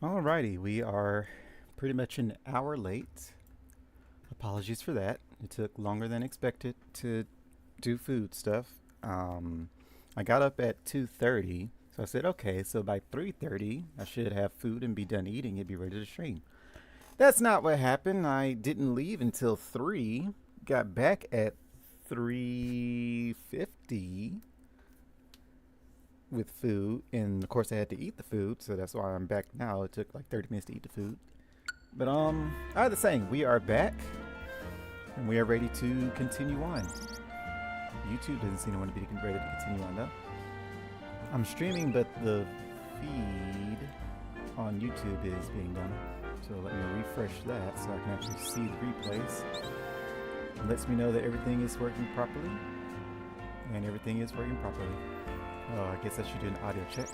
Alrighty, we are pretty much an hour late. Apologies for that. It took longer than expected to do food stuff. Um, I got up at 2:30, so I said, okay, so by 3:30 I should have food and be done eating and be ready to stream. That's not what happened. I didn't leave until 3. Got back at 3:50 with food, and of course I had to eat the food, so that's why I'm back now. It took like 30 minutes to eat the food. But I the saying, we are back and we are ready to continue on. YouTube doesn't seem to want to be ready to continue on though. I'm streaming, but the feed on YouTube is being done. So let me refresh that so I can actually see the replays. It lets me know that everything is working properly. And everything is working properly. Oh, I guess I should do an audio check.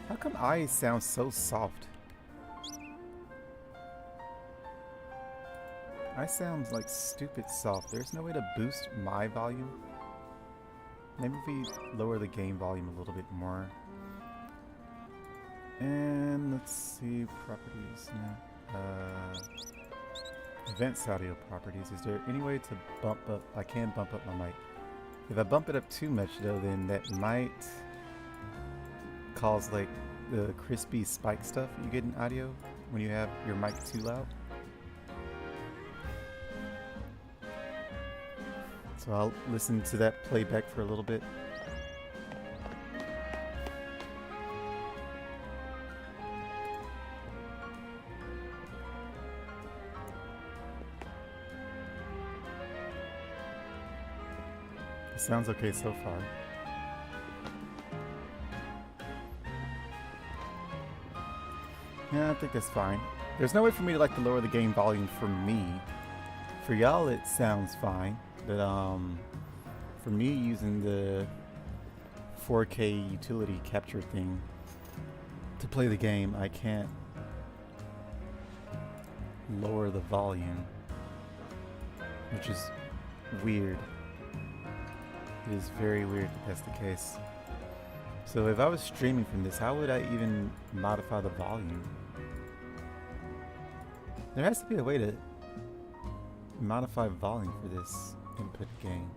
How come I sound so soft? I sound like stupid soft. There's no way to boost my volume. Maybe if we lower the game volume a little bit more. And let's see, properties now. Events audio properties. Is there any way to bump up? I can bump up my mic. If I bump it up too much though, then that might cause like the crispy spike stuff you get in audio when you have your mic too loud. So I'll listen to that playback for a little bit. It sounds okay so far. Yeah, I think that's fine. There's no way for me to like to lower the game volume for me. For y'all it sounds fine, but for me using the 4K utility capture thing to play the game, I can't lower the volume, which is weird. It is very weird that that's the case. So if I was streaming from this, how would I even modify the volume? There has to be a way to modify volume for this input gain.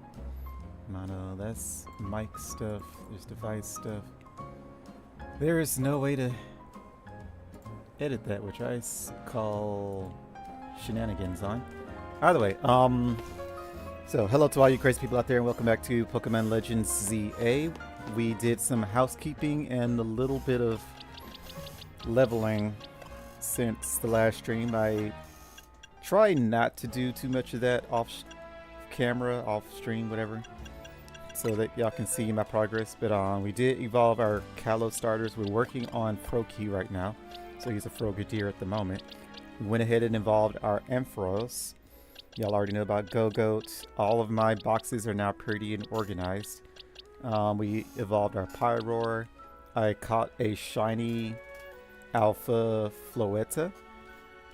Mono, that's mic stuff, there's device stuff. There is no way to edit that, which I call shenanigans on. Either way, so hello to all you crazy people out there and welcome back to Pokemon Legends ZA. We did some housekeeping and a little bit of leveling since the last stream. I try not to do too much of that off camera, off stream, whatever, so that y'all can see my progress. But we did evolve our Kalos starters. We're working on Froakie right now, so he's a Frogadier at the moment. We went ahead and evolved our Ampharos. Y'all already know about Go-Goat. All of my boxes are now pretty and organized. We evolved our Pyroar. I caught a shiny Alpha Floetta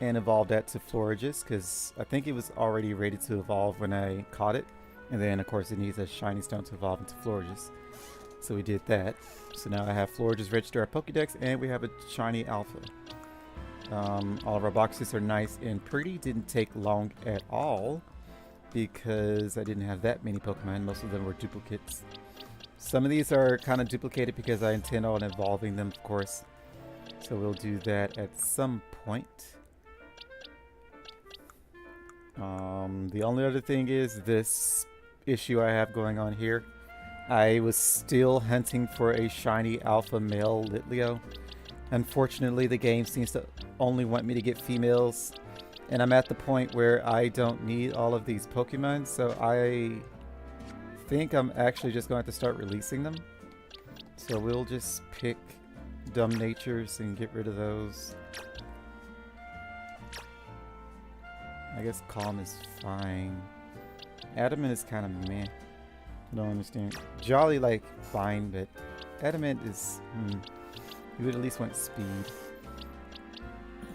and evolved that to Florges because I think it was already ready to evolve when I caught it. And then, of course, it needs a shiny stone to evolve into Florges. So we did that. So now I have Florges register our Pokédex and we have a shiny Alpha. All of our boxes are nice and pretty. Didn't take long at all because I didn't have that many Pokemon. Most of them were duplicates. Some of these are kind of duplicated because I intend on evolving them, of course. So we'll do that at some point. The only other thing is this issue I have going on here. I was still hunting for a shiny alpha male Litleo. Unfortunately, the game seems to only want me to get females, and I'm at the point where I don't need all of these Pokemon, so I think I'm actually just going to have to start releasing them. So we'll just pick Dumb Natures and get rid of those. I guess Calm is fine. Adamant is kind of meh. I don't understand. Jolly, like, fine, but Adamant is... You would at least want speed.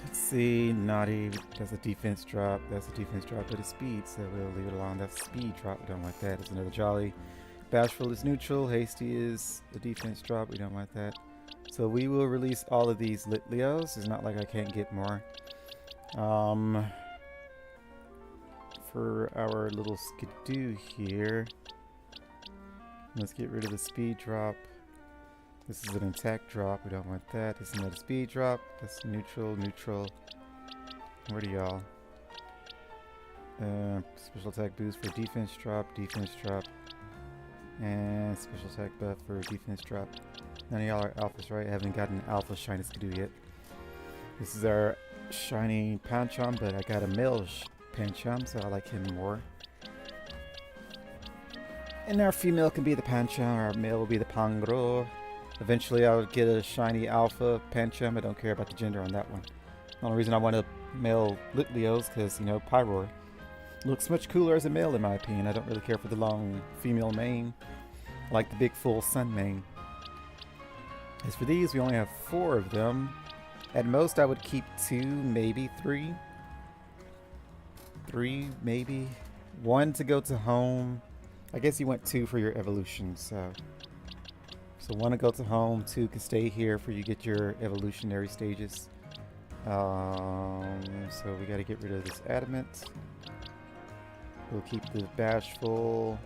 Let's see, Naughty, that's a defense drop. That's a defense drop, but it's speed, so we'll leave it alone. That's a speed drop, we don't want that. There's another Jolly. Bashful is neutral. Hasty is a defense drop, we don't want that. So we will release all of these Litleos. It's not like I can't get more. For our little skidoo here, let's get rid of the speed drop. This is an attack drop. We don't want that. This is another speed drop. That's neutral, neutral. Where do y'all? Special attack boost for defense drop, and special attack buff for defense drop. None of y'all are alphas, right? I haven't gotten an alpha shiny skidoo yet. This is our shiny Pancham, but I got a male Pancham, so I like him more. And our female can be the Pancham, our male will be the Pangro. Eventually I'll get a shiny alpha Pancham. I don't care about the gender on that one. The only reason I want a male Litleos because, you know, Pyroar looks much cooler as a male in my opinion. I don't really care for the long female mane. I like the big full sun mane. As for these, we only have 4 of them. At most I would keep 2, maybe 3. 3, maybe. 1 to go to home. I guess you want 2 for your evolution, so 1 to go to home, 2 can stay here for you get your evolutionary stages. So we gotta get rid of this adamant. We'll keep the bashful.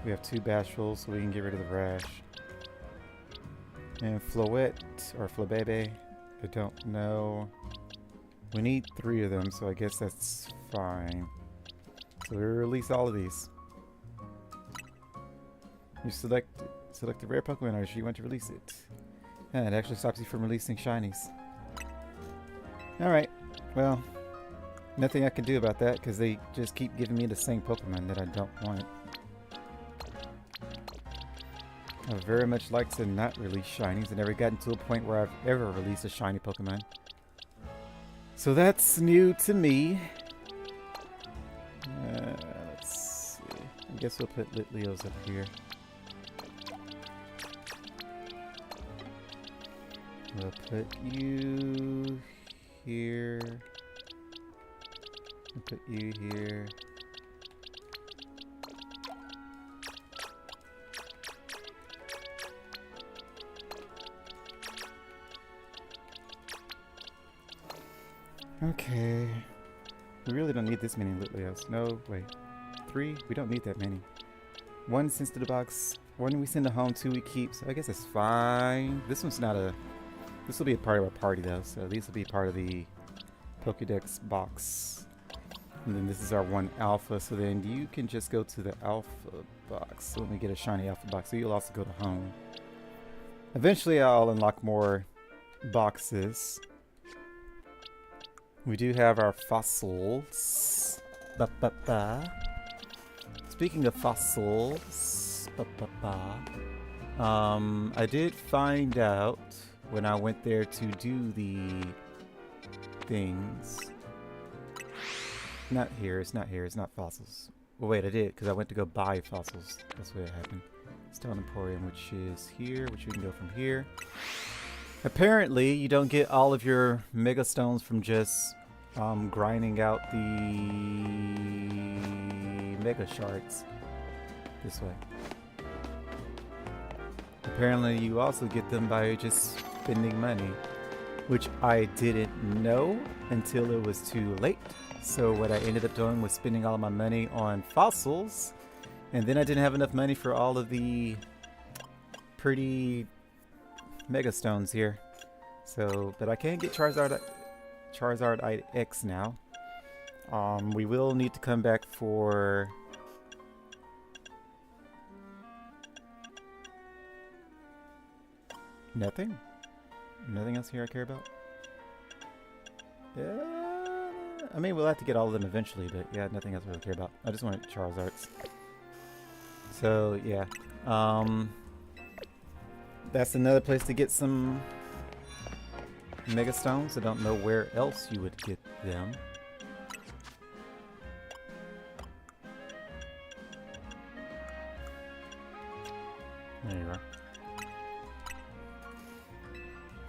We have 2 bashfuls, so we can get rid of the rash. And Floette, or Flabebe, I don't know. We need 3 of them, so I guess that's fine. So we release all of these. You select the rare Pokemon, or you want to release it. Yeah, it actually stops you from releasing shinies. Alright, well, nothing I can do about that because they just keep giving me the same Pokemon that I don't want. I very much like to not release shinies. I've never gotten to a point where I've ever released a shiny Pokemon. So that's new to me. Let's see. I guess we'll put Litleos up here. We'll put you here. We'll put you here. Okay. We really don't need this many Litleos. No, wait. 3? We don't need that many. 1 sends to the box. 1 we send to home, 2 we keep. So I guess it's fine. This one's not a... This will be a part of our party though. So these will be part of the Pokédex box. And then this is our 1 alpha. So then you can just go to the alpha box. So let me get a shiny alpha box. So you'll also go to home. Eventually I'll unlock more boxes. We do have our fossils. Speaking of fossils, I did find out when I went there to do the things. Not here, it's not here, it's not fossils. Well, wait, I did, because I went to go buy fossils. That's what happened. Stone Emporium, which is here, which we can go from here. Apparently, you don't get all of your Mega Stones from just grinding out the Mega Shards this way. Apparently, you also get them by just spending money, which I didn't know until it was too late. So what I ended up doing was spending all of my money on fossils, and then I didn't have enough money for all of the pretty Mega Stones here. So, but I can get Charizard X now. We will need to come back for nothing. Nothing else here I care about. I mean, we'll have to get all of them eventually, but yeah, nothing else I really care about. I just wanted Charizards. So yeah, that's another place to get some Mega Stones. I don't know where else you would get them. There you are.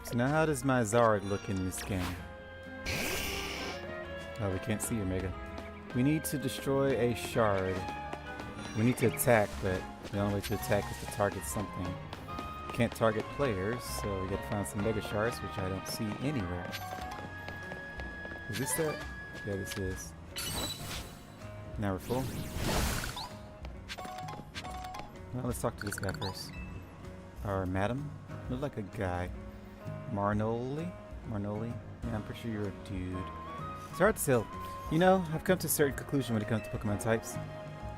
So now how does my Zard look in this game? Oh, we can't see your Mega. We need to destroy a shard. We need to attack, but the only way to attack is to target something. can't target players, so we gotta find some Mega Shards, which I don't see anywhere. Is this that? Yeah, this is. Now we're full. Well, let's talk to this guy first. Or madam? Look like a guy. Marnoli? Marnoli? Yeah, I'm pretty sure you're a dude. It's hard to tell. You know, I've come to a certain conclusion when it comes to Pokemon types.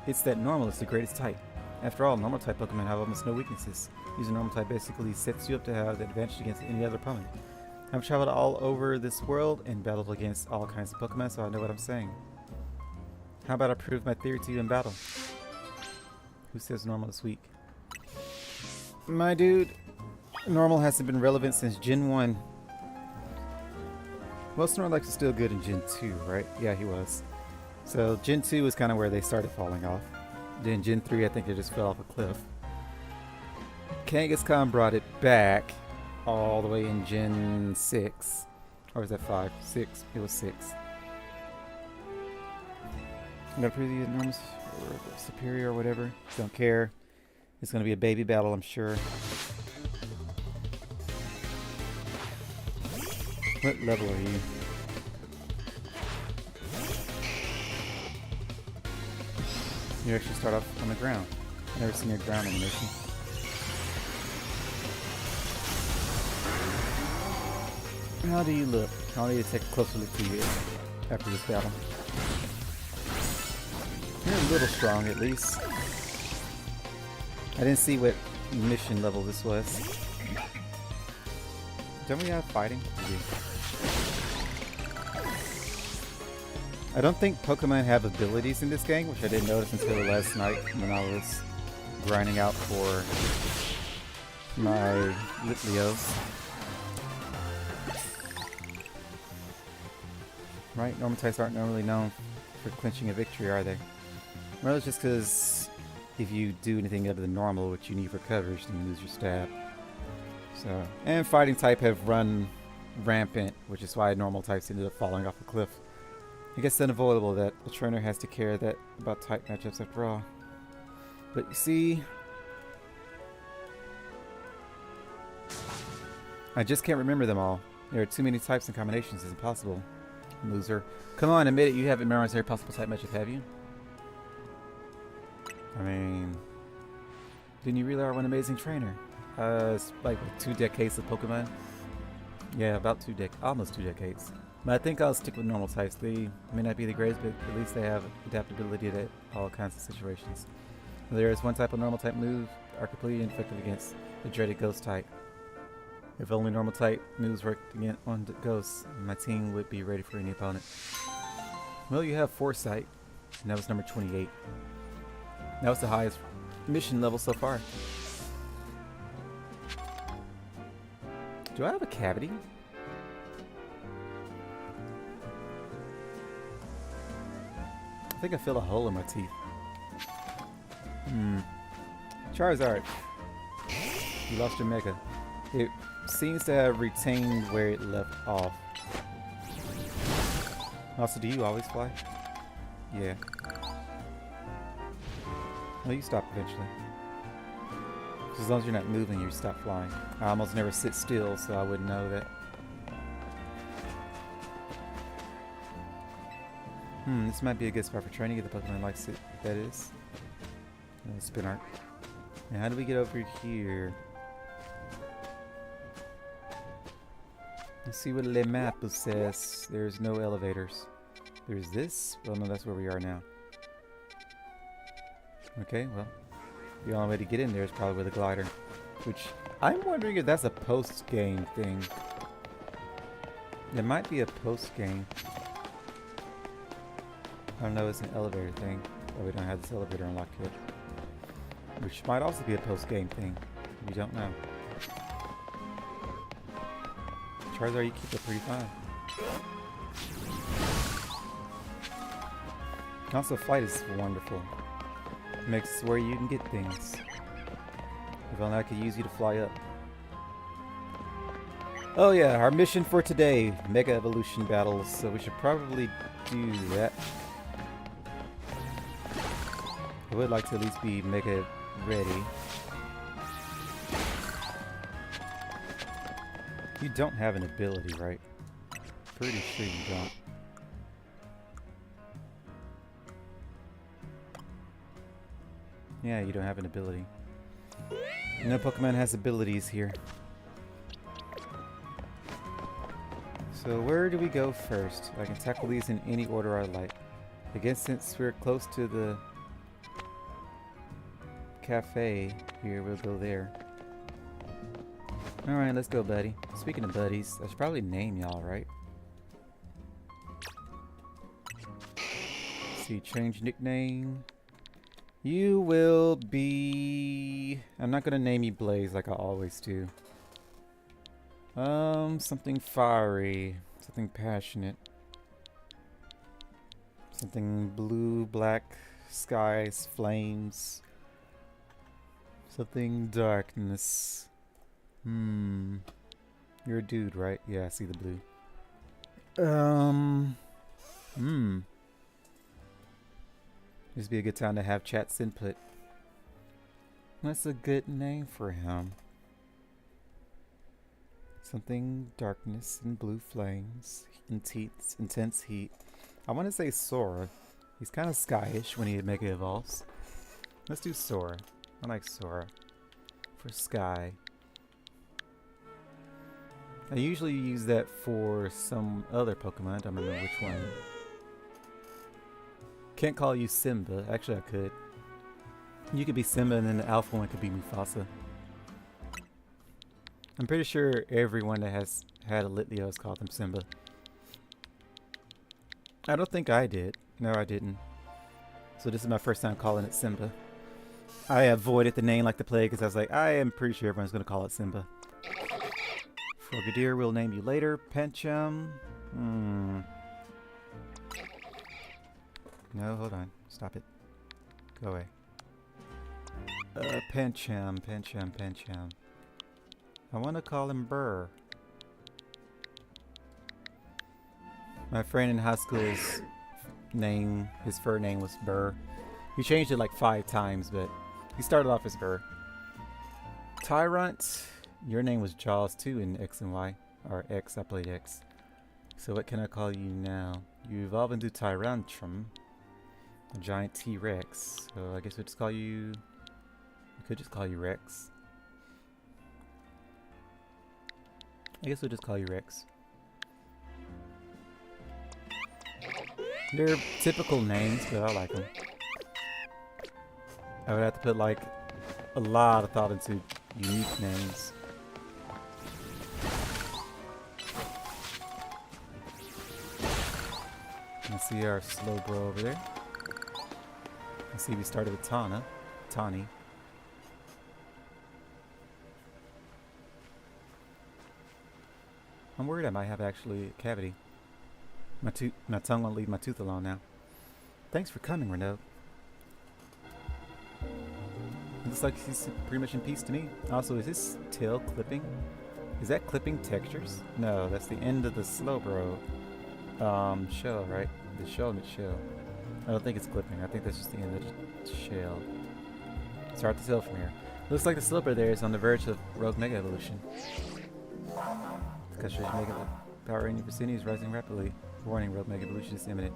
It's that normal is the greatest type. After all, normal type Pokemon have almost no weaknesses. Using normal type basically sets you up to have the advantage against any other opponent. I've traveled all over this world and battled against all kinds of Pokemon, so I know what I'm saying. How about I prove my theory to you in battle? Who says normal is weak? My dude, normal hasn't been relevant since Gen 1. Well, Snorlax is still good in Gen 2, right? Yeah, he was. So Gen 2 is kind of where they started falling off. Then Gen 3, I think they just fell off a cliff. Kangaskhan brought it back all the way in Gen 6. Or was that 5? 6. It was 6. I'm gonna prove you enormous or superior or whatever. Don't care. It's gonna be a baby battle, I'm sure. What level are you? You actually start off on the ground. I've never seen a ground animation. How do you look? I'll need to take a closer look to you after this battle. You're a little strong, at least. I didn't see what mission level this was. Don't we have fighting? I don't think Pokemon have abilities in this game, which I didn't notice until last night when I was grinding out for my Litleos. Right? Normal types aren't normally known for clinching a victory, are they? Well, it's just because if you do anything other than normal, which you need for coverage, then you lose your stab. So, and fighting type have run rampant, which is why normal types ended up falling off a cliff. I guess it's unavoidable that a trainer has to care that about type matchups after all. But you see, I just can't remember them all. There are too many types and combinations, it's impossible. Loser. Come on, admit it, you haven't memorized every possible type matchup, have you? I mean, didn't you really are one amazing trainer? It's like 2 decades of Pokemon. Yeah, about almost 2 decades. But I think I'll stick with normal types. They may not be the greatest, but at least they have adaptability to all kinds of situations. There is one type of normal type move are completely ineffective against the dreaded ghost type. If only normal type moves worked again on the ghosts, my team would be ready for any opponent. Well, you have Foresight, and that was number 28. That was the highest mission level so far. Do I have a cavity? I think I feel a hole in my teeth. Charizard. You lost your Mega. It seems to have retained where it left off. Also, do you always fly? Yeah. Well, you stop eventually. As long as you're not moving, you stop flying. I almost never sit still, so I wouldn't know that. This might be a good spot for training if the Pokemon likes it. That is. Spin art. Now, how do we get over here? Let's see what Le Map says. There's no elevators. There's this? Well, no, that's where we are now. Okay, well, the only way to get in there is probably with a glider. Which, I'm wondering if that's a post-game thing. It might be a post-game. I don't know, it's an elevator thing. Oh, we don't have this elevator unlocked yet. Which might also be a post-game thing. We don't know. Charizard, you keep it pretty fine. Also, flight is wonderful. It makes it where you can get things. If only I could use you to fly up. Oh yeah, our mission for today, Mega Evolution battles. So we should probably do that. I would like to at least be Mega ready. You don't have an ability, right? Pretty sure you don't. Yeah, you don't have an ability. No Pokemon has abilities here. So where do we go first? I can tackle these in any order I like. I guess since we're close to the cafe here, we'll go there. Alright, let's go, buddy. Speaking of buddies, I should probably name y'all, right? Let's see, change nickname. You will be... I'm not gonna name you Blaze like I always do. Something fiery. Something passionate. Something blue, black, skies, flames. Something darkness. You're a dude, right? Yeah, I see the blue. This would be a good time to have chat's input. What's a good name for him? Something darkness and blue flames. Intense heat. I want to say Sora. He's kind of skyish when he Mega Evolves. Let's do Sora. I like Sora. For Sky. I usually use that for some other Pokemon. I don't remember which one. Can't call you Simba. Actually, I could. You could be Simba and then the alpha one could be Mufasa. I'm pretty sure everyone that has had a Litleo has called him Simba. I don't think I did. No, I didn't. So this is my first time calling it Simba. I avoided the name like the plague because I was like, I am pretty sure everyone's going to call it Simba. Frogadier, we'll name you later. Pancham. No, hold on. Stop it. Go away. Pancham. I want to call him Burr. My friend in high school's name, his fur name was Burr. He changed it like 5 times, but he started off as Burr. Tyrant, your name was Jaws too in X and Y. Or X, I played X. So what can I call you now? You evolve into Tyrantrum. A giant T-Rex. So I guess we'll just call you... We could just call you Rex. I guess we'll just call you Rex. They're typical names, but I like them. I would have to put like a lot of thought into unique names. I see our Slowbro over there. I see we started with Tawny. I'm worried I might have actually a cavity. My tongue won't leave my tooth alone now. Thanks for coming, Renaud. Looks like he's pretty much in peace to me. Also, is this tail clipping? Is that clipping textures? No, that's the end of the Slowbro shell, right? The shell. I don't think it's clipping. I think that's just the end of the shell. It's hard to tell from here. Looks like the Slowbro there is on the verge of Rogue Mega Evolution. Because Mega power in your vicinity is rising rapidly. Warning, Rogue Mega Evolution is imminent.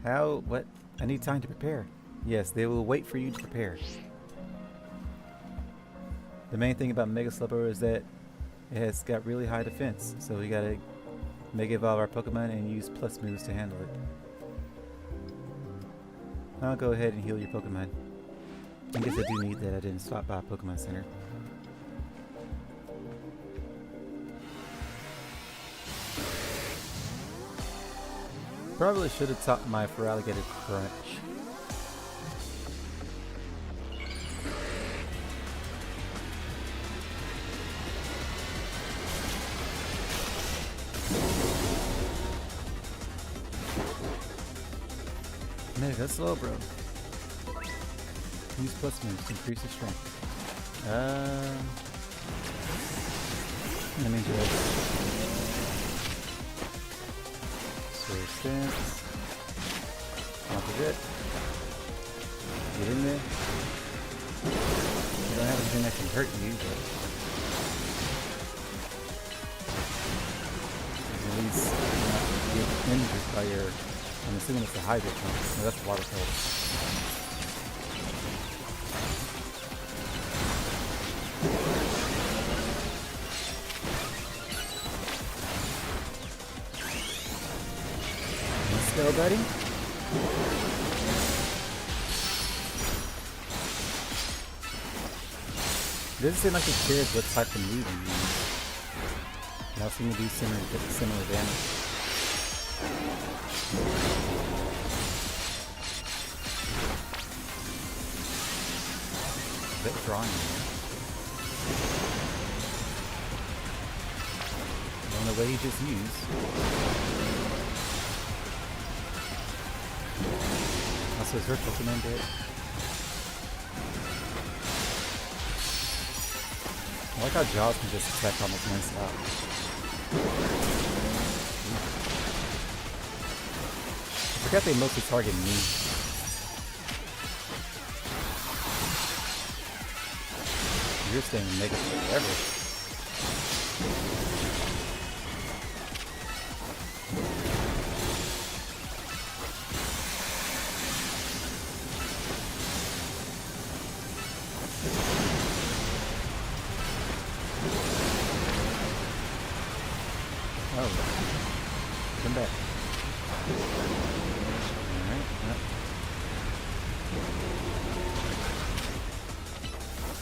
How? What? I need time to prepare. Yes, they will wait for you to prepare. The main thing about Mega Slowbro is that it has got really high defense, so we gotta Mega Evolve our Pokemon and use plus moves to handle it. I'll go ahead and heal your Pokemon. I guess I do need that. I didn't stop by Pokemon Center. Probably should have taught my Feraligatr Crunch. Mega Slowbro. Use plus moves to increase his strength. Let me do it. Sword stance. Opposite. Get in there. You don't have anything that can hurt you, but enemies get injured by your... I'm assuming it's a hybrid one. No, that's water pelt. Let's go, buddy. It doesn't seem like it cares what type of move you use. They all seem to do similar damage. A bit drawing here. I don't know what he just used. Also, is her Pokemon dead? I like how Jaws can just attack almost non-stop. I forgot they mostly target me. You're staying negative forever. Oh, come back. Alright, yep.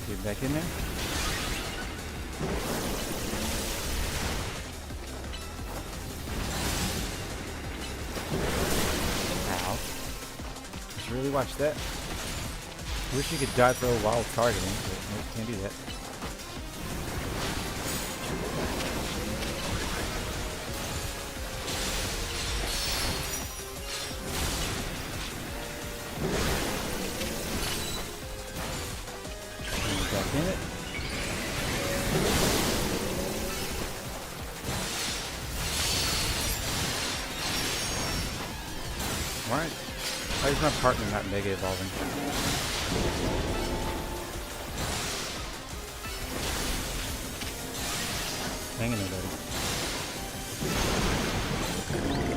Get back in there. Ow. Should really watch that. Wish you could die throw while targeting, but nope, can't do that. Back in it. Alright. Why is my partner not mega evolving? Hang in there, buddy.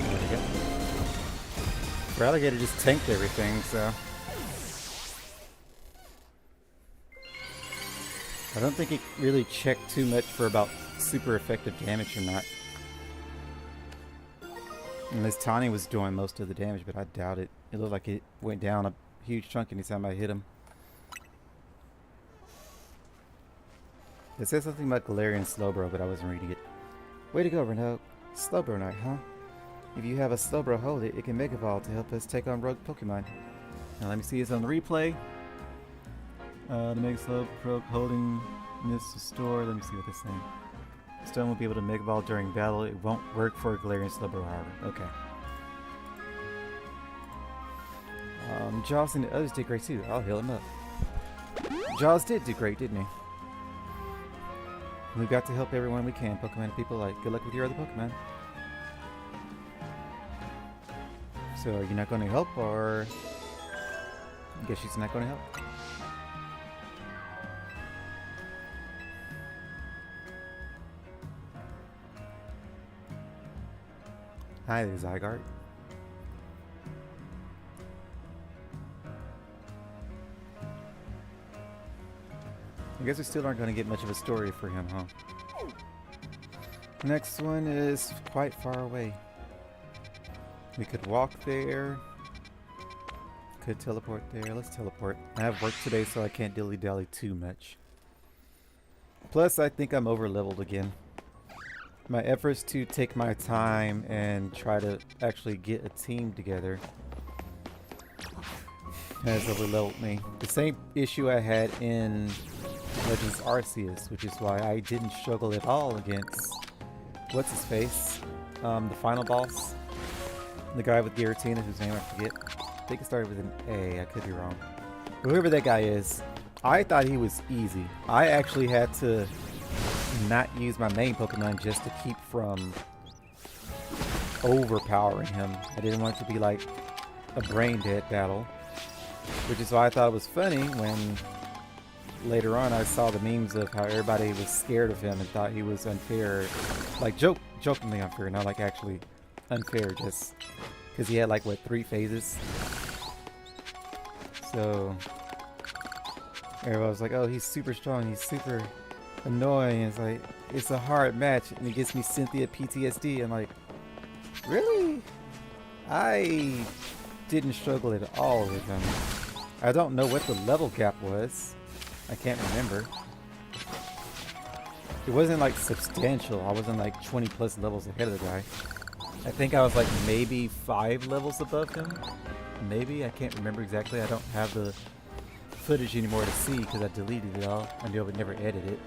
There we go. Relegator just tanked everything, so... I don't think it really checked too much for about super effective damage or not. Unless Tawny was doing most of the damage, but I doubt it. It looked like it went down a huge chunk anytime I hit him. It says something about Galarian Slowbro, but I wasn't reading it. Way to go, Renault. Slowbro Knight, huh? If you have a Slowbro, hold it. It can Mega Evolve to help us take on rogue Pokemon. Now let me see this on the replay. The Mega Slowbro holding this to store. Let me see what they're saying. Stone will be able to Mega Evolve during battle. It won't work for a Galarian Slowbro, however. Okay. Jaws and the others did great too. I'll heal him up. Jaws did do great, didn't he? We've got to help everyone we can. Pokemon people like. Good luck with your other Pokemon. So are you not going to help, or... I guess she's not going to help. Hi there, Zygarde. I guess we still aren't going to get much of a story for him, huh? Next one is quite far away. We could walk there. Could teleport there. Let's teleport. I have work today, so I can't dilly-dally too much. Plus, I think I'm over-leveled again. My efforts to take my time and try to actually get a team together has over-leveled me. The same issue I had in Legends Arceus, which is why I didn't struggle at all against what's-his-face, the final boss, the guy with Giratina, whose name I forget. I think it started with an A, I could be wrong. Whoever that guy is, I thought he was easy. I actually had to not use my main Pokemon just to keep from overpowering him. I didn't want it to be like a brain dead battle, which is why I thought it was funny when later on I saw the memes of how everybody was scared of him and thought he was unfair. Like, jokingly unfair, not like actually unfair, just because he had like, what, 3 phases? So everybody was like, oh, he's super strong, he's super annoying. It's like, it's a hard match and it gives me Cynthia PTSD. I'm like, really? I didn't struggle at all with him. I don't know what the level gap was. I can't remember. It wasn't like substantial. I wasn't like 20 plus levels ahead of the guy. I think I was like maybe 5 levels above him. Maybe, I can't remember exactly. I don't have the footage anymore to see because I deleted it all. I knew I would never edit it.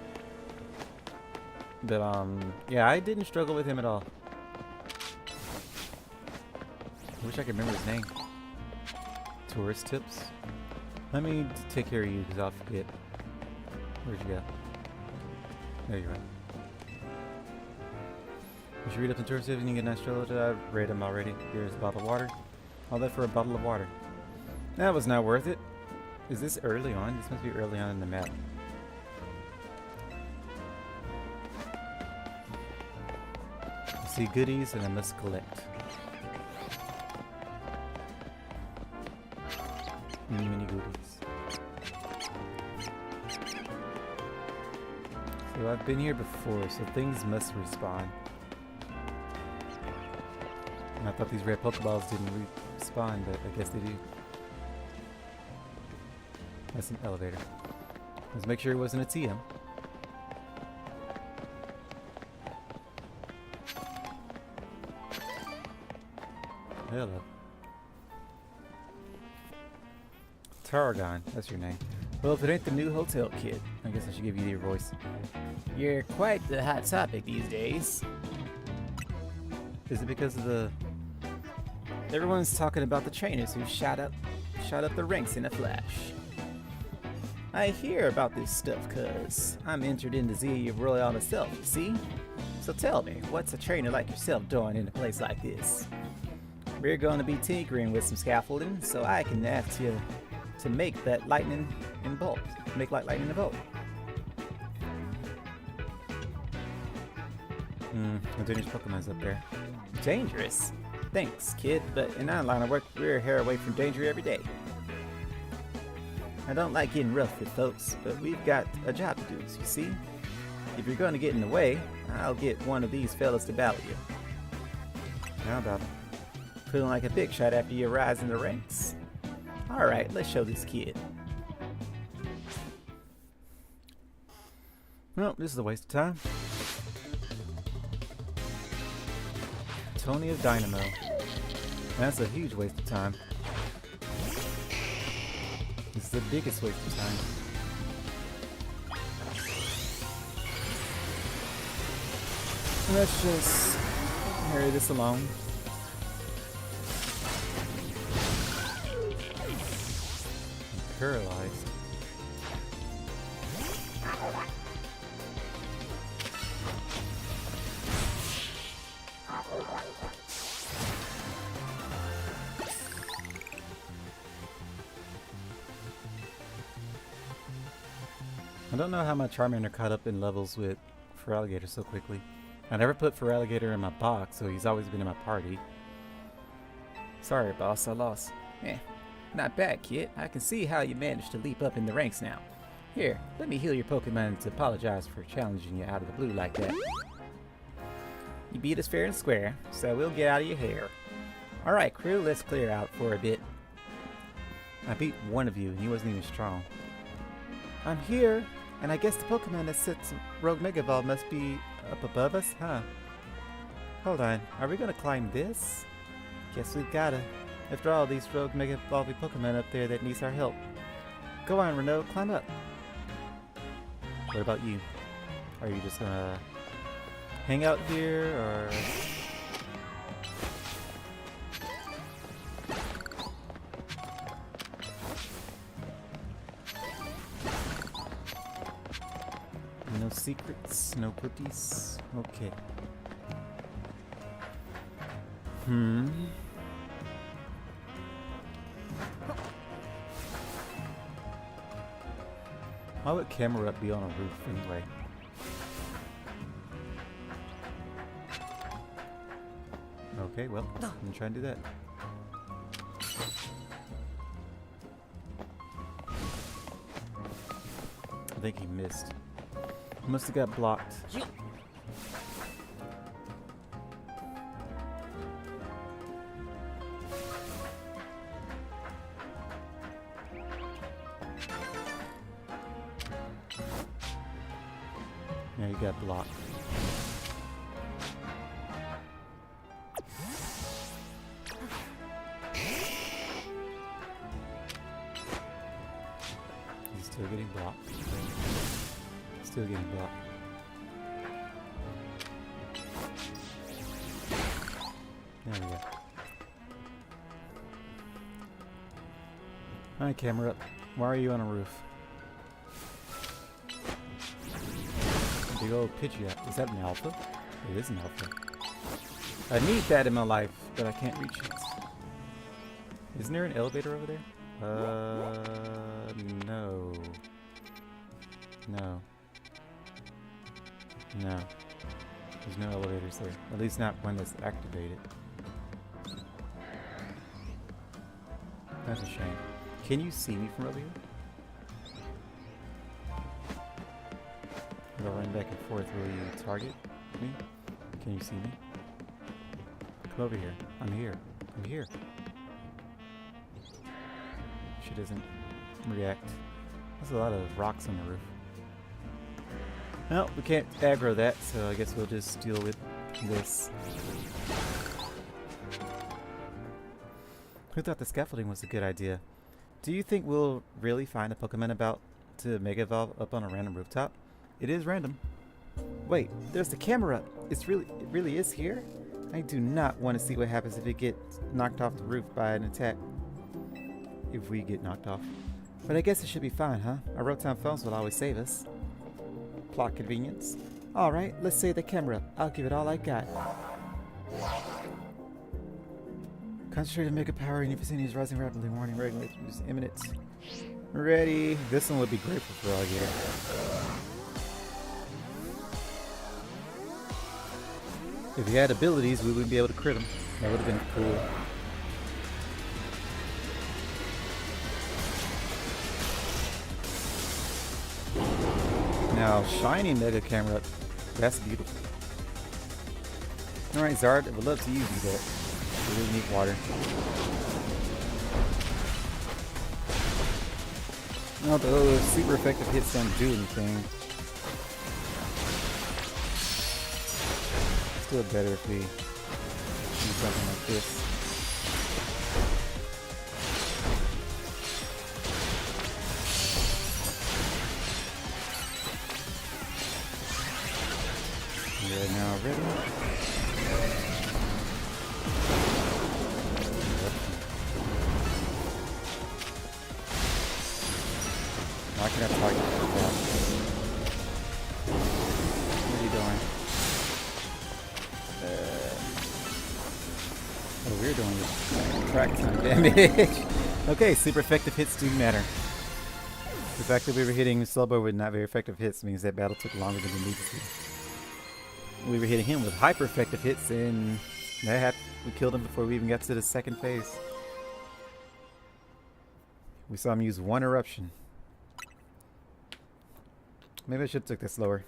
But yeah, I didn't struggle with him at all. I wish I could remember his name. Tourist tips. Let me take care of you because I'll forget. Where'd you go? There you are. You should read up the tourist tips and you get a nice stroll. I've read them already. Here's a bottle of water. All that for a bottle of water. That was not worth it. Is this early on? This must be early on in the map. I see goodies and I must collect. Mini goodies. So I've been here before, so things must respawn. And I thought these red Pokeballs didn't respawn, but I guess they do. That's an elevator. Let's make sure it wasn't a TM. Hello. Tarragon, that's your name. Well, if it ain't the new hotel kid, I guess I should give you your voice. You're quite the hot topic these days. Is it because of the... Everyone's talking about the trainers who shot up the ranks in a flash. I hear about this stuff cause I'm entered in the Z of Royale myself, you see? So tell me, what's a trainer like yourself doing in a place like this? We're gonna be tinkering with some scaffolding, so I can ask you to make that lightning in bolt. Make like lightning in bolt. A dangerous Pokemon's up there. Dangerous? Thanks, kid, but in our line of work, we're a hair away from danger every day. I don't like getting rough with folks, but we've got a job to do, you see? If you're going to get in the way, I'll get one of these fellas to battle you. How about it? Feeling like a big shot after you rise in the ranks? Alright, let's show this kid. Well, this is a waste of time. Tony of Dynamo. That's a huge waste of time. This is the biggest waste of time. Let's just carry this along. I'm paralyzed. I don't know how my Charmander caught up in levels with Feraligatr so quickly. I never put Feraligatr in my box, so he's always been in my party. Sorry, boss, I lost. Not bad, kid. I can see how you managed to leap up in the ranks now. Here, let me heal your Pokemon to apologize for challenging you out of the blue like that. You beat us fair and square, so we'll get out of your hair. Alright, crew, let's clear out for a bit. I beat one of you, and he wasn't even strong. I'm here, and I guess the Pokemon that sits Rogue Mega Ball must be up above us, huh? Hold on, are we gonna climb this? Guess we've gotta. After all, these Rogue Mega Ball Pokemon up there that needs our help. Go on, Renault, climb up. What about you? Are you just gonna hang out here, or... No secrets, no cookies. Okay. Why would camera up be on a roof anyway? Okay, well, I'm gonna try and do that. I think he missed. He must have got blocked. Yeah, he got blocked. He's still getting blocked. Still getting blocked. There we go. Alright, camera up. Why are you on a roof? Big old Pidgeot. Is that an alpha? It is an alpha. I need that in my life, but I can't reach it. Isn't there an elevator over there? No. No. No. There's no elevators there. At least not one that's activated. That's a shame. Can you see me from over here? If I run back and forth, will you target me? Can you see me? Come over here. I'm here. I'm here. She doesn't react. There's a lot of rocks on the roof. Well, we can't aggro that, so I guess we'll just deal with this. Who thought the scaffolding was a good idea? Do you think we'll really find a Pokemon about to Mega Evolve up on a random rooftop? It is random. Wait, there's the camera. It really is here? I do not want to see what happens if it gets knocked off the roof by an attack. If we get knocked off. But I guess it should be fine, huh? Our Rotom phones will always save us. Plot convenience. Alright, let's save the camera. I'll give it all I got. Concentrated Mega Power in your vicinity is rising rapidly. Warning, regulate is imminent. Ready. This one would be grateful for all year. If he had abilities, we wouldn't be able to crit him. That would have been cool. Now, shiny Mega Camera up. That's beautiful. Alright, Zard, I would love to use you, but we really need water. Although super effective hits don't do anything. Still better if we do something like this. We're now ready. Now I can have target for that. What are you doing? What we're doing is track time damage. Okay, super effective hits do matter. The fact that we were hitting Slowbro with not very effective hits means that battle took longer than we needed to. We were hitting him with hyper effective hits, and we killed him before we even got to the second phase. We saw him use one eruption. Maybe I should have took this slower.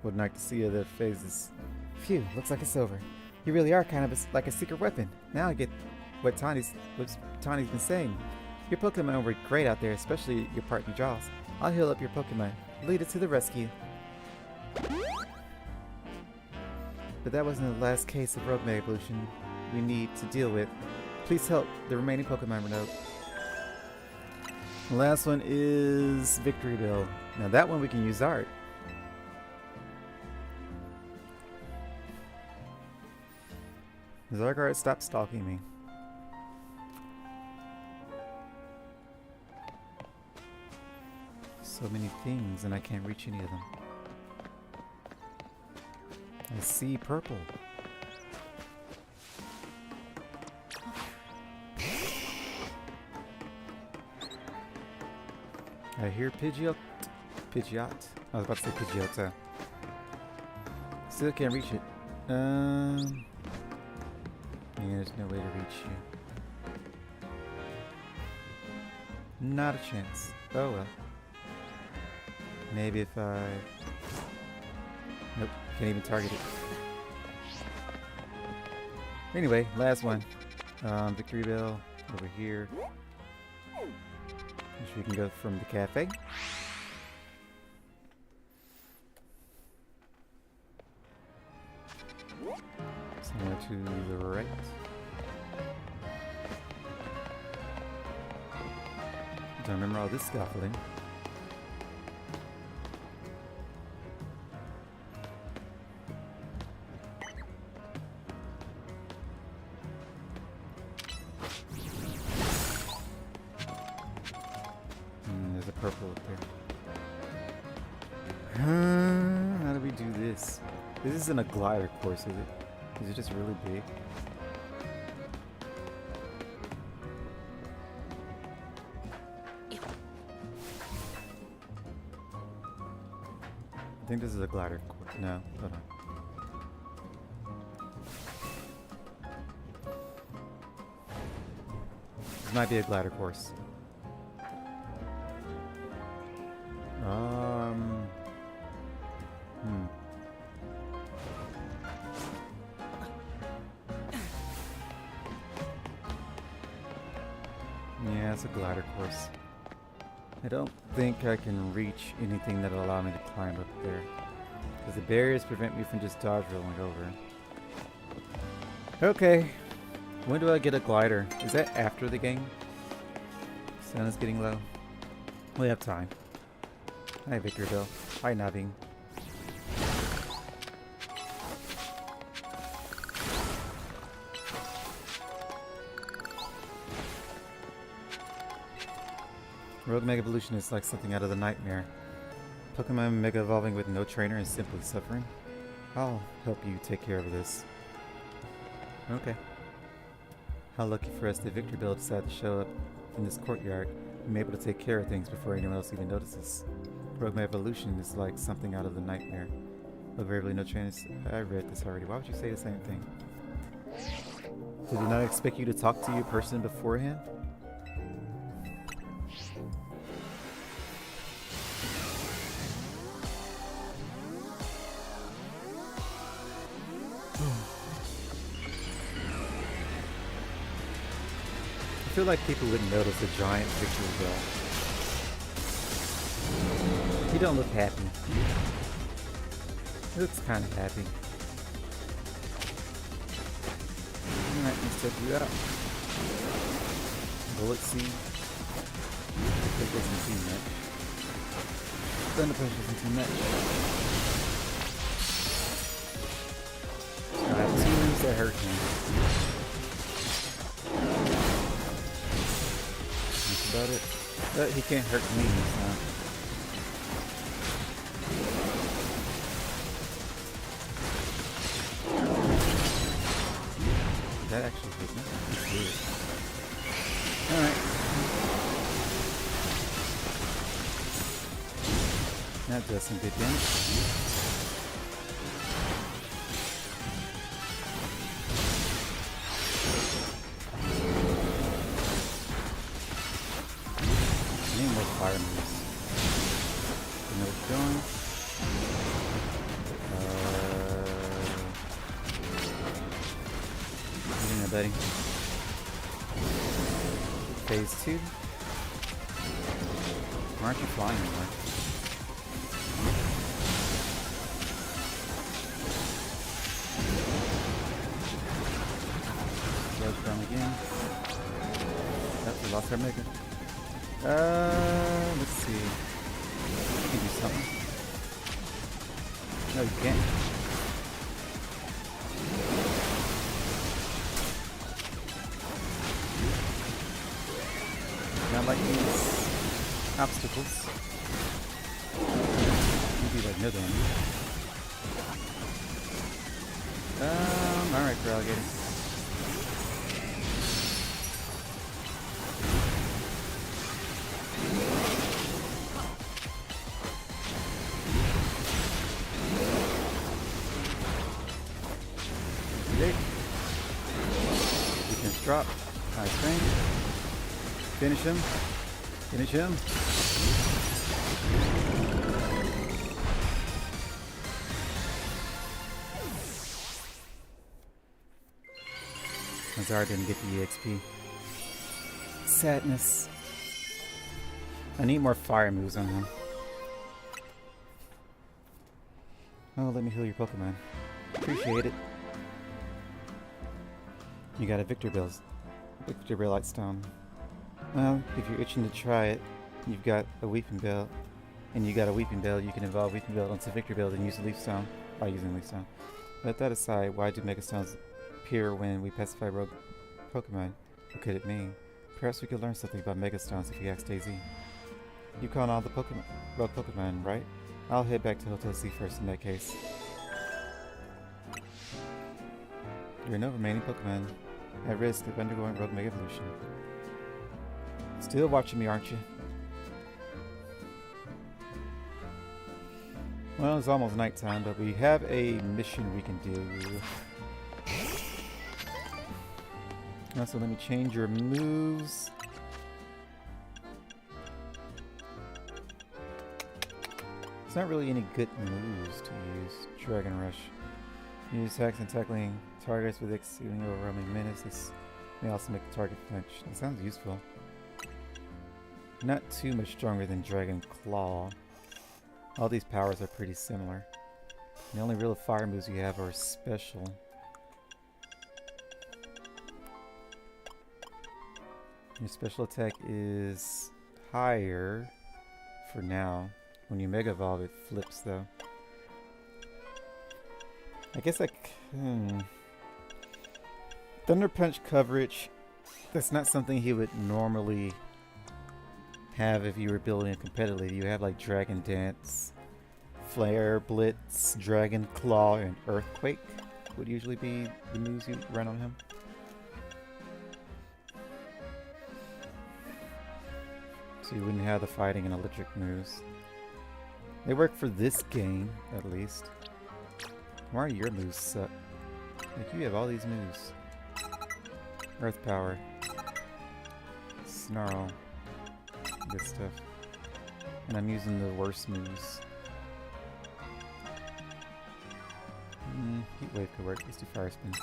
Would like to see other phases. Phew, looks like it's over. You really are kind of like a secret weapon. Now I get what Tawny's been saying. Your Pokemon were great out there, especially your partner Jaws. I'll heal up your Pokemon. Lead it to the rescue. But that wasn't the last case of rogue Mega Evolution we need to deal with. Please help the remaining Pokemon Renault. The last one is Victory Bell. Now that one we can use art. Zargard, stop stalking me. So many things and I can't reach any of them. I see purple. I hear Pidgeot. Pidgeot. I was about to say Pidgeotto. Still can't reach it. Yeah, there's no way to reach you. Not a chance. Oh well. Maybe if I... Nope, can't even target it. Anyway, last one. Victory Bell over here. Which we can go from the cafe. Somewhere to the right. Don't remember all this scuffling. There's a purple up there. How do we do this? This isn't a glider course, is it? Is it just really big? I think this is a glider course. No, hold on. This might be a glider course. Yeah, it's a glider course. I don't think I can reach anything that'll allow me to climb up there, because the barriers prevent me from just dodge rolling over. Okay, when do I get a glider? Is that after the game? Sun is getting low. We have time. Hi, Victorville. Hi, Naving. Rogue Mega Evolution is like something out of the nightmare. Pokemon Mega Evolving with no trainer and simply suffering. I'll help you take care of this. Okay. How lucky for us that Victorville decided to show up in this courtyard. I'm able to take care of things before anyone else even notices. Rogue Mega Evolution is like something out of the nightmare. Look, really no trainers. I read this already. Why would you say the same thing? Did they not expect you to talk to your person beforehand? I feel like people wouldn't notice the giant Victory Bell. He don't look happy. He looks kind of happy. Alright, let's check you out. Bullet Seed. It doesn't seem much. Thunder Punch doesn't seem much. I have two moves that hurt him. About it, but he can't hurt me, so. That actually hit me. That's weird. Alright. That does some good damage. Fire moves. You know what's going? Get in there, buddy. Phase 2. Why aren't you flying anymore? Slow's down again. Oh, we lost our Mega. Let's see. You can do something. No, you can't. Not like these obstacles. You do like no damage. Alright, for alligator. Great. Weakness drop. High strength. Finish him. Finish him. Azar didn't get the EXP. Sadness. I need more fire moves on him. Oh, let me heal your Pokemon. Appreciate it. You got a Victor Light Stone. Well, if you're itching to try it, you've got a Weeping Bell. And you got a Weeping Bell, you can evolve Weeping Bell onto Victor Bell and use a Leaf Stone by using Leaf Stone. But that aside, why do Mega Stones appear when we pacify rogue Pokemon? What could it mean? Perhaps we could learn something about Mega Stones if we ask Daisy. You caught all the rogue Pokemon, right? I'll head back to Hotel C first in that case. There are no remaining Pokemon at risk of undergoing rogue Mega Evolution. Still watching me, aren't you? Well, it's almost nighttime, but we have a mission we can do. Also, let me change your moves. It's not really any good moves to use. Dragon Rush. Use attacks and tackling targets with exceeding overwhelming menace. This may also make the target flinch. That sounds useful. Not too much stronger than Dragon Claw. All these powers are pretty similar. The only real fire moves you have are special. Your special attack is higher for now. When you Mega Evolve, it flips though. I guess Thunder Punch coverage, that's not something he would normally have if you were building it competitively. You have like Dragon Dance, Flare Blitz, Dragon Claw, and Earthquake would usually be the moves you run on him. So you wouldn't have the fighting and electric moves. They work for this game, at least. Why are your moves suck? Like, you have all these moves. Earth Power. Snarl. Good stuff. And I'm using the worst moves. Heat Wave could work. Let's do Fire Spin.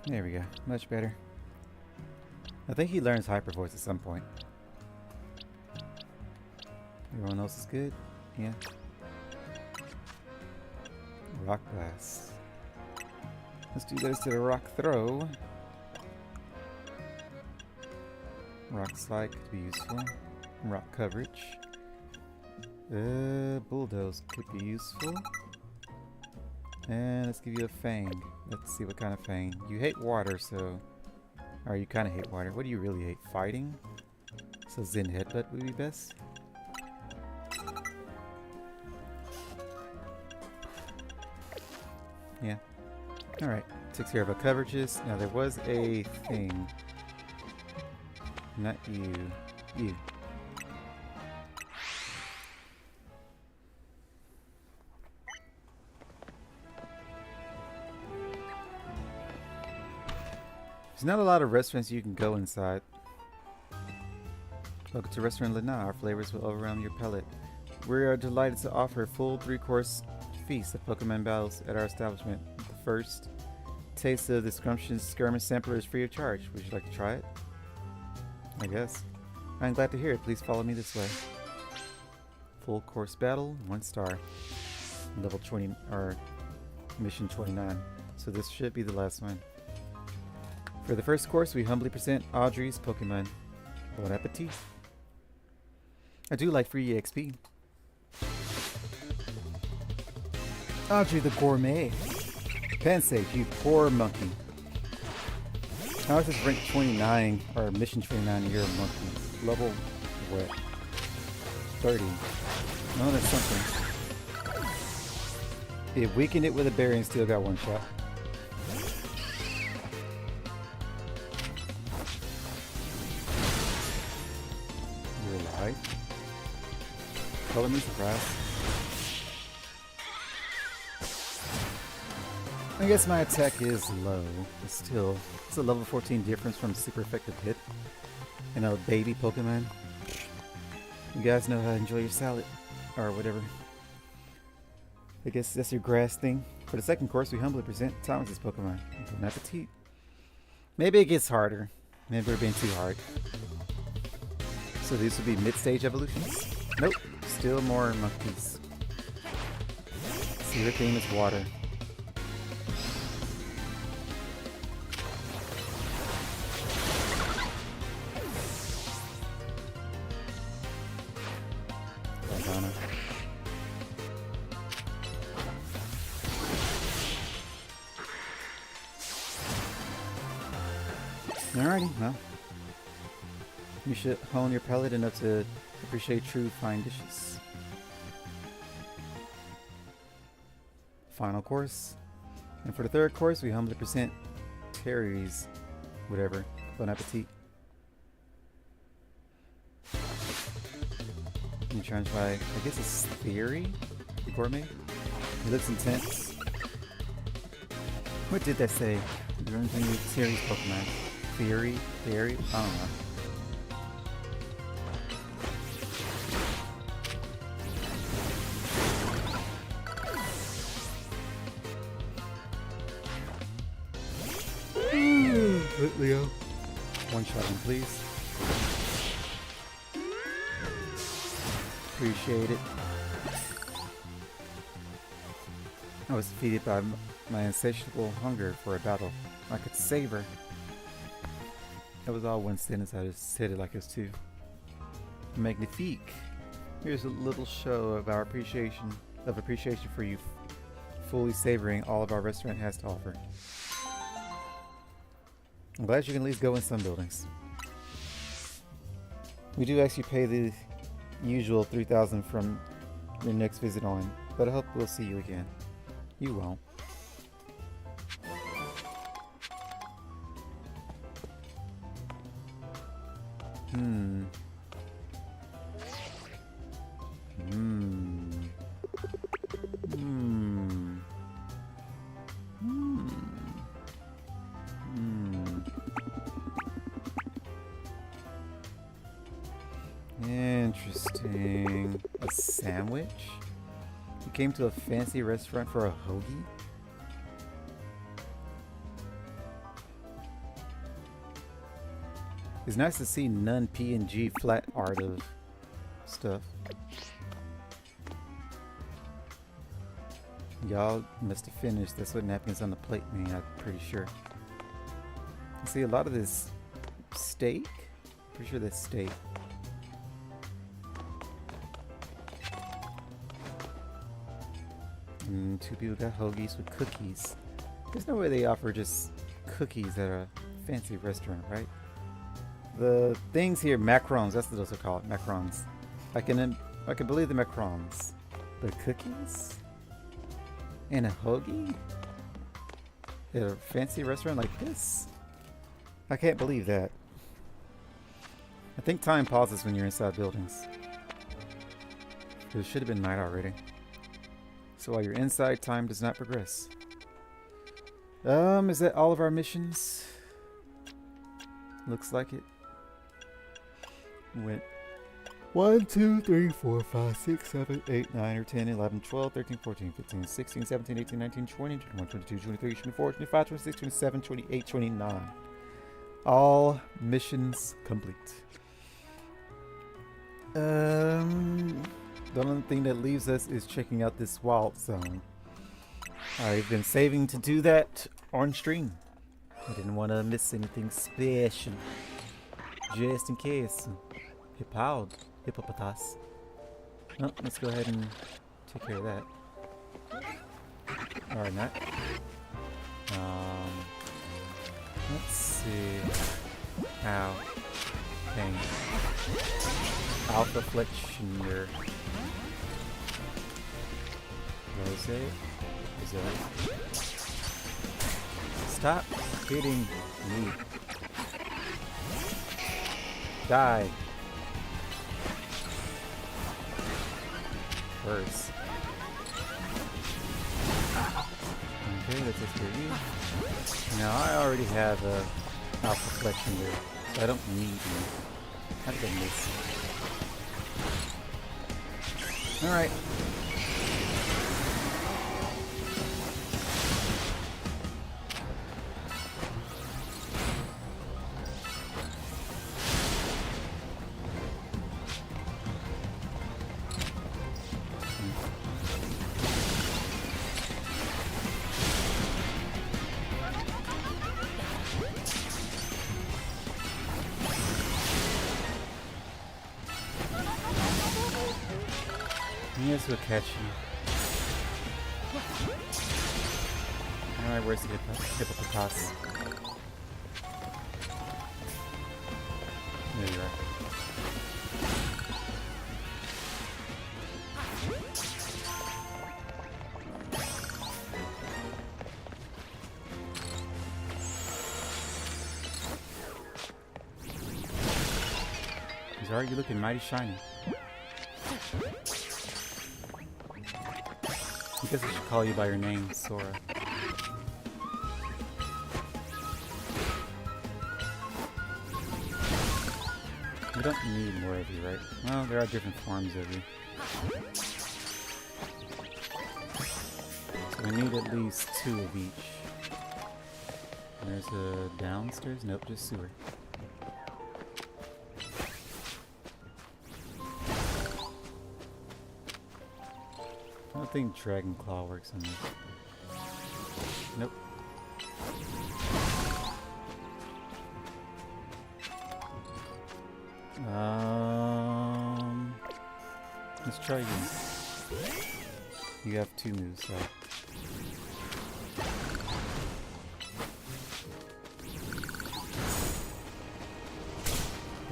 There we go. Much better. I think he learns Hyper Voice at some point. Everyone else is good? Yeah. Rock Blast. Let's do that instead of Rock Throw. Rock Slide could be useful. Rock Coverage. Bulldoze could be useful. And let's give you a Fang. Let's see what kind of Fang. You hate water, so... Or you kind of hate water. What do you really hate? Fighting? So Zen Headbutt would be best. Yeah. Alright. Takes care of our coverages. Now there was a thing. Not you. You. There's not a lot of restaurants you can go inside. Welcome to Restaurant Lena. Our flavors will overwhelm your palate. We are delighted to offer a full 3-course feast of Pokemon battles at our establishment. The first taste of the Scrumptious Skirmish Sampler is free of charge. Would you like to try it? I guess. I'm glad to hear it. Please follow me this way. Full course battle, 1 star. Level 20, or mission 29. So this should be the last one. For the first course, we humbly present Audrey's Pokemon. Bon appetit. I do like free EXP. Audrey the Gourmet. Pansage, you poor monkey. How is this rank 29, or mission 29, you're a monkey? Level, what? 30. No, that's something. It weakened it with a berry and still got 1 shot. You're alive? Color me surprised. I guess my attack is low, but still, it's a level 14 difference from super effective hit. And a baby Pokemon. You guys know how to enjoy your salad, or whatever. I guess that's your grass thing. For the second course, we humbly present Thomas's Pokemon. Bon appetit. Maybe it gets harder. Maybe we're being too hard. So these would be mid-stage evolutions? Nope, still more monkeys. So your theme is water. Alrighty, well. You should hone your palate enough to appreciate true fine dishes. Final course. And for the third course, we humbly present Terry's whatever. Bon appetit. You're trying to try, I guess it's Theory? Gourmet? It looks intense. What did that say? You're going to use Terry's Pokemon. Theory? I don't know. Leo. One shot him, please. Appreciate it. I was defeated by my insatiable hunger for a battle I could savor. That was all one sentence. I just said it like it's two. Magnifique. Here's a little show of our appreciation for you, fully savoring all of our restaurant has to offer. I'm glad you can at least go in some buildings. We do actually pay the usual $3,000 from your next visit on, but I hope we'll see you again. You won't. Interesting. A sandwich? You came to a fancy restaurant for a hoagie? It's nice to see non-PNG flat art of stuff. Y'all must have finished. That's what napkins on the plate mean, I'm pretty sure. You see a lot of this steak? Pretty sure that's steak. And two people got hoagies with cookies. There's no way they offer just cookies at a fancy restaurant, right? The things here, macarons, that's what those are called, macarons. I can believe the macarons. But cookies? And a hoagie? At a fancy restaurant like this? I can't believe that. I think time pauses when you're inside buildings. It should have been night already. So while you're inside, time does not progress. Is that all of our missions? Looks like it. Went 1, 2, 3, 4, 5, 6, 7, 8, 9, or 10, 11, 12, 13, 14, 15, 16, 17, 18, 19, 20, 21, 22, 23, 24, 25, 26, 27, 28, 29. All missions complete. The only thing that leaves us is checking out this wild zone. I've been saving to do that on stream. I didn't want to miss anything special. Just in case. Hippopotas. Oh, let's go ahead and take care of that. Or not. Let's see. Ow. Dang. Alpha Fletchinger. Rose? Is that? Stop hitting me. Die. First. Okay, that's it for you. Now I already have a alpha collection there, so I don't need you. How did I miss? Alright. Yes, we'll catch you. Alright, where's the hippopotamus? There you are. Zara, you're looking mighty shiny. I guess I should call you by your name, Sora. We don't need more of you, right? Well, there are different forms of you. So we need at least 2 of each. There's a downstairs? Nope, just sewer. I don't think Dragon Claw works on this. Nope. Let's try you. You have 2 moves, so.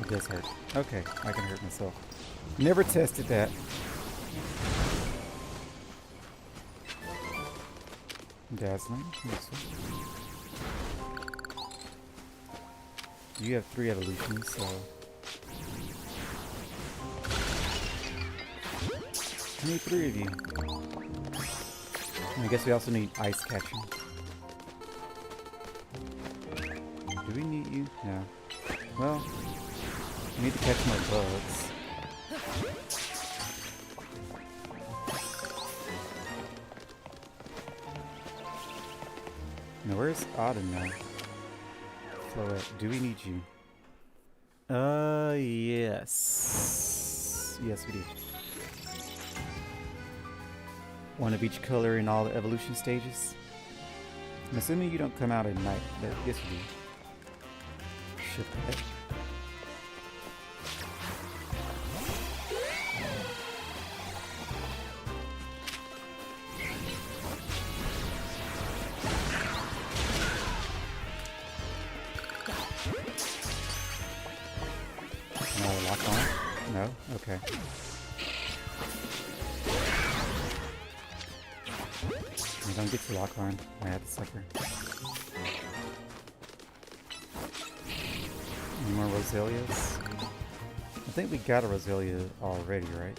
It does hurt. Okay, I can hurt myself. Never tested that. Dazzling. You have 3 evolutions, so. I need 3 of you. And I guess we also need ice catching. Do we need you? No. Well, we need to catch more bugs. Now where's Autumn now? Floette, do we need you? Yes. Yes, we do. 1 of each color in all the evolution stages. I'm assuming you don't come out at night, but yes you do. Shift that. No, lock on? No? Okay. I don't get to lock on. I had the sucker. Any more Roselias? I think we got a Roselia already, right?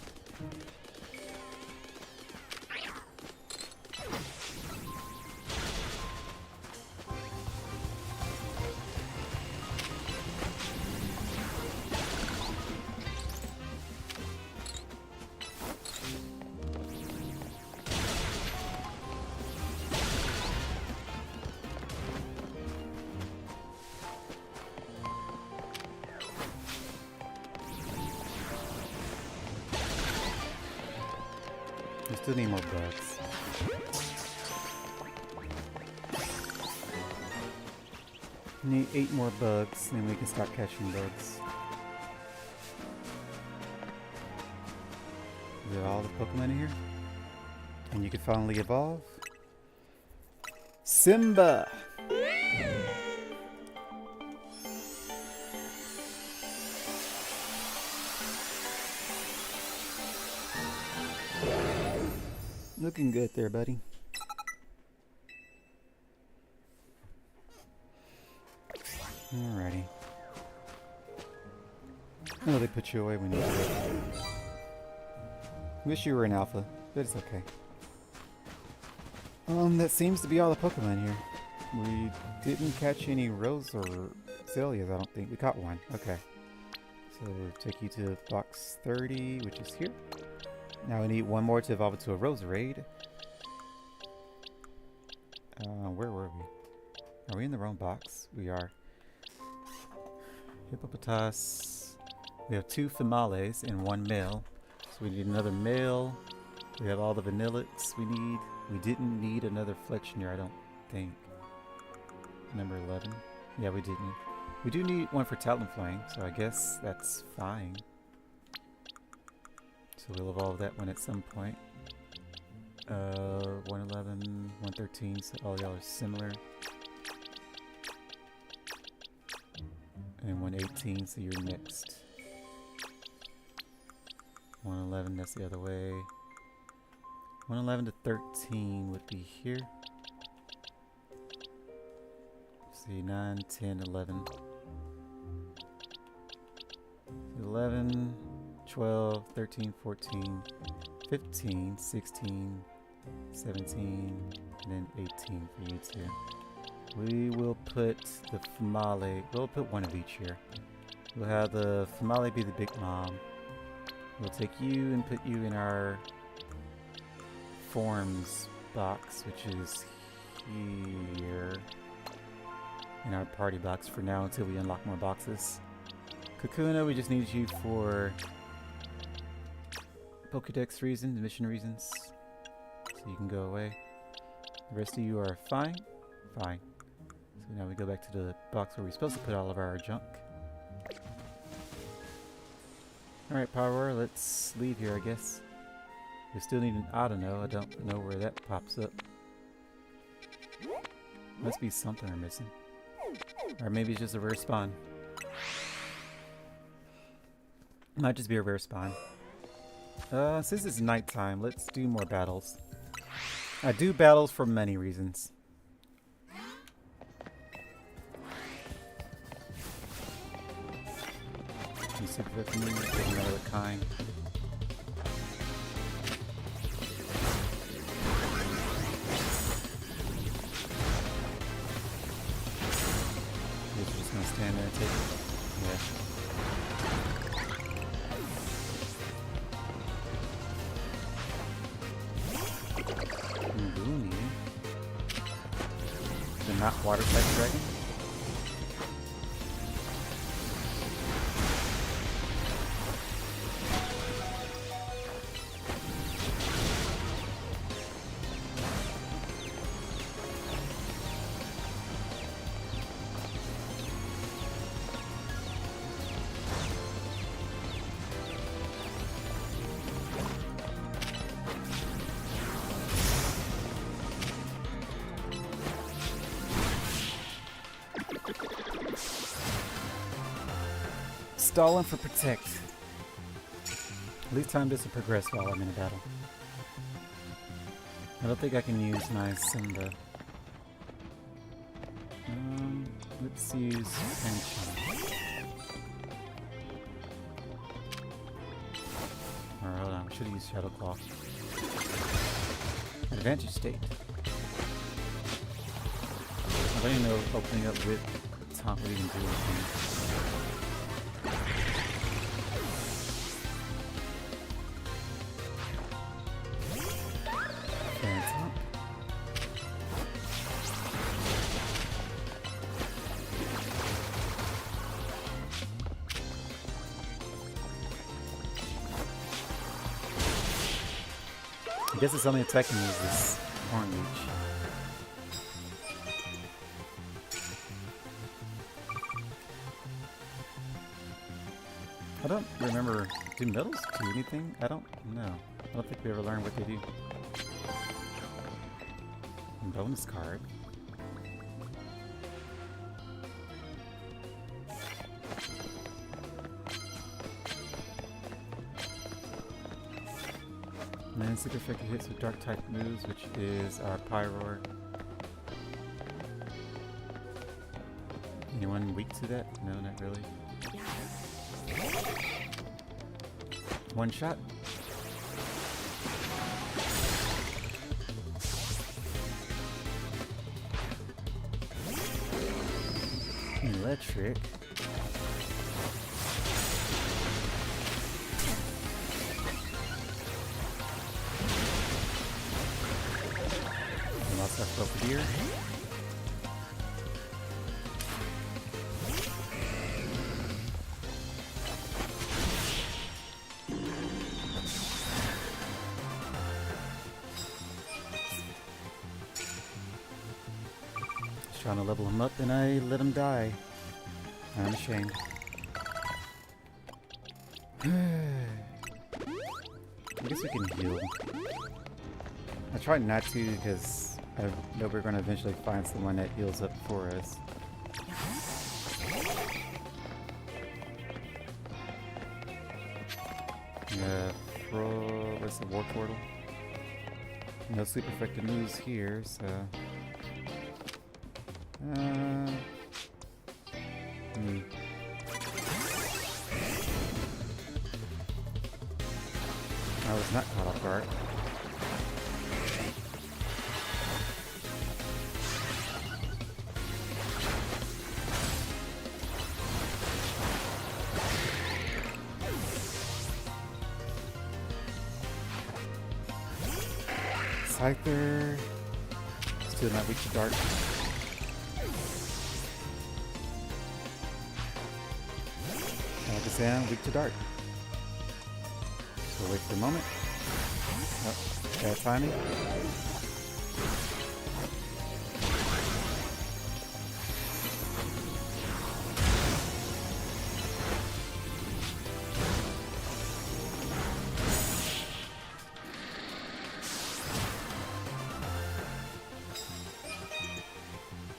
We still need more bugs. Need 8 more bugs, then we can start catching bugs. Is that all the Pokemon in here? And you can finally evolve. Simba! Looking good there, buddy. Alrighty. Oh, they put you away when you were there. Wish you were an alpha, but it's okay. That seems to be all the Pokemon here. We didn't catch any Rose or Zillias, I don't think. We caught one. Okay. So we'll take you to box 30, which is here. Now we need one more to evolve into a Roserade. Where were we? Are we in the wrong box? We are. Hippopotas. We have 2 Females and 1 male. So we need another male. We have all the Vanillics we need. We didn't need another Fletchner, I don't think. Number 11. Yeah, we didn't. We do need one for Talonflame, so I guess that's fine. So we'll evolve that one at some point. 111, 113, so all y'all are similar. And 118, so you're next. 111, that's the other way. 111 to 13 would be here. See, 9, 10, 11. 11, 12, 13, 14, 15, 16, 17, and then 18 for you two. We will put the Female, we'll put one of each here. We'll have the Female be the big mom. We'll take you and put you in our forms box, which is here. In our party box for now until we unlock more boxes. Kakuna, we just need you for Pokedex reasons, mission reasons. So you can go away. The rest of you are fine? Fine. So now we go back to the box where we're supposed to put all of our junk. Alright, Power, let's leave here, I guess. We still need an Autono. I don't know where that pops up. Must be something we're missing. Or maybe it's just a rare spawn. Might just be a rare spawn. Since it's nighttime, let's do more battles. I do battles for many reasons. You super fit for me, take another kind. You're just gonna stand there and take it? Yeah. Boony. The not water type dragon? Stalling for protect. At least time doesn't progress while I'm in a battle. I don't think I can use my Simba. Let's use Tension. Alright, hold on. We should have used Shadow Claw. Advantage state. I don't even know if opening up with Taunt would even do anything. I guess it's only attacking me is this Horn Leech. I don't remember. Do medals do anything? I don't know. I don't think we ever learned what they do. Bonus card. And then super effective hits with dark type moves, which is our Pyroar. Anyone weak to that? No, not really. One shot. electric. Lots of stuff here. Trying to level him up and I let him die. I'm ashamed. I guess we can heal. I tried not to because I know we're going to eventually find someone that heals up for us. Where's the war portal? No super effective moves here, so... I was not caught off guard. Scyther. Still not weak to dark. Alakazam, weak to dark. So wait for a moment. Oh, bad timing.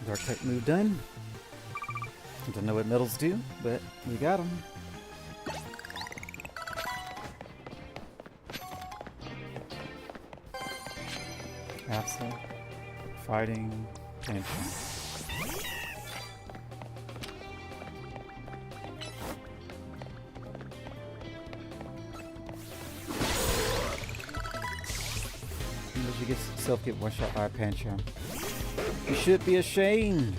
Dark type move done. I don't know what metals do, but we got them. Absent. Fighting. Tension. You get yourself get one shot by a Pancham. You should be ashamed.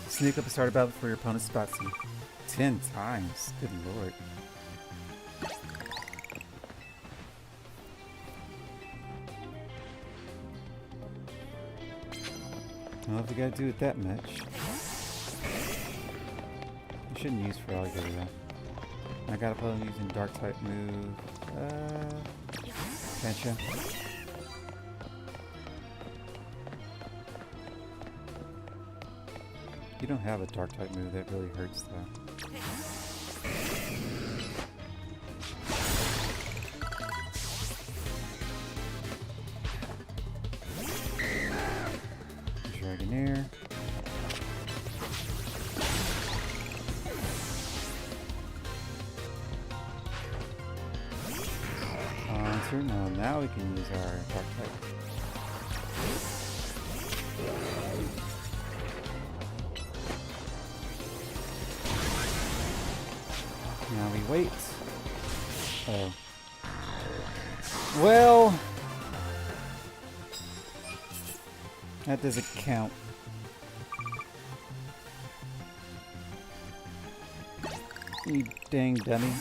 Sneak up and start a battle before your opponent spots you. 10 times. Good lord. Well, if you gotta do it that much. You shouldn't use Frogger though. I got a problem using dark type move. Gotcha. You don't have a dark type move that really hurts though. Dragonair. No, now we can use our dark type. Now we wait. Oh. Well, that doesn't count. You dang dummy.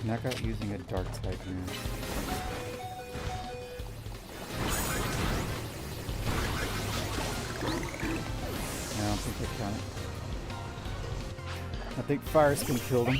Knock out using a dark type now. I don't think they count it. I think fire spin killed him.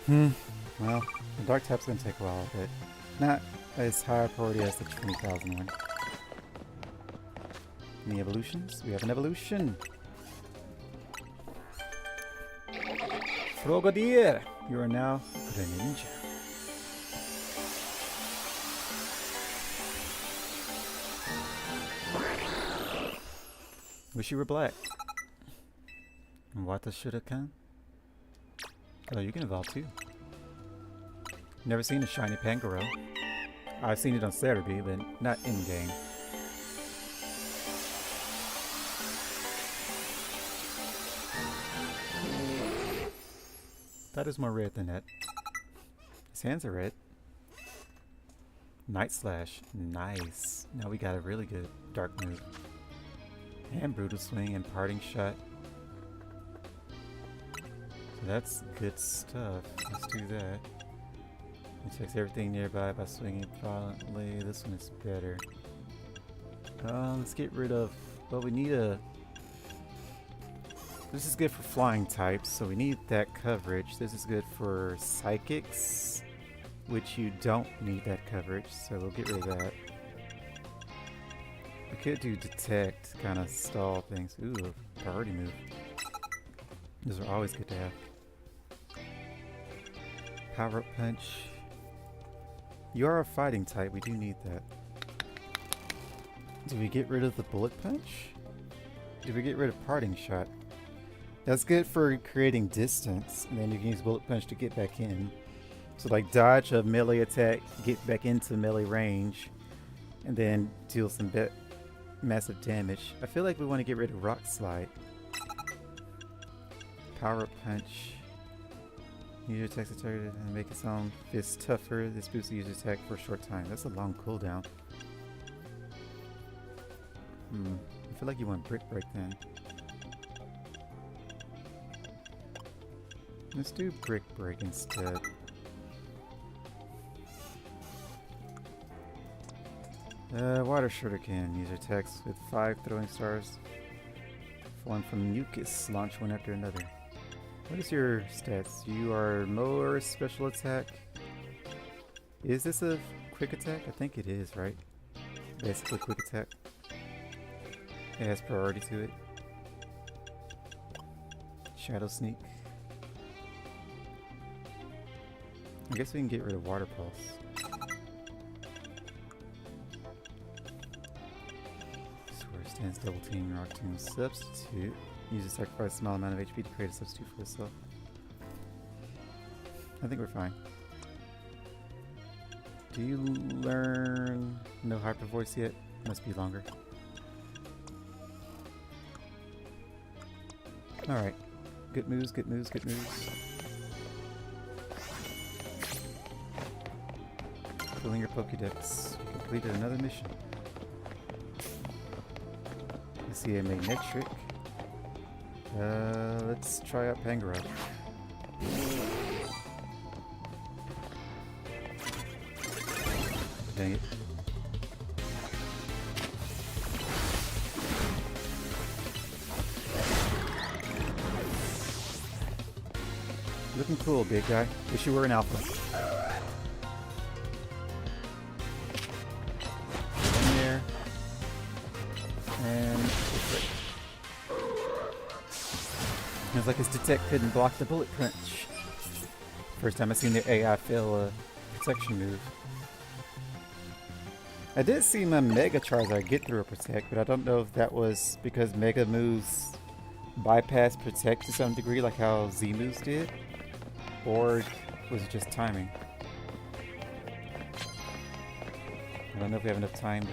Well, the dark type's gonna take a while, but not as high a priority as the 20,000 one. Any evolutions? We have an evolution! Frogadier! You are now Greninja. Wish you were black. Wata shoulda can? Oh, you can evolve too. Never seen a shiny Pangoro. I've seen it on Cerebi, but not in-game. That is more red than that. His hands are red. Night Slash. Nice. Now we got a really good dark move. And Brutal Swing and Parting Shot. So that's good stuff. Let's do that. It takes everything nearby by swinging violently. This one is better. Let's get rid of... Well, we need a... This is good for flying types, so we need that coverage. This is good for psychics, which you don't need that coverage, so we'll get rid of that. We could do detect, kind of stall things. Ooh, a priority move. Those are always good to have. Power up punch. You are a fighting type, we do need that. Do we get rid of the bullet punch? Do we get rid of parting shot? That's good for creating distance, and then you can use bullet punch to get back in. So like dodge a melee attack, get back into melee range, and then deal some massive damage. I feel like we want to get rid of rock slide. Power punch. User attacks the target and make its own fist tougher. This boosts the user attack for a short time. That's a long cooldown. I feel like you want Brick Break then. Let's do Brick Break instead. Water Shuriken. User attacks with 5 throwing stars. Form from mucus. Launch one after another. What is your stats? You are more special attack. Is this a quick attack? I think it is, right? Basically quick attack. It has priority to it. Shadow Sneak. I guess we can get rid of Water Pulse. Swear stands double team, rock team, substitute. Use a sacrifice a small amount of HP to create a substitute for itself. I think we're fine. Do you learn no hyper voice yet? Must be longer. Alright. Good moves, good moves, good moves. Filling your Pokédex. You completed another mission. I see a Magnetric. Let's try out Pangoro. Dang it. Looking cool, big guy. Wish you were an alpha. In there. And it's like his detect couldn't block the bullet punch. First time I've seen the AI fail a protection move. I did see my Mega Charizard get through a protect, but I don't know if that was because Mega moves bypass protect to some degree, like how Z moves did, or was it just timing? I don't know if we have enough time to...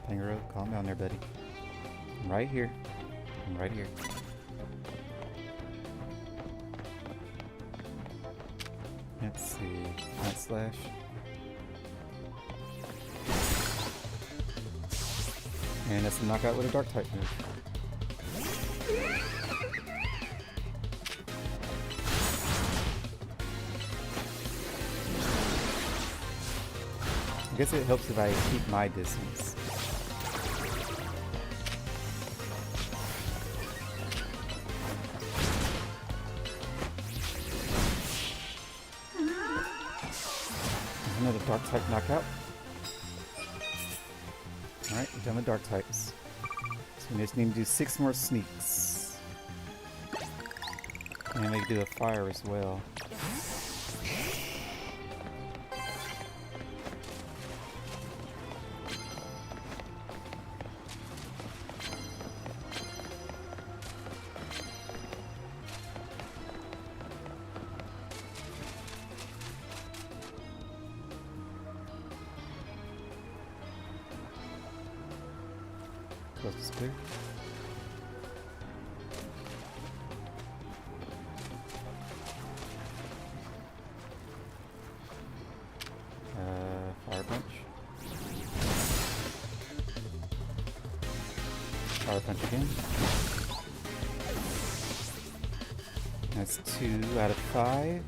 Pangoro, calm down there, buddy. I'm right here. I'm right here. Let's see. Night Slash. And that's a knockout with a dark type move. I guess it helps if I keep my distance. Another dark type knockout. Alright, we're done with dark types. So we just need to do 6 more sneaks. And they do a fire as well. Coast is clear. Fire punch. Fire punch again. That's 2 out of 5.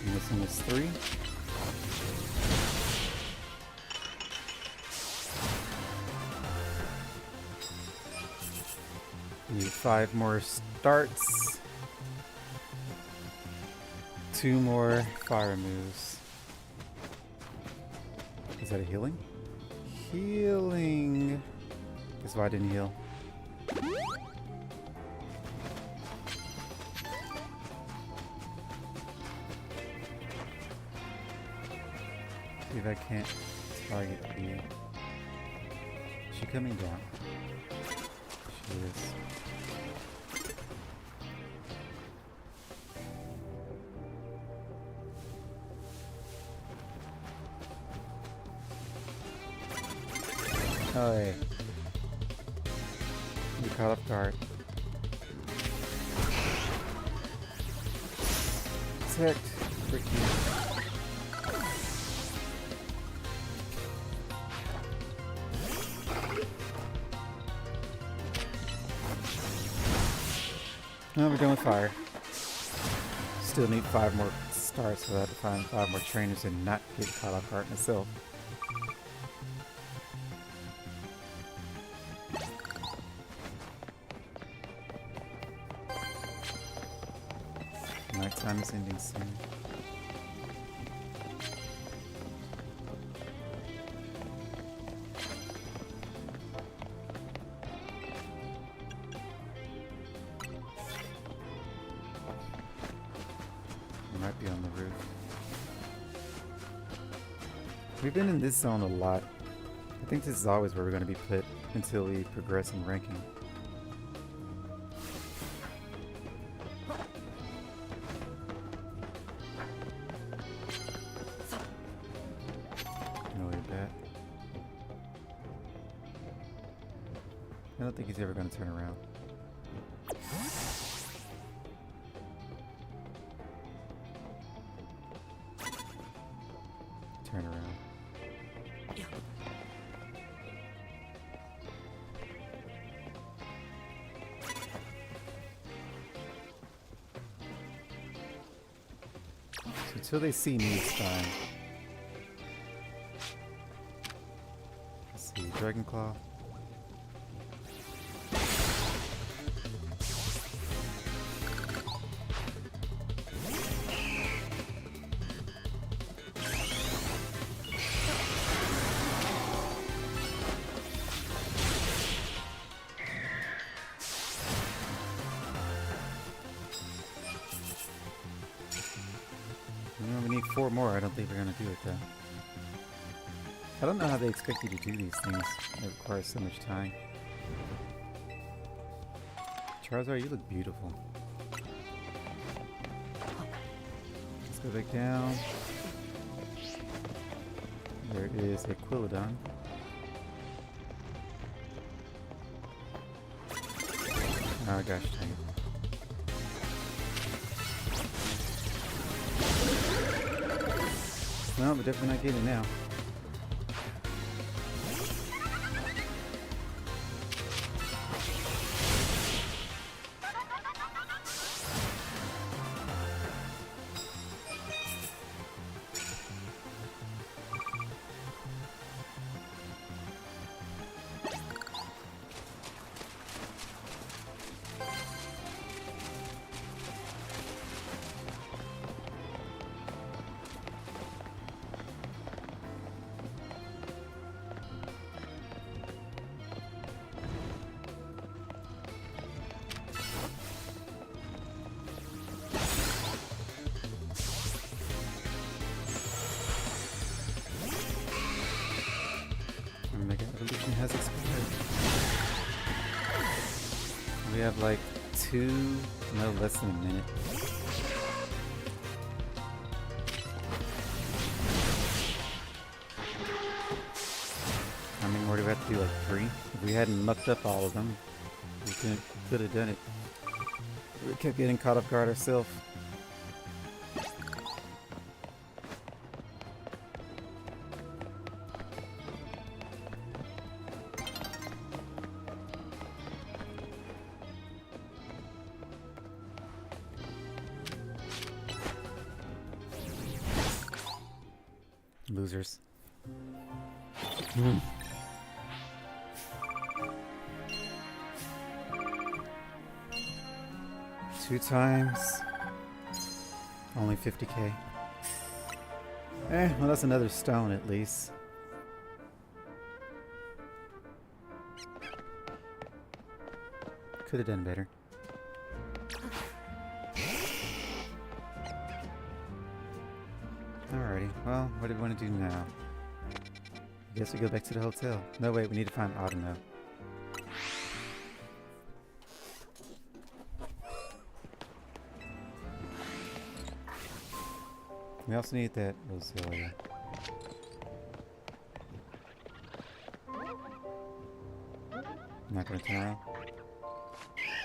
And this one is 3. Need 5 more starts. 2 more fire moves. Is that a healing? Healing! Guess why I didn't heal. See if I can't target you. Is she coming down? She is. Oh, hey. You caught off guard. Protect. Freak you. No, we're done with fire. Still need 5 more starts, so I have to find 5 more trainers and not get caught off guard myself. Nighttime is ending soon. We might be on the roof. We've been in this zone a lot. I think this is always where we're going to be put until we progress in ranking. I don't think he's ever going to turn around. Turn around. So until they see me, it's fine. Let's see, Dragon Claw. We need 4 more. I don't think we're going to do it though. I don't know how they expect you to do these things. It requires so much time. Charizard, you look beautiful. Let's go back down. There is a Quillodon. Oh gosh, dang it. No, we're definitely not getting it now. has expired. We have like no less than a minute. How many more do we have to do? Like 3? If we hadn't mucked up all of them, we could have done it. We kept getting caught off guard ourselves. Losers. 2 times. Only 50k. Well, that's another stone at least. Could have done better. Alrighty, well, what do we want to do now? I guess we go back to the hotel. No, wait, we need to find Autumn now. We also need that Roselia. Not gonna turn around?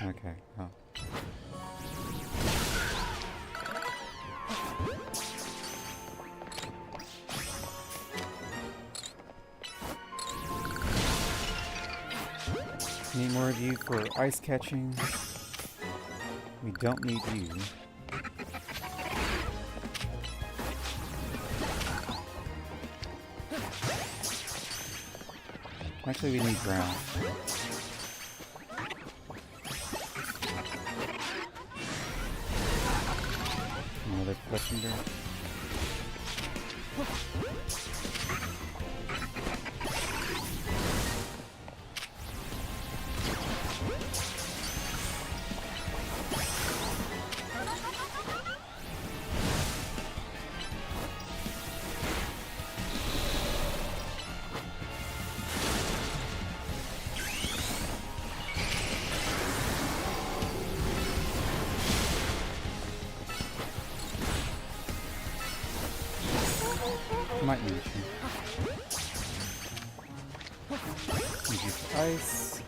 Okay, oh. Need more of you for ice catching. We don't need you. Actually, we need brown. Another question there. Might need you. Need you for ice.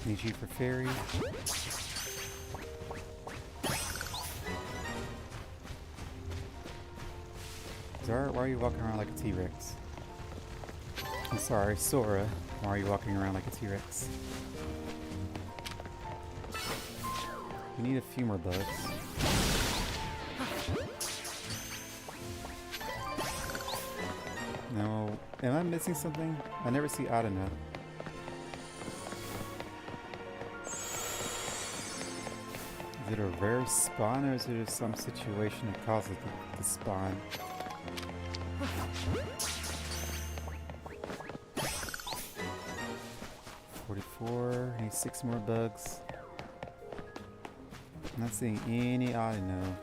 Need you for fairy. Zara, why are you walking around like a T-Rex? I'm sorry, Sora. Why are you walking around like a T-Rex? We need a few more bugs. No. Am I missing something? I never see Adana. Is it a rare spawn or is it just some situation that causes the spawn? $44. Need 6 more bugs. Not seeing any Adana.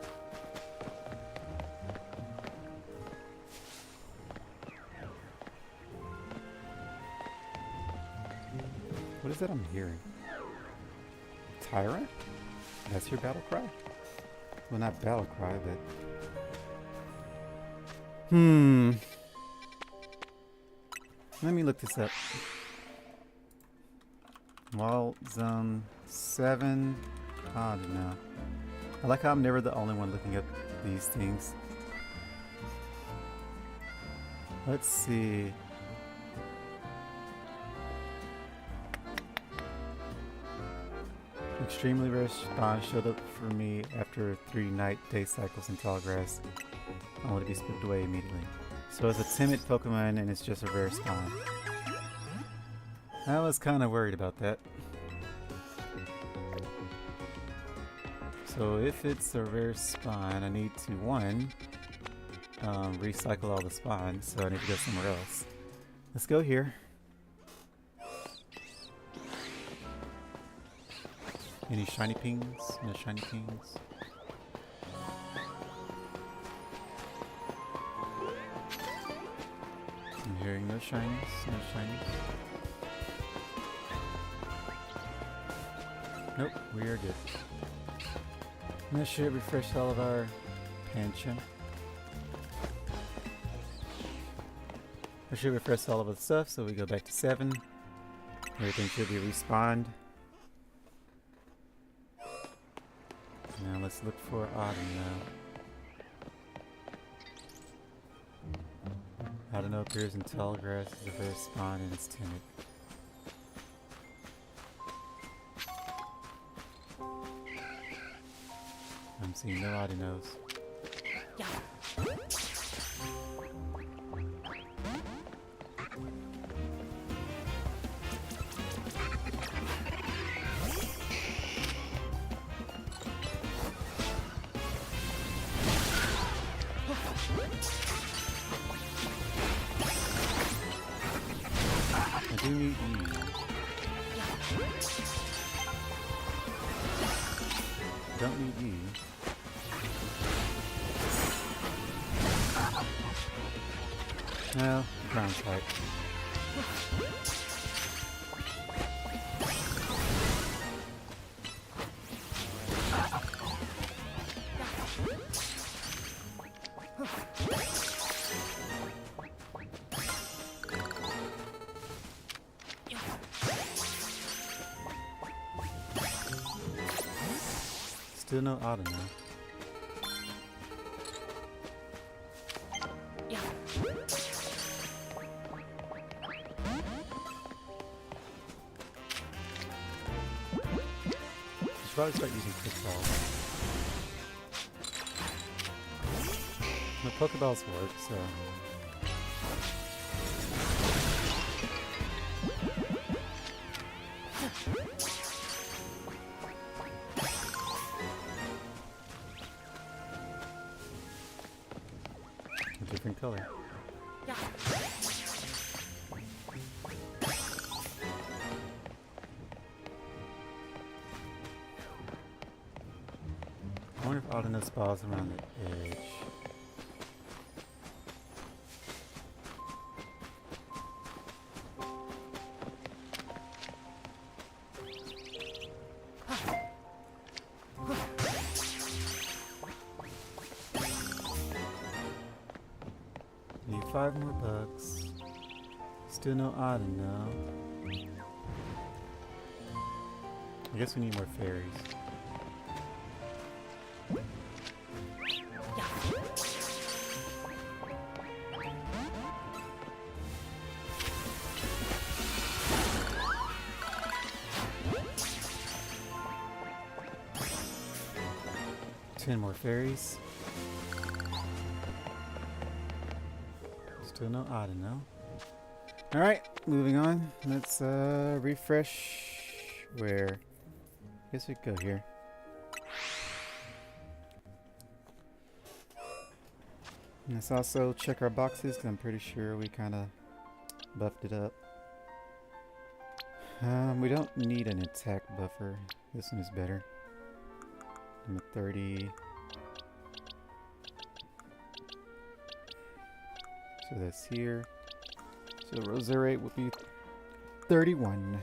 What is that I'm hearing? Tyrant? That's your battle cry? Well, not battle cry, but... Let me look this up. Wall Zone 7... I don't know. I like how I'm never the only one looking up these things. Let's see. Extremely rare spawn showed up for me after 3 night-day cycles in tall grass. I want to be spooked away immediately. So it's a timid Pokemon and it's just a rare spawn. I was kind of worried about that. So if it's a rare spawn, I need to, 1, recycle all the spawns, so I need to go somewhere else. Let's go here. Any shiny pings? No shiny pings. hearing no shinies, no shinies. Nope, we are good. That should refresh all of our pension. I should refresh all of the stuff, so we go back to 7. Everything should be respawned. Now let's look for Autumn now. Autumn appears in tall grass as the first spawn and it's timid. I'm seeing no Audinos. Yeah. I do need you. Don't need you. No, ground type. Still no Autumn now. Should probably start using Quickball. My Pokeballs work, so... A different color. I wonder if Autumn spawns around the edge. Need 5 more bucks. Still no Autumn now. I guess we need more fairies. Ten more fairies. Still no Autumn, no. Alright, moving on. Let's refresh where? Guess we could go here. And let's also check our boxes because I'm pretty sure we kind of buffed it up. We don't need an attack buffer. This one is better. Number 30. So that's here. So the rosary rate will be 31.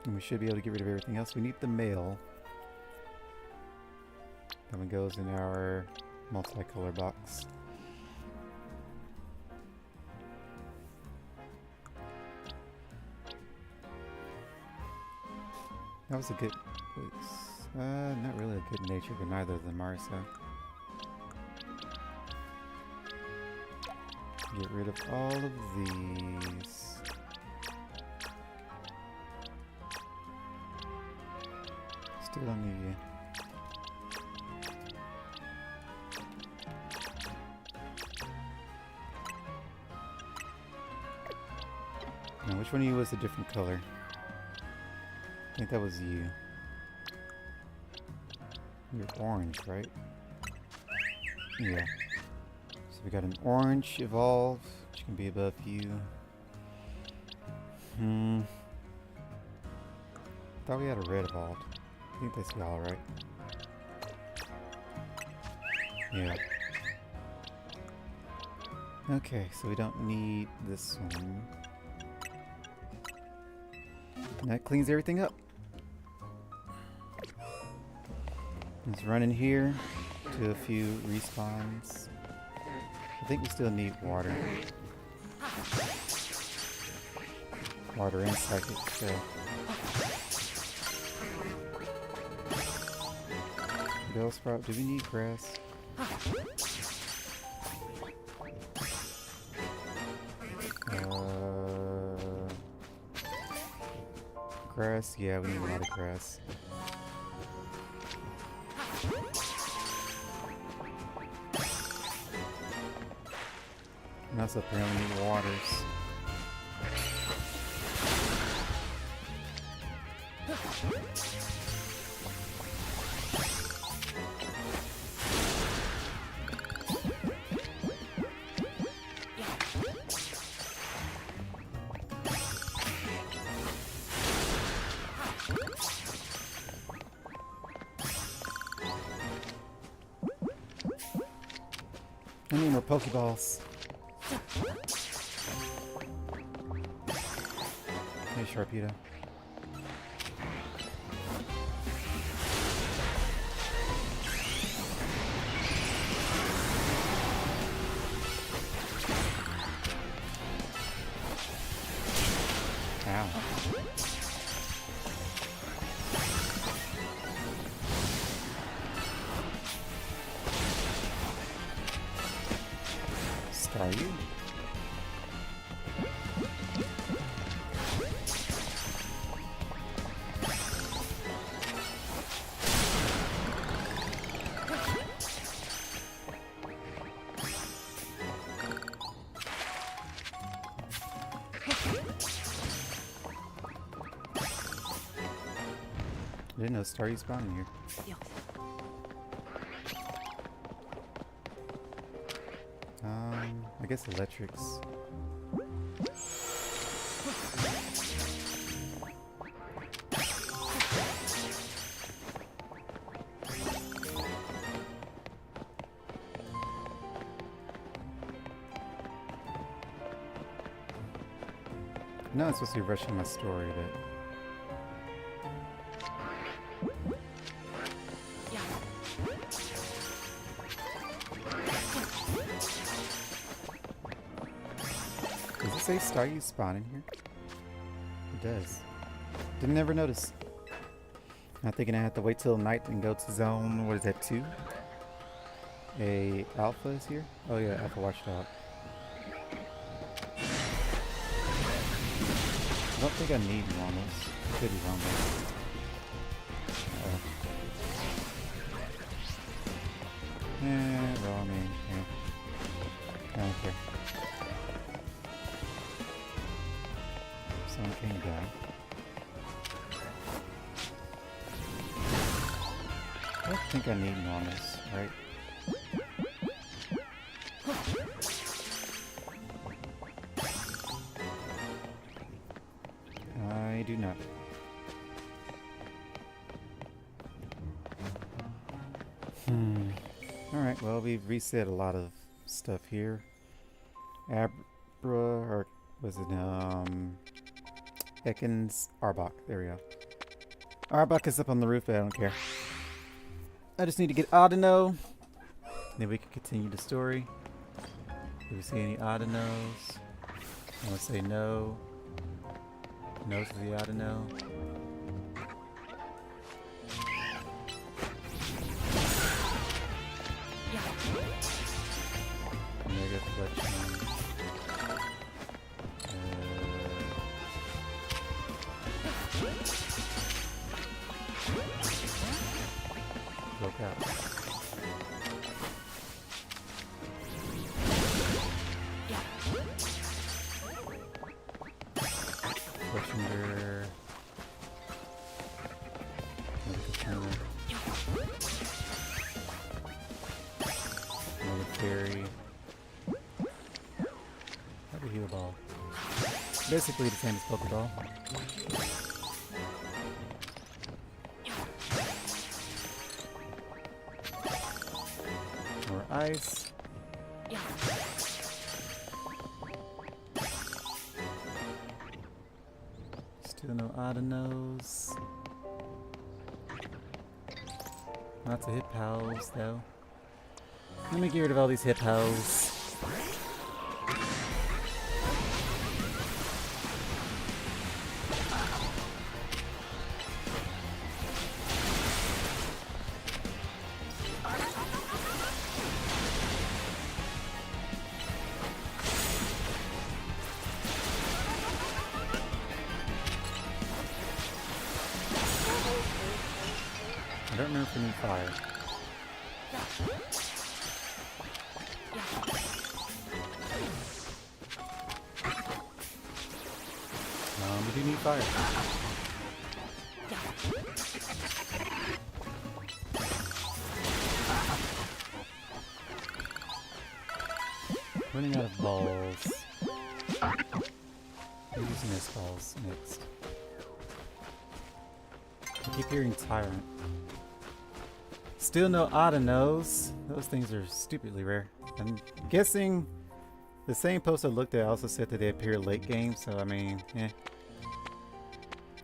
And we should be able to get rid of everything else. We need the mail. That one goes in our multicolor box. That was a good... not really a good nature, but neither of them are, so... Get rid of all of these. Still don't need you. Now, which one of you was a different color? I think that was you. You're orange, right? Yeah. So we got an orange evolve, which can be above you. Thought we had a red evolved. I think that's y'all, right? Yeah. Okay, so we don't need this one. And that cleans everything up. Let's run in here to a few respawns. I think we still need water. Water and psychic, so. Bell sprout, do we need grass? Grass? Yeah, we need a lot of grass. And also apparently need waters. I need more Pokeballs. Hey, Sharpedo. Ow. Are you? I didn't know Starry spawned in here. I guess electrics. No, I'm supposed to be rushing my story, but does it say star you spawn in here? It does. Didn't ever notice. I'm thinking I have to wait till night and go to zone, what is that, 2? A alpha is here? Oh yeah, alpha watchdog. I don't think I need normals. Could be wrong though. Well, I mean, yeah. I don't care. Someone came down. I don't think I need normals, right? I do not. Alright, well, we've reset a lot of stuff here. Abra, or was it, Ekans Arbok. There we go. Arbok is up on the roof, but I don't care. I just need to get Audino. Then we can continue the story. Do we see any Audinos? I'm gonna say no. No to the Audino. Mega Fletching. Broke out. Fletchinger. Another fairy. How heal ball? Basically the same as Pokeball. More ice. Autonos. Lots of hippos, though. Let me get rid of all these hippos. I don't remember if we need fire. We do need fire. Running out of balls. We're using those balls next. I keep hearing Tyrant. Still no Autonos. Those things are stupidly rare. I'm guessing the same post I looked at also said that they appear late game, so I mean, eh.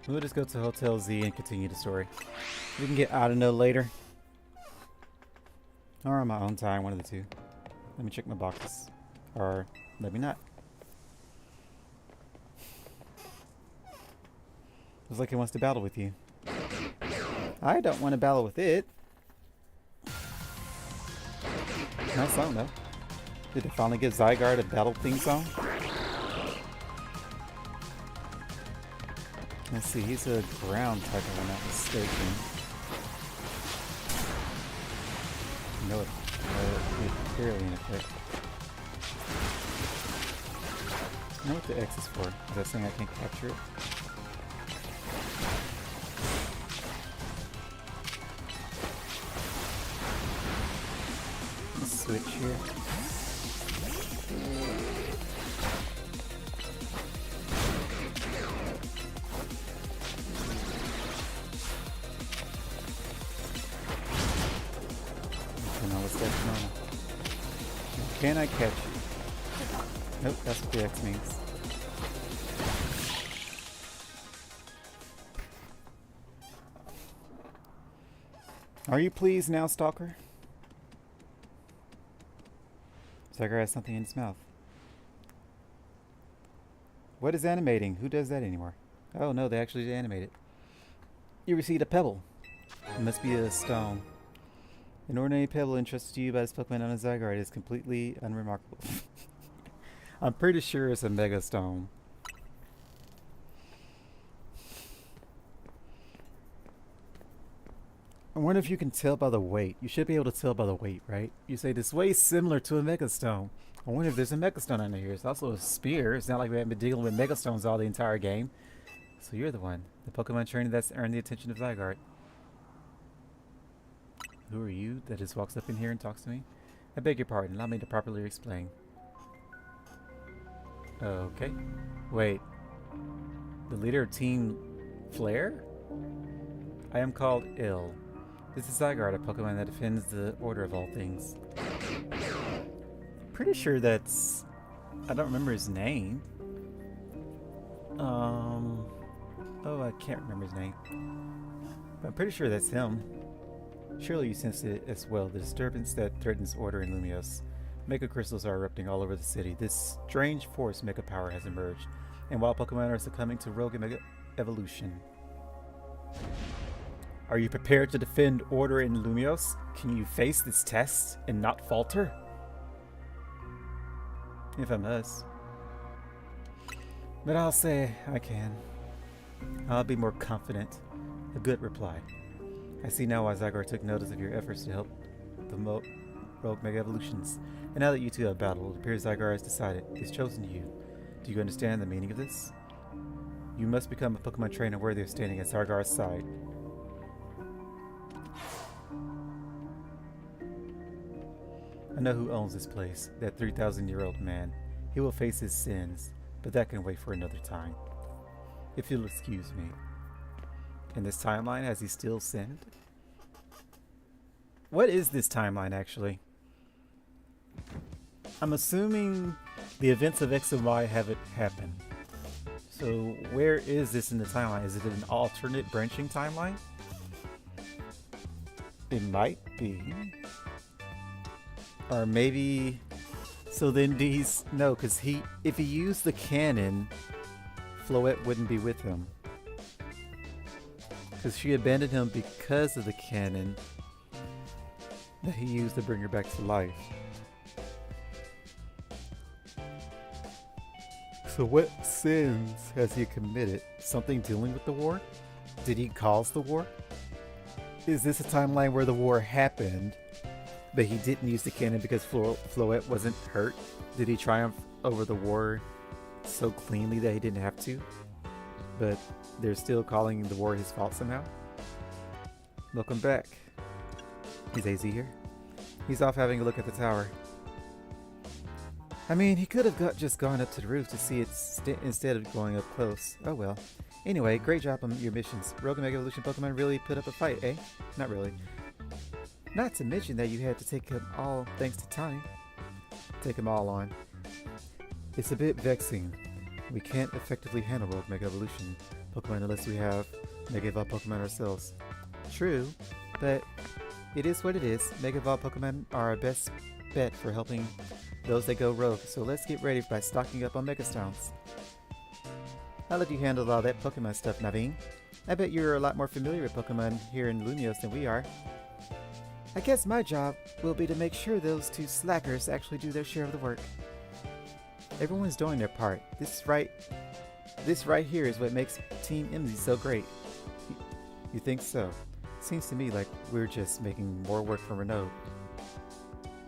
We'll just go to Hotel Z and continue the story. We can get Autono later. Or on my own time, one of the two. Let me check my boxes. Or let me not. Looks like it wants to battle with you. I don't want to battle with it. Nice song though. Did it finally give Zygarde a battle theme song? Let's see, he's a ground type if I'm not mistaken. No, it's barely in effect. I know what the X is for. Is that saying I can't capture it? Let's switch here. Can I catch you? Nope, that's what the X means. Are you pleased now, Stalker? Zygarde has something in his mouth. What is animating? Who does that anymore? Oh no, they actually animate it. You received a pebble. It must be a stone. An ordinary pebble entrusted to you by this Pokemon known as Zygarde is completely unremarkable. I'm pretty sure it's a Mega Stone. I wonder if you can tell by the weight. You should be able to tell by the weight, right? You say this weighs similar to a Mega Stone. I wonder if there's a Mega Stone under here. It's also a spear. It's not like we haven't been dealing with Mega Stones all the entire game. So you're the one. The Pokemon trainer that's earned the attention of Zygarde. Who are you that just walks up in here and talks to me? I beg your pardon. Allow me to properly explain. Okay. Wait. The leader of Team Flare? I am called Ill. This is Zygarde, a Pokemon that defends the order of all things. Pretty sure that's... I don't remember his name. Oh, I can't remember his name. But I'm pretty sure that's him. Surely you sense it as well, the disturbance that threatens order in Lumios. Mega crystals are erupting all over the city. This strange force Mega Power has emerged, and while Pokemon are succumbing to rogue Mega Evolution. Are you prepared to defend order in Lumios? Can you face this test and not falter? If I must. But I'll say I can. I'll be more confident. A good reply. I see now why Zygarde took notice of your efforts to help promote rogue Mega Evolutions. And now that you two have battled, it appears Zygarde has decided. He's chosen you. Do you understand the meaning of this? You must become a Pokemon trainer worthy of standing at Zygarde's side. I know who owns this place, that 3,000-year-old man. He will face his sins, but that can wait for another time. If you'll excuse me. In this timeline, has he still sinned? What is this timeline, actually? I'm assuming the events of X and Y haven't happened. So where is this in the timeline? Is it an alternate branching timeline? It might be. Or maybe... So then these... No, because if he used the cannon, Floette wouldn't be with him. Because she abandoned him because of the cannon that he used to bring her back to life. So what sins has he committed? Something dealing with the war? Did he cause the war? Is this a timeline where the war happened, but he didn't use the cannon because Floette wasn't hurt? Did he triumph over the war so cleanly that he didn't have to? But they're still calling the war his fault somehow? Welcome back. Is AZ here? He's off having a look at the tower. I mean, he could have just gone up to the roof to see it instead of going up close. Oh well. Anyway, great job on your missions. Rogue and Mega Evolution Pokemon really put up a fight, eh? Not really. Not to mention that you had to take them all thanks to Tani. Take them all on. It's a bit vexing. We can't effectively handle Rogue Mega Evolution Pokemon unless we have Mega Evolved Pokemon ourselves. True, but it is what it is. Mega Evolved Pokemon are our best bet for helping those that go rogue, so let's get ready by stocking up on Mega Stones. I'll let you handle all that Pokemon stuff, Naveen. I bet you're a lot more familiar with Pokemon here in Lumios than we are. I guess my job will be to make sure those two slackers actually do their share of the work. Everyone's doing their part. This right here is what makes Team MZ so great. You think so? Seems to me like we're just making more work for Renault.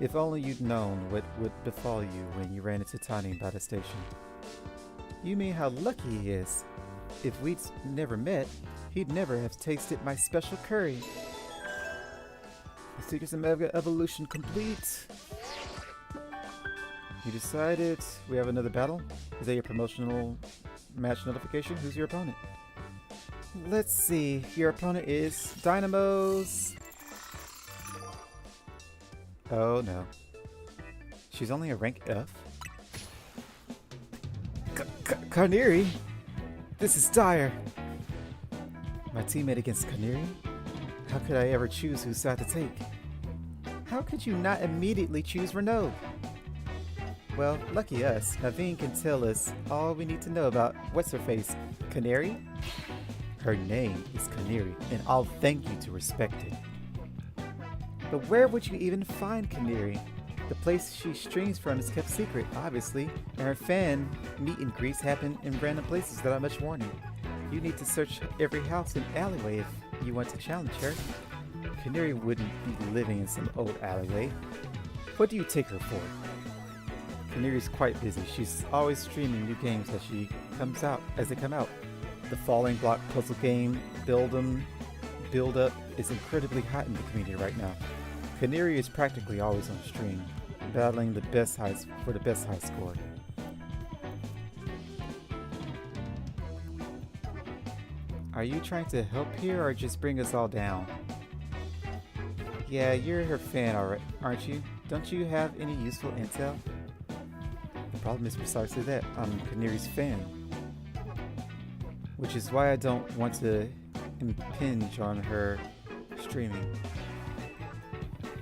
If only you'd known what would befall you when you ran into Tani by the station. You mean how lucky he is? If we'd never met, he'd never have tasted my special curry. The Secrets of Mega Evolution complete. You decided we have another battle? Is that your promotional match notification? Who's your opponent? Let's see. Your opponent is Dynamo's... Oh no. She's only a rank F? Carneri? This is dire. My teammate against Carneri? How could I ever choose whose side to take? How could you not immediately choose Renault? Well, lucky us. Naveen can tell us all we need to know about what's-her-face, Canary? Her name is Canary, and I'll thank you to respect it. But where would you even find Canary? The place she streams from is kept secret, obviously, and her fan meet and greets happen in random places without much warning. You need to search every house and alleyway if you want to challenge her. Canary wouldn't be living in some old alleyway. What do you take her for? Canary's quite busy. She's always streaming new games as they come out. The Falling Block puzzle game, Build Up, is incredibly hot in the community right now. Canary is practically always on stream, battling the best high score. Are you trying to help here or just bring us all down? Yeah, you're her fan, alright, aren't you? Don't you have any useful intel? The problem is precisely that. I'm Canary's fan. Which is why I don't want to impinge on her streaming.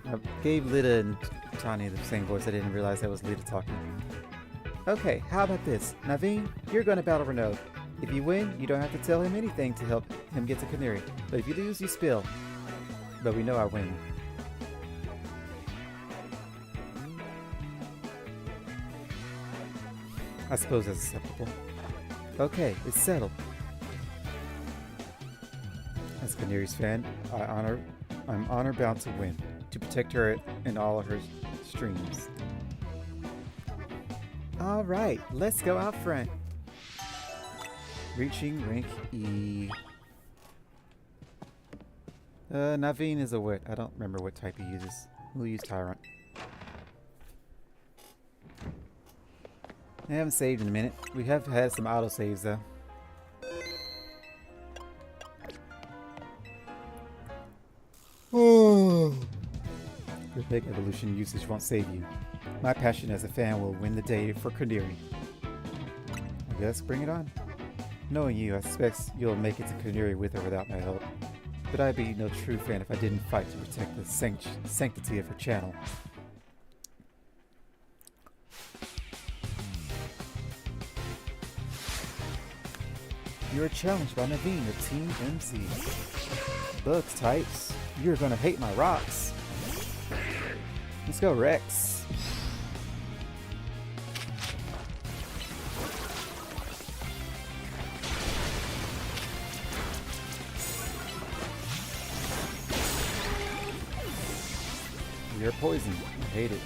I gave Lita and Tanya the same voice. I didn't realize that was Lita talking. Okay, how about this? Naveen, you're going to battle Renault. If you win, you don't have to tell him anything to help him get to Canary. But if you lose, you spill. But we know I win. I suppose that's acceptable. Okay, it's settled. As Canary's fan, I'm honor bound to win, to protect her in all of her streams. Alright, let's go out front. Reaching rank E. Naveen is a what? I don't remember what type he uses. We'll use Tyrant. I haven't saved in a minute. We have had some autosaves though. Oh. Your big evolution usage won't save you. My passion as a fan will win the day for Canary. I guess bring it on. Knowing you, I suspect you'll make it to Canary with or without my help. But I'd be no true fan if I didn't fight to protect the sanctity of her channel. You are challenged by Naveen of Team MC. Bugs types, you're gonna hate my rocks. Let's go, Rex. You're poison. I hate it.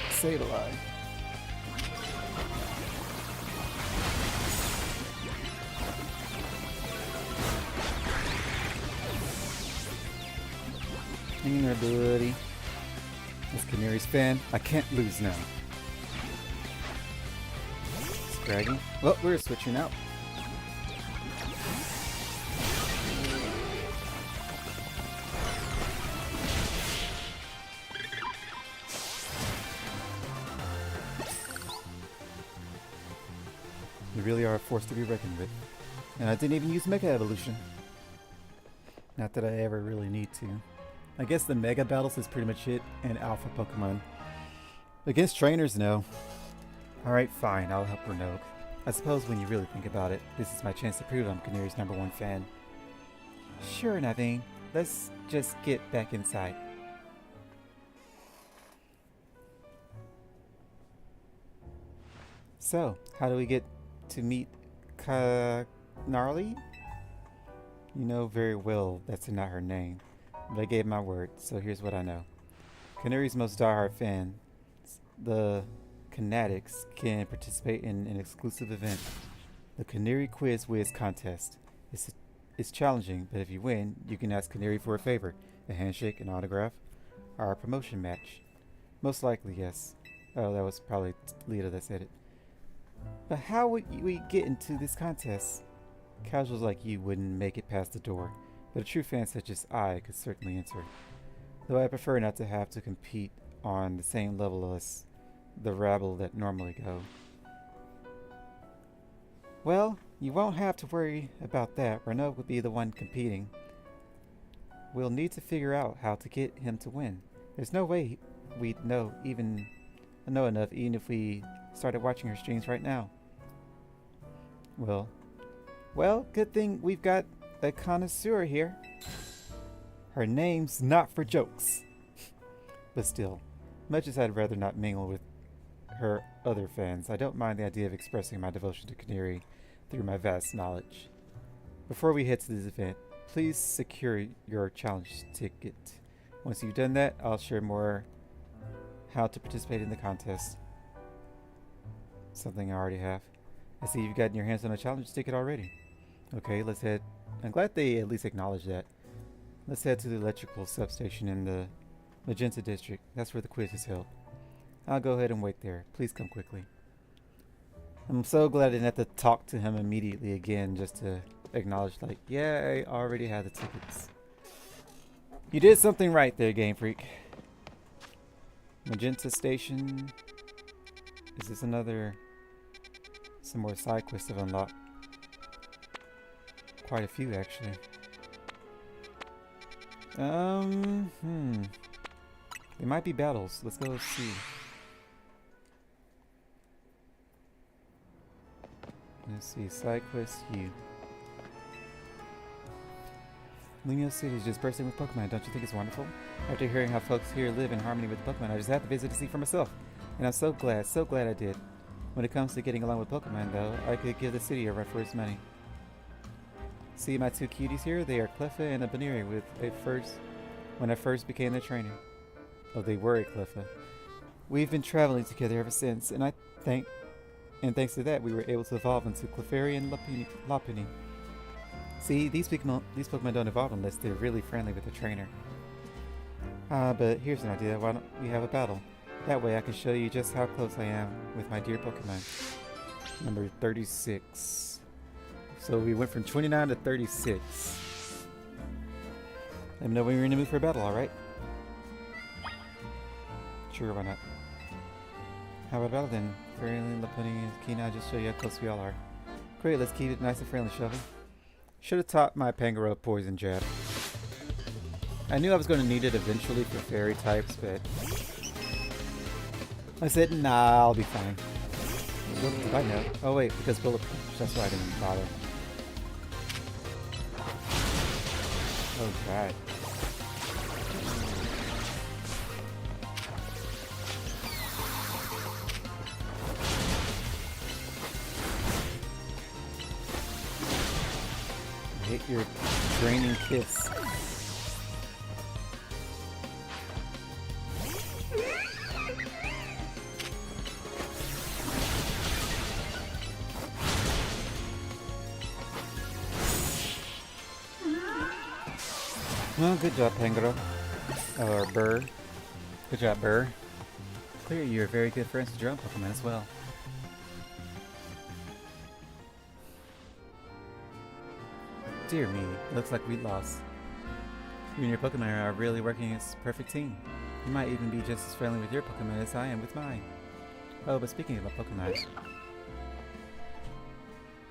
Sableye. Hang in there, buddy. As Canary's fan, I can't lose now. Scraggy. Well, we're switching out. You really are a force to be reckoned with. And I didn't even use Mega Evolution. Not that I ever really need to. I guess the Mega Battles is pretty much it, and Alpha Pokemon. Against trainers, no. Alright, fine, I'll help Renault. I suppose when you really think about it, this is my chance to prove I'm Canary's #1 fan. Sure, Naveen. Let's just get back inside. So, how do we get to meet Gnarly? You know very well that's not her name, but I gave my word, so here's what I know. Canary's most diehard fans, the Canatics, can participate in an exclusive event, the Canary Quiz Wiz contest. It's challenging, but if you win, you can ask Canary for a favor, a handshake, an autograph, or a promotion match. Most likely, yes. Oh, that was probably Lita that said it. But how would we get into this contest? Casuals like you wouldn't make it past the door, but a true fan such as I could certainly enter. Though I prefer not to have to compete on the same level as the rabble that normally go. Well, you won't have to worry about that. Renault would be the one competing. We'll need to figure out how to get him to win. There's no way we'd know enough even if we started watching her streams right now. Well, good thing we've got a connoisseur here. Her name's not for jokes. But still, much as I'd rather not mingle with her other fans, I don't mind the idea of expressing my devotion to Canary through my vast knowledge. Before we head to this event, please secure your challenge ticket. Once you've done that, I'll share more how to participate in the contest. Something I already have. I see you've gotten your hands on a challenge ticket already. Okay, let's head. I'm glad they at least acknowledged that. Let's head to the electrical substation in the Magenta district. That's where the quiz is held. I'll go ahead and wait there. Please come quickly. I'm so glad I didn't have to talk to him immediately again just to acknowledge, like, yeah, I already had the tickets. You did something right there, Game Freak. Magenta Station. Is this some more side quests to unlock? Quite a few, actually. They might be battles. Let's go see. Let's see, side quest U. Lumio City is just bursting with Pokemon. Don't you think it's wonderful? After hearing how folks here live in harmony with Pokemon, I just had to visit to see for myself. And I'm so glad I did. When it comes to getting along with Pokemon, though, I could give the city a run for its money. See my two cuties here? They are Cleffa and a Baneri when I first became their trainer. Oh, they were a Cleffa. We've been traveling together ever since, and thanks to that, we were able to evolve into Clefairy and Lopunny. See, these Pokemon don't evolve unless they're really friendly with the trainer. But here's an idea. Why don't we have a battle? That way I can show you just how close I am with my dear Pokemon. Number 36. So we went from 29 to 36. Let me know when you're in the mood for a battle, alright? Sure, why not? How about a battle then? Fairy, Lopunny, and Keen, I'll just show you how close we all are. Great, let's keep it nice and friendly, shall we? Should have taught my Pangoro poison jab. I knew I was going to need it eventually for fairy types, but I said, nah, I'll be fine. What did I know? Oh wait, because bullet punch. That's why I didn't bother. Oh god. I hate your draining kiss. Well, good job, Pangoro. Or Burr. Good job, Burr. Clear, you're very good friends with your own Pokemon as well. Dear me, looks like we lost. You and your Pokemon are really working as a perfect team. You might even be just as friendly with your Pokemon as I am with mine. Oh, but speaking of my Pokemon,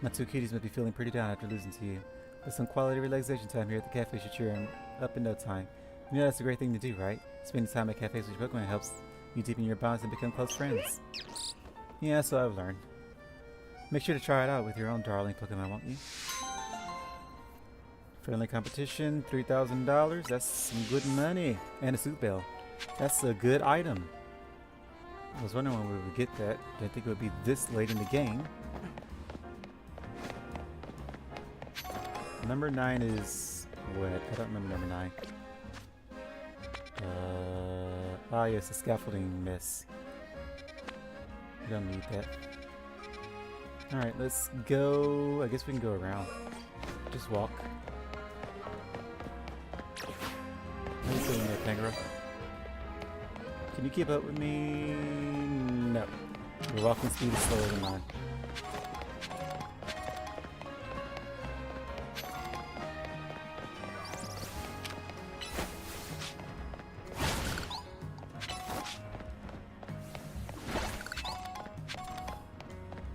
my two cuties must be feeling pretty down after losing to you. With some quality relaxation time here at the cafe should cheer them up in no time. You know that's a great thing to do, right? Spending time at cafes with your Pokemon helps you deepen your bonds and become close friends. Yeah, so I've learned. Make sure to try it out with your own darling Pokemon, won't you? Friendly competition, $3,000. That's some good money. And a soup bell. That's a good item. I was wondering when we would get that. Didn't think it would be this late in the game. Number 9 is what? I don't remember number 9. Yes, the scaffolding mess. We don't need that. Alright, let's go. I guess we can go around. Just walk. How you feeling there, Pangoro? Can you keep up with me? No. Your walking speed is slower than mine.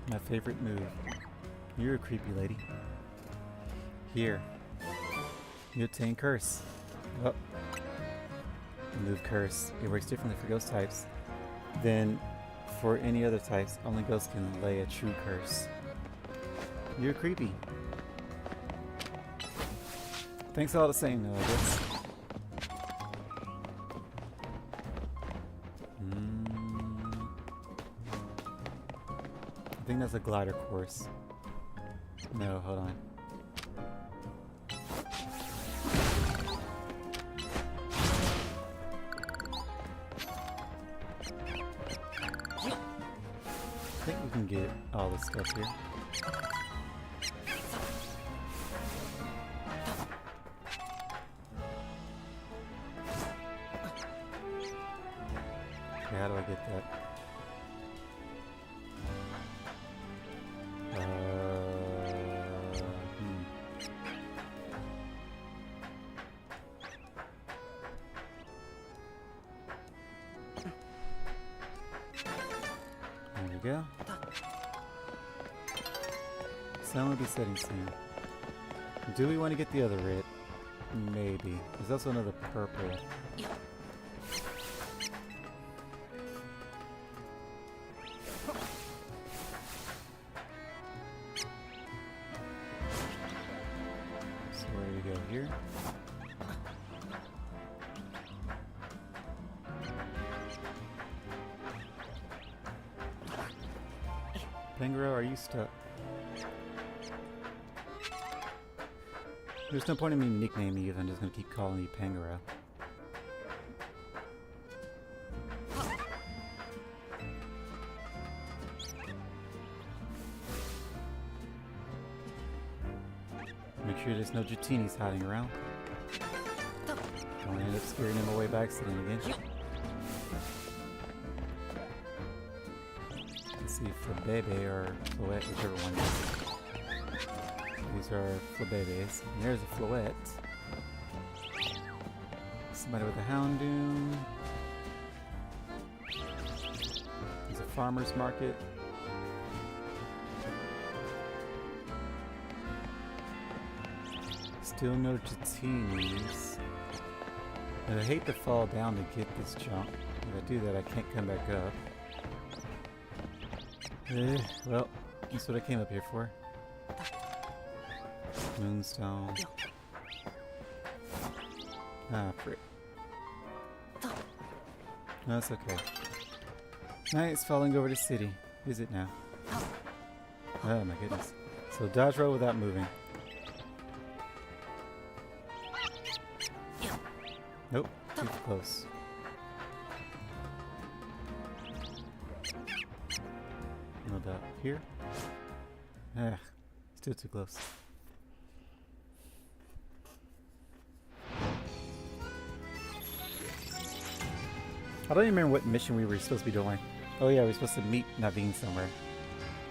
My favorite move. You're a creepy lady. Here. You obtain Curse. Oh. Move Curse. It works differently for ghost types than for any other types. Only ghosts can lay a true curse. You're creepy. Thanks all the same though, I guess. I think that's a glider course. No, hold on. I think we can get all this stuff here. Okay, how do I get that? There we go. Sun will be setting soon. Do we want to get the other red? Maybe. There's also another purple. So where do we go here? Pangoro, are you stuck? There's no point in me nicknaming you if I'm just gonna keep calling you Pangoro. Make sure there's no Jutinis hiding around. Don't end up scaring them away by accident again. Let's see, Flabebe or Floette, whichever one it is. These are Flabebes. And there's a Floette. Somebody with a Houndoom. There's a farmer's market. Still no Jatinis. And I hate to fall down to get this junk. If I do that, I can't come back up. Well, that's what I came up here for. Moonstone. Ah, frick. No, it's okay. Night's falling over the city. Is it now? Oh my goodness. So dodge roll without moving. Nope, too close. No doubt. Here? Ah, still too close. I don't even remember what mission we were supposed to be doing. Oh yeah, we were supposed to meet Naveen somewhere.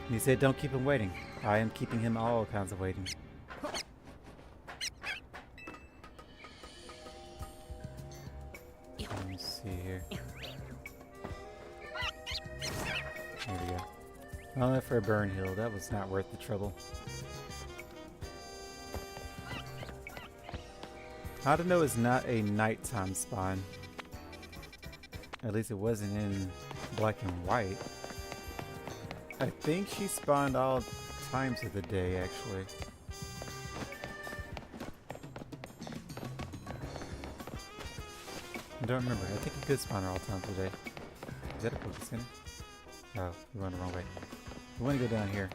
And he said, don't keep him waiting. I am keeping him all kinds of waiting. Let me see here. There we go. Only for a burn hill. That was not worth the trouble. How to know is not a nighttime spawn. At least it wasn't in black and white. I think she spawned all times of the day, actually. I don't remember. I think you could spawn her all times of the day. Is that a Poké Center? Oh, we went the wrong way. We want to go down here.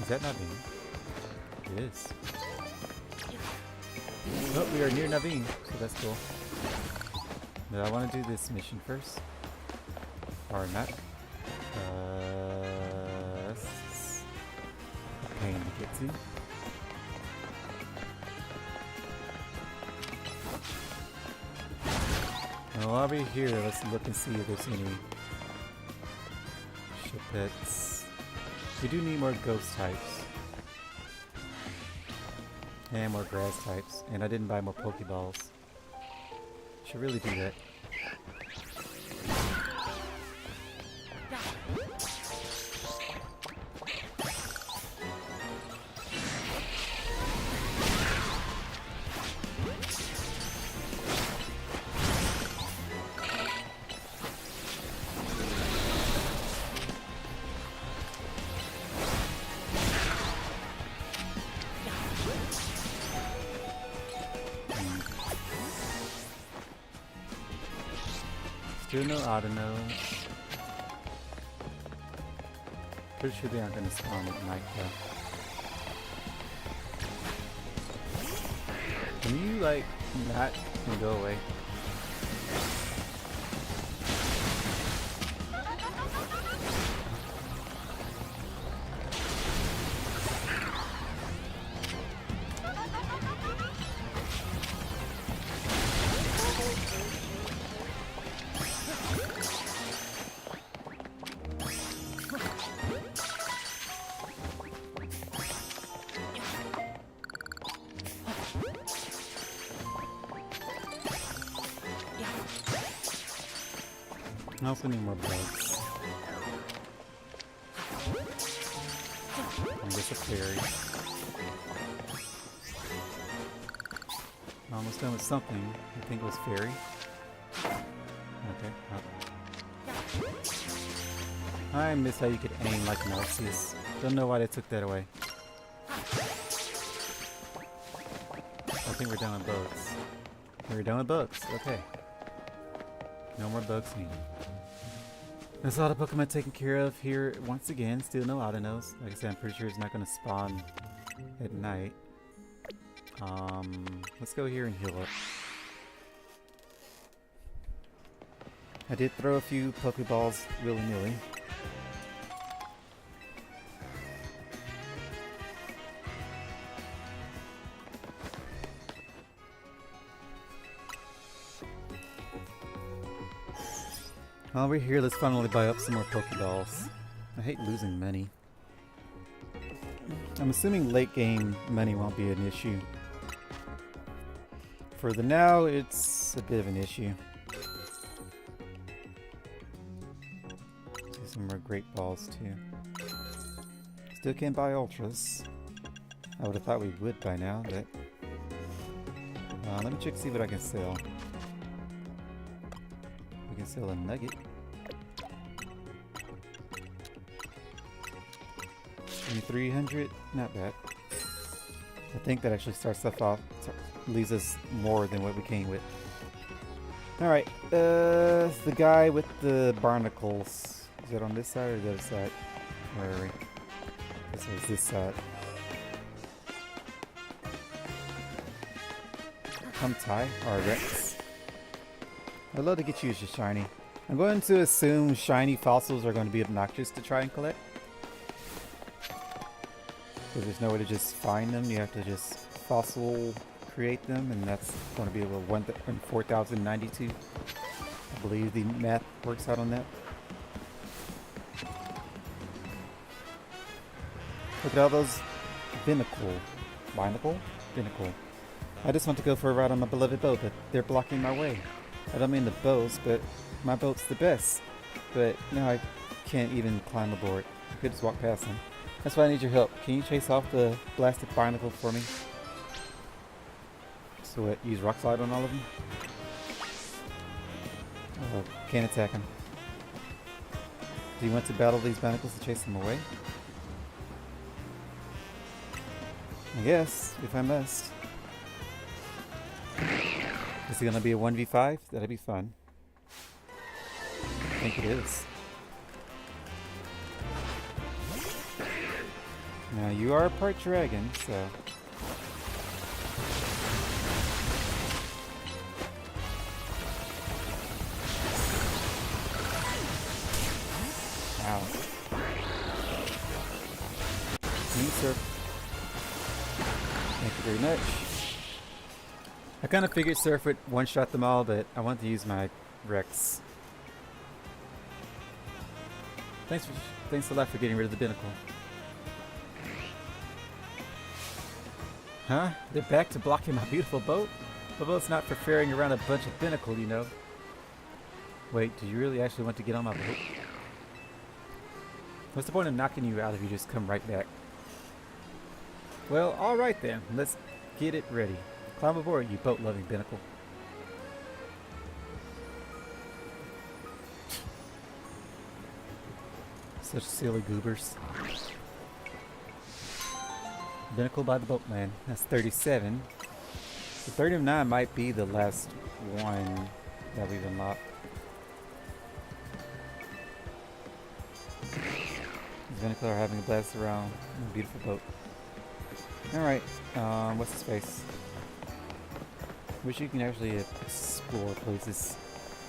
Is that Naveen? It is. Oh, we are near Naveen, so that's cool. But I want to do this mission first. Or not. It's a pain to get to. Well, while we're here, let's look and see if there's any Shepets. We do need more ghost types. And more grass types. And I didn't buy more Pokeballs. Should really do that. Still no Autonos. Pretty sure they aren't going to spawn at night though. Can you like not and go away? I also need more bugs. I guess a fairy. Almost done with something. I think it was fairy. Okay. Oh. I miss how you could aim like an Arceus. Don't know why they took that away. I think we're done with bugs. We're done with bugs. Okay. No more bugs needed. That's all the Pokemon taken care of here once again. Still no Autonos. Like I said, I'm pretty sure it's not going to spawn at night. Let's go here and heal up. I did throw a few Pokeballs willy-nilly. While we're here, let's finally buy up some more Pokeballs. I hate losing money. I'm assuming late game money won't be an issue. For the now, it's a bit of an issue. See some more Great Balls too. Still can't buy Ultras. I would have thought we would by now, but... let me check see what I can sell. We can sell a nugget. 300, not bad. I think that actually starts stuff off, leaves us more than what we came with. Alright, the guy with the barnacles. Is that on this side or the other side? Where are we? This was this side. Come Ty, or Rex. I'd love to get you as a shiny. I'm going to assume shiny fossils are going to be obnoxious to try and collect. Because there's no way to just find them. You have to just fossil create them, and that's going to be a 4092. I believe the math works out on that. Look at all those binnacle. I just want to go for a ride on my beloved boat, but they're blocking my way. I don't mean the boats, but my boat's the best. But now I can't even climb aboard. I could just walk past them. That's why I need your help. Can you chase off the blasted barnacle for me? So what, use rock slide on all of them? Oh, can't attack them. Do you want to battle these barnacles to chase them away? I guess, if I must. Is it gonna be a 1v5? That'd be fun. I think it is. Now you are a part dragon, so... Ow. Me, sir. Thank you very much. I kind of figured Surf would one-shot them all, but I want to use my Rex. Thanks a lot for getting rid of the binnacle. Huh? They're back to blocking my beautiful boat? My boat's not for ferrying around a bunch of binnacle, you know. Wait, do you really actually want to get on my boat? What's the point of knocking you out if you just come right back? Well, alright then. Let's get it ready. Climb aboard, you boat-loving binnacle. Such silly goobers. Binnacle by the boatman. That's 37. The 39 might be the last one that we've unlocked. These binnacle are having a blast around a beautiful boat. Alright, what's the space? Wish you can actually explore places.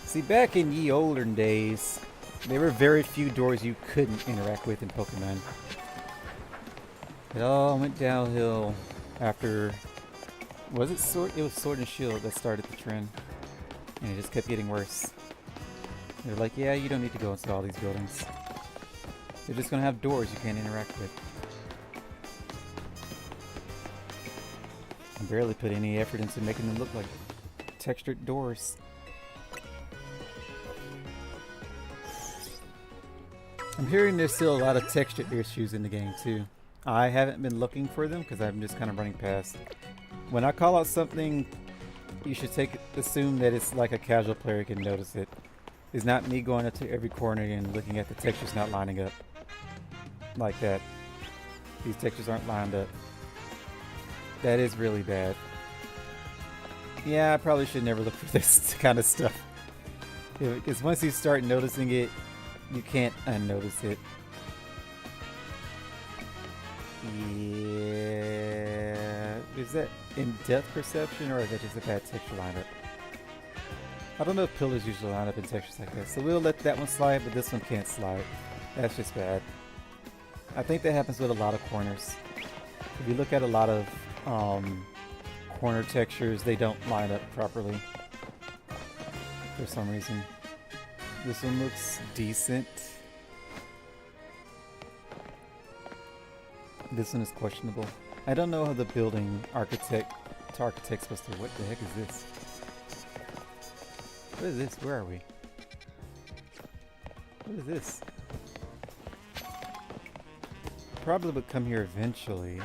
See, back in ye olden days, there were very few doors you couldn't interact with in Pokemon. It all went downhill after... Was it Sword? It was Sword and Shield that started the trend. And it just kept getting worse. They're like, yeah, you don't need to go into all these buildings. They're just gonna have doors you can't interact with. I barely put any effort into making them look like textured doors. I'm hearing there's still a lot of textured issues in the game too. I haven't been looking for them because I'm just kind of running past. When I call out something, you should assume that it's like a casual player can notice it. It's not me going up to every corner and looking at the textures not lining up. Like that. These textures aren't lined up. That is really bad. Yeah, I probably should never look for this kind of stuff. Because once you start noticing it, you can't unnotice it. Yeah... Is that in-depth perception or is that just a bad texture lineup? I don't know if pillars usually line up in textures like that, so we'll let that one slide, but this one can't slide. That's just bad. I think that happens with a lot of corners. If you look at a lot of corner textures, they don't line up properly for some reason. This one looks decent. This one is questionable. I don't know how the building architect to architect's supposed to... What the heck is this? What is this? Where are we? What is this? Probably would come here eventually.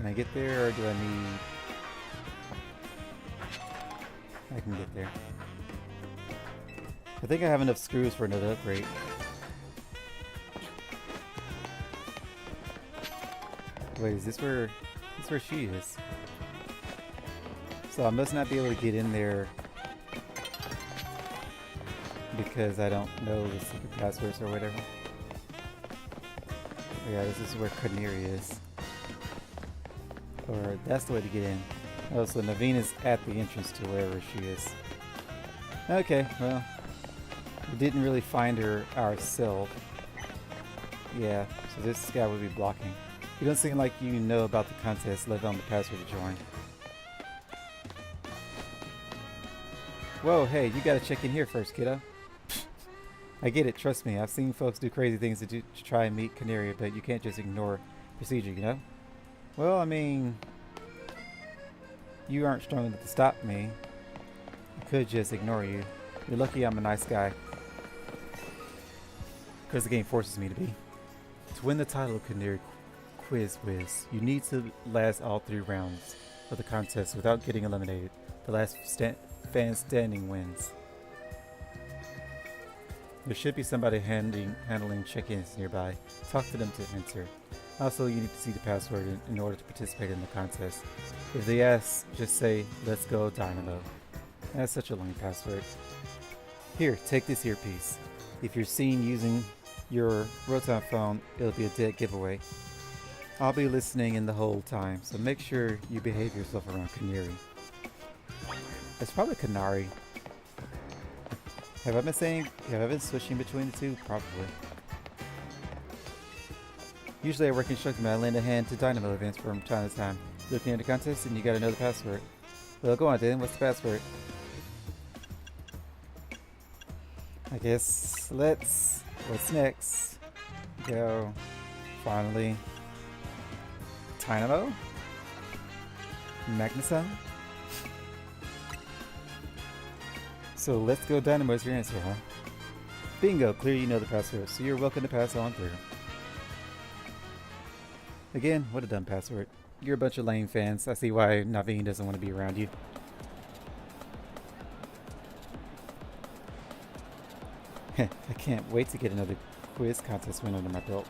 I get there, or do I need... I can get there. I think I have enough screws for another upgrade. Wait, is this where she is? So I must not be able to get in there because I don't know the secret passwords or whatever. But yeah, this is where Canary is. Or that's the way to get in. Oh, so Naveen is at the entrance to wherever she is. Okay, well, we didn't really find her ourselves. Yeah, so this guy would be blocking. You don't seem like you know about the contest, let alone the password to join. Whoa, hey, you gotta check in here first, kiddo. I get it, trust me. I've seen folks do crazy things to try and meet Canary, but you can't just ignore procedure, you know? Well, I mean, you aren't strong enough to stop me. I could just ignore you. You're lucky I'm a nice guy. Because the game forces me to be. To win the title of Canary Quiz Whiz, you need to last all 3 rounds of the contest without getting eliminated. The last fan standing wins. There should be somebody handling check-ins nearby. Talk to them to enter. Also, you need to see the password in order to participate in the contest. If they ask, just say, "Let's go Dynamo." That's such a long password. Here, take this earpiece. If you're seen using your Rotom phone, it'll be a dead giveaway. I'll be listening in the whole time, so make sure you behave yourself around Canary. It's probably Canary. Have I been switching between the two? Probably. Usually I work instructor, but I lend a hand to Dynamo events from time to time. Looking at the contest and you gotta know the password. Well, go on then, what's the password? I guess what's next? Go. Finally. Dynamo? Magnuson? So let's go Dynamo is your answer, huh? Bingo, clear you know the password, so you're welcome to pass on through. Again, what a dumb password. You're a bunch of lame fans. I see why Naveen doesn't want to be around you. I can't wait to get another quiz contest win under my belt.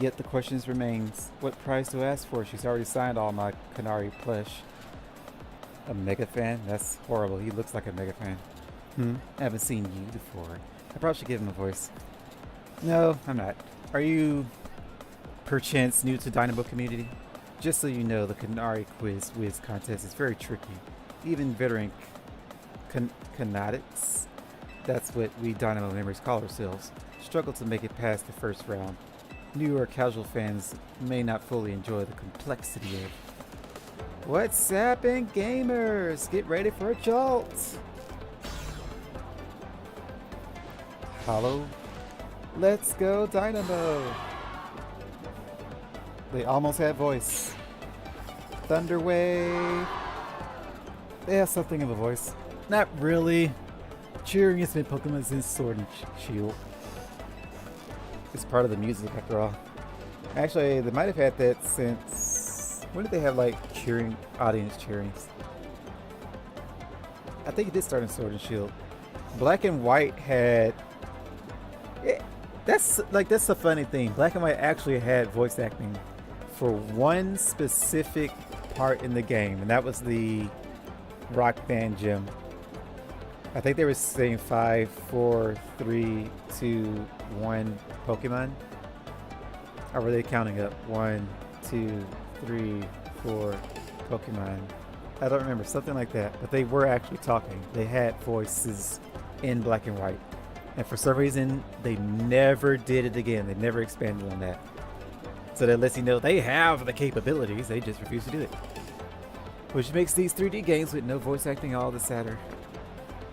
Yet the question remains, what prize to ask for? She's already signed all my Canary plush. A mega fan? That's horrible. He looks like a mega fan. I haven't seen you before. I probably should give him a voice. No, I'm not. Are you perchance new to Dynamo community? Just so you know, the Canary Quiz Whiz contest is very tricky. Even veteran Canadics, that's what we Dynamo members call ourselves, struggle to make it past the first round. New or casual fans may not fully enjoy the complexity of... What's happening, gamers? Get ready for a jolt! Hello? Let's go Dynamo! They almost had voice. Thunder Wave. They have something of a voice. Not really. Cheering has been Pokemon since Sword and Shield. It's part of the music after all. Actually, they might have had that since... When did they have like cheering, audience cheerings? I think it did start in Sword and Shield. Black and White had... That's the funny thing. Black and White actually had voice acting for one specific part in the game, and that was the Rock Band Gym. I think they were saying 5, 4, 3, 2, 1 Pokemon. Or were they counting up? 1, 2, 3, 4 Pokemon. I don't remember, something like that. But they were actually talking. They had voices in Black and White. And for some reason, they never did it again. They never expanded on that. So that lets you know they have the capabilities, they just refuse to do it. Which makes these 3D games with no voice acting all the sadder.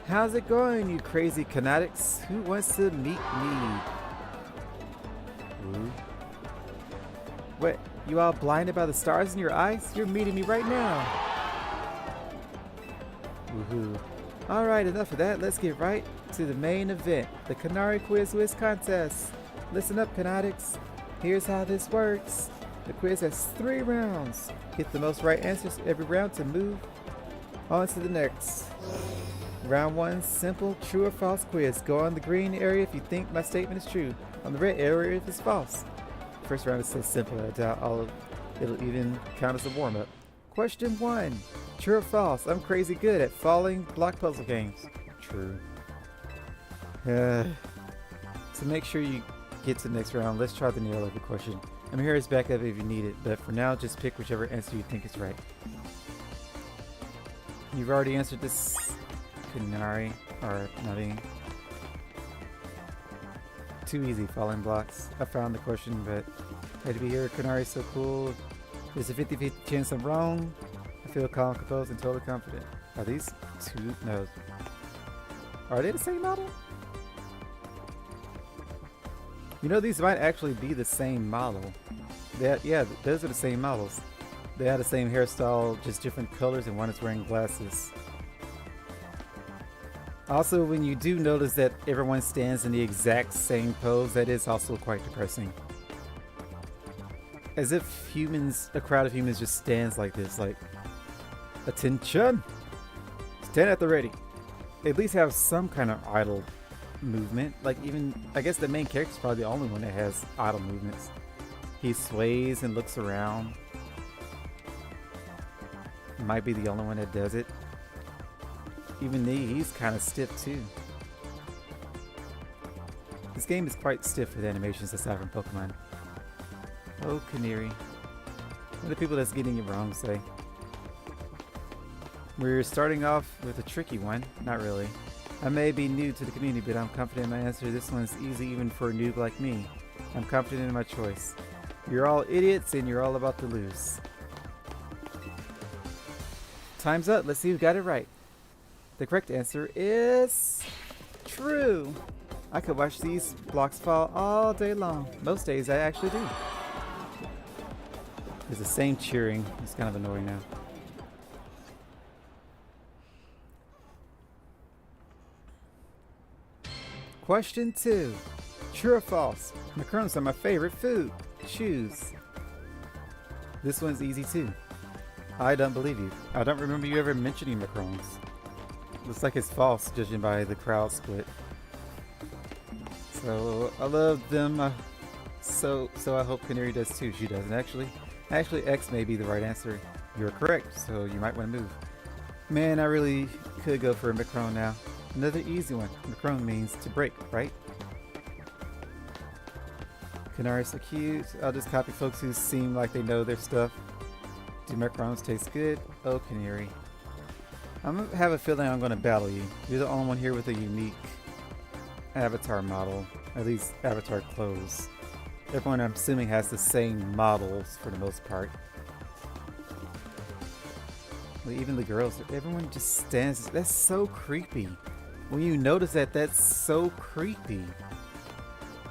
How's it going, you crazy Canadics? Who wants to meet me? Ooh. What, you all blinded by the stars in your eyes? You're meeting me right now. Woohoo. Alright, enough of that. Let's get right to the main event, the Canary Quiz Whiz contest. Listen up, Canadics. Here's how this works. The quiz has 3 rounds. Get the most right answers every round to move on to the next. Round 1, simple true or false quiz. Go on the green area if you think my statement is true. On the red area if it's false. First round is so simple I doubt it'll even count as a warm-up. Question 1. True or false? I'm crazy good at falling block puzzle games. True. To make sure you get to the next round, let's try the nail over question. I'm here as backup if you need it, but for now just pick whichever answer you think is right. You've already answered this, Canary, or nothing. Too easy, falling blocks. I found the question, but had to be here. Canary is so cool. There's a 50-50 chance I'm wrong. I feel calm, composed, and totally confident. Are these two? No. Are they the same model? You know, these might actually be the same model. Yeah, those are the same models. They have the same hairstyle, just different colors, and one is wearing glasses. Also, when you do notice that everyone stands in the exact same pose, that is also quite depressing. As if a crowd of humans just stands like this, like, attention! Stand at the ready. At least have some kind of idle movement. Like even, I guess the main character is probably the only one that has idle movements. He sways and looks around. Might be the only one that does it. Even he's kind of stiff too. This game is quite stiff for the animations aside from Pokemon. Oh, Canary. What do the people that's getting it wrong say? We're starting off with a tricky one. Not really. I may be new to the community, but I'm confident in my answer. This one's easy even for a noob like me. I'm confident in my choice. You're all idiots and you're all about to lose. Time's up. Let's see who got it right. The correct answer is true. I could watch these blocks fall all day long. Most days I actually do. It's the same cheering. It's kind of annoying now. Question 2. True or false? Macarons are my favorite food. Choose. This one's easy too. I don't believe you. I don't remember you ever mentioning macarons. Looks like it's false, judging by the crowd split. So I love them. So I hope Canary does too. She doesn't actually. Actually, X may be the right answer. You're correct, so you might want to move. Man, I really could go for a macaron now. Another easy one. Macaron means to break, right? Canary so cute. I'll just copy folks who seem like they know their stuff. Do macarons taste good? Oh, Canary. I have a feeling I'm going to battle you. You're the only one here with a unique avatar model. At least avatar clothes. Everyone, I'm assuming, has the same models for the most part. Well, even the girls, everyone just stands. That's so creepy. When you notice that, that's so creepy.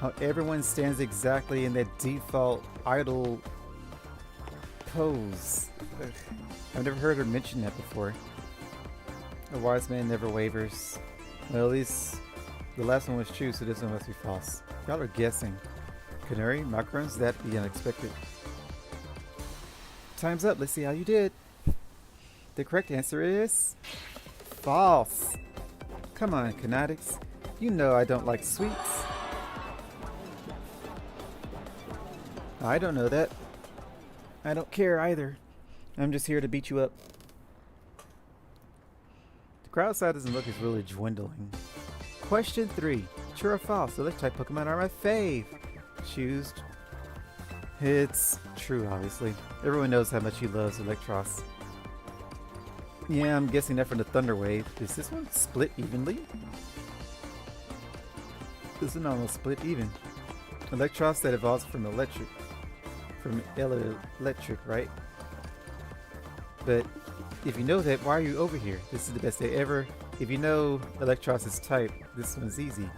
How everyone stands exactly in that default idle pose. Ugh. I've never heard her mention that before. A wise man never wavers. Well, at least the last one was true, so this one must be false. Y'all are guessing. Canary, macarons, that'd be unexpected. Time's up. Let's see how you did. The correct answer is false. Come on, Canatics. You know I don't like sweets. I don't know that. I don't care either. I'm just here to beat you up. The crowd side doesn't look as really dwindling. Question 3. True or false? Electric Pokemon are my fave. Choose. It's true, obviously. Everyone knows how much he loves Electros. Yeah, I'm guessing that from the Thunder Wave. Is this one split evenly? This one almost split even. Electros that evolves from electric. From electric, right? But if you know that, why are you over here? This is the best day ever. If you know Electros' type, this one's easy.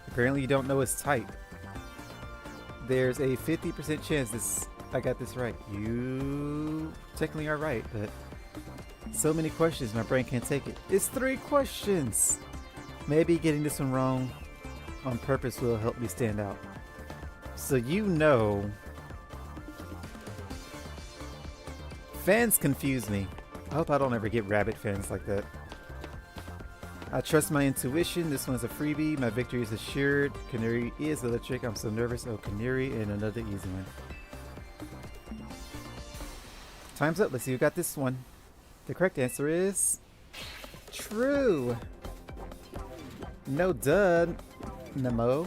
Apparently you don't know its type. There's a 50% chance I got this right. You technically are right, but so many questions, my brain can't take it. It's 3 questions! Maybe getting this one wrong on purpose will help me stand out. So you know Fans confuse me. I hope I don't ever get rabbit fans like that. I trust my intuition. This one's a freebie. My victory is assured. Canary is electric. I'm so nervous. Oh, Canary, and another easy one. Time's up. Let's see who got this one. The correct answer is true. No duh, Nemo.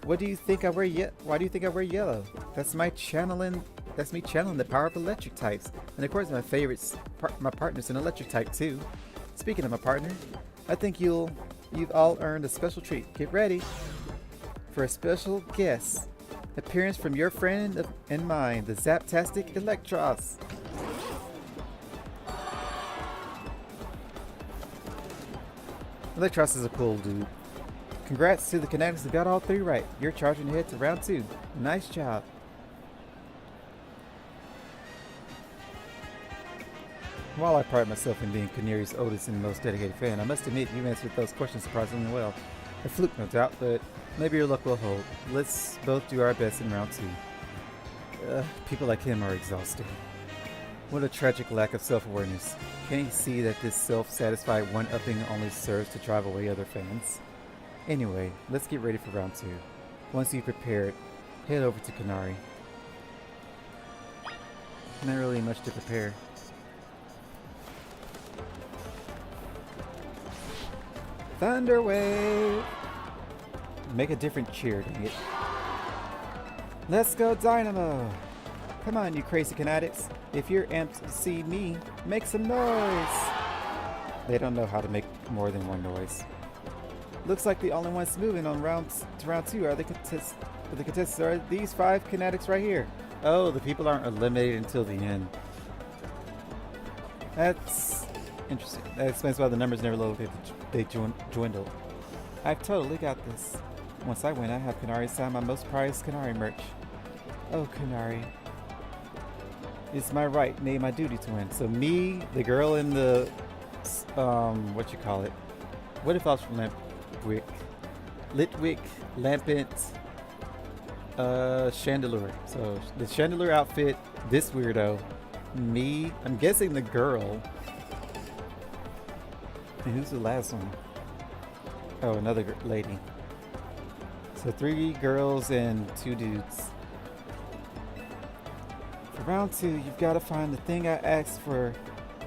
What do you think I wear? Why do you think I wear yellow? That's my channeling. That's me channeling the power of electric types. And of course, my favorites, my partner's an electric type too. Speaking of my partner, I think you've all earned a special treat. Get ready for a special guest appearance from your friend and mine, the Zaptastic Electros. Electros is a cool dude. Congrats to the Kinetics who got all 3 right. You're charging ahead to round 2. Nice job. While I pride myself in being Canary's oldest and most dedicated fan, I must admit you answered those questions surprisingly well. A fluke, no doubt, but maybe your luck will hold. Let's both do our best in round 2. People like him are exhausting. What a tragic lack of self-awareness. Can't he see that this self-satisfied one-upping only serves to drive away other fans? Anyway, let's get ready for round 2. Once you've prepared, head over to Canary. Not really much to prepare. Thunder Wave! Make a different cheer, dang it. Let's go Dynamo! Come on, you crazy Kinetics. If you're amped to see me, make some noise! They don't know how to make more than one noise. Looks like the only ones moving on round 2 are the contestants are these 5 Kinetics right here. Oh, the people aren't eliminated until the end. That's interesting. That explains why the numbers never load. They dwindle. I've totally got this. Once I win, I have Canary sign my most prized Canary merch. Oh, Canary. It's my right, nay, my duty to win. So me, the girl in the, what you call it? What if I was from Litwick, Lampant, Chandelure. So the Chandelure outfit, this weirdo, me, I'm guessing the girl. And who's the last one? Oh, another lady. So 3 girls and 2 dudes. For round 2, you've got to find the thing I asked for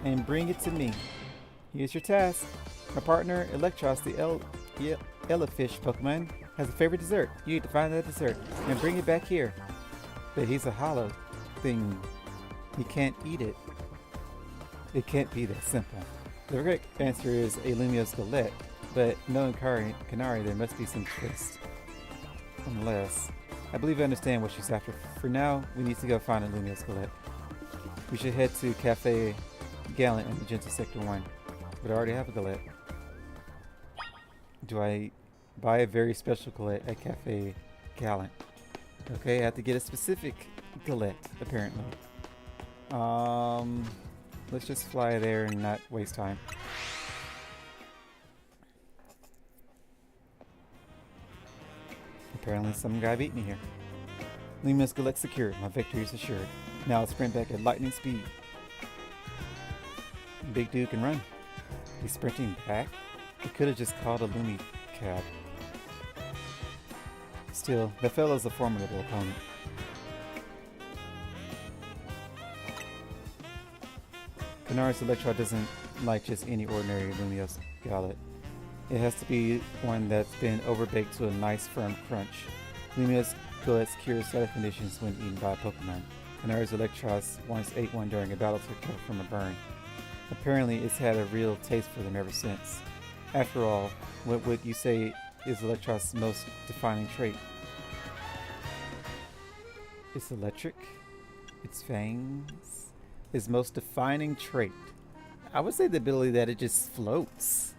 and bring it to me. Here's your task. My partner, Electros, the Elefish Pokemon, has a favorite dessert. You need to find that dessert and bring it back here. But he's a hollow thing. He can't eat it. It can't be that simple. The correct answer is a Lumiose Galette, but knowing Canary, there must be some twist. Unless, I believe I understand what she's after. For now, we need to go find a Lumiose Galette. We should head to Cafe Gallant in Magenta Sector 1, but I already have a Galette. Do I buy a very special Galette at Cafe Gallant? Okay, I have to get a specific Galette, apparently. Let's just fly there and not waste time. Apparently some guy beat me here. Lumiose Galette secured. My victory is assured. Now I'll sprint back at lightning speed. Big dude can run. He's sprinting back? He could have just called a Lumi cab. Still, that fellow's a formidable opponent. Canary's Electro doesn't like just any ordinary Lumiose Galette. It has to be one that's been overbaked to a nice firm crunch. Lumiose Galette's cure static conditions when eaten by a Pokemon. Canary's Electros once ate one during a battle to recover from a burn. Apparently it's had a real taste for them ever since. After all, what would you say is Electros' most defining trait? It's electric. Its fangs. His most defining trait. I would say the ability that it just floats.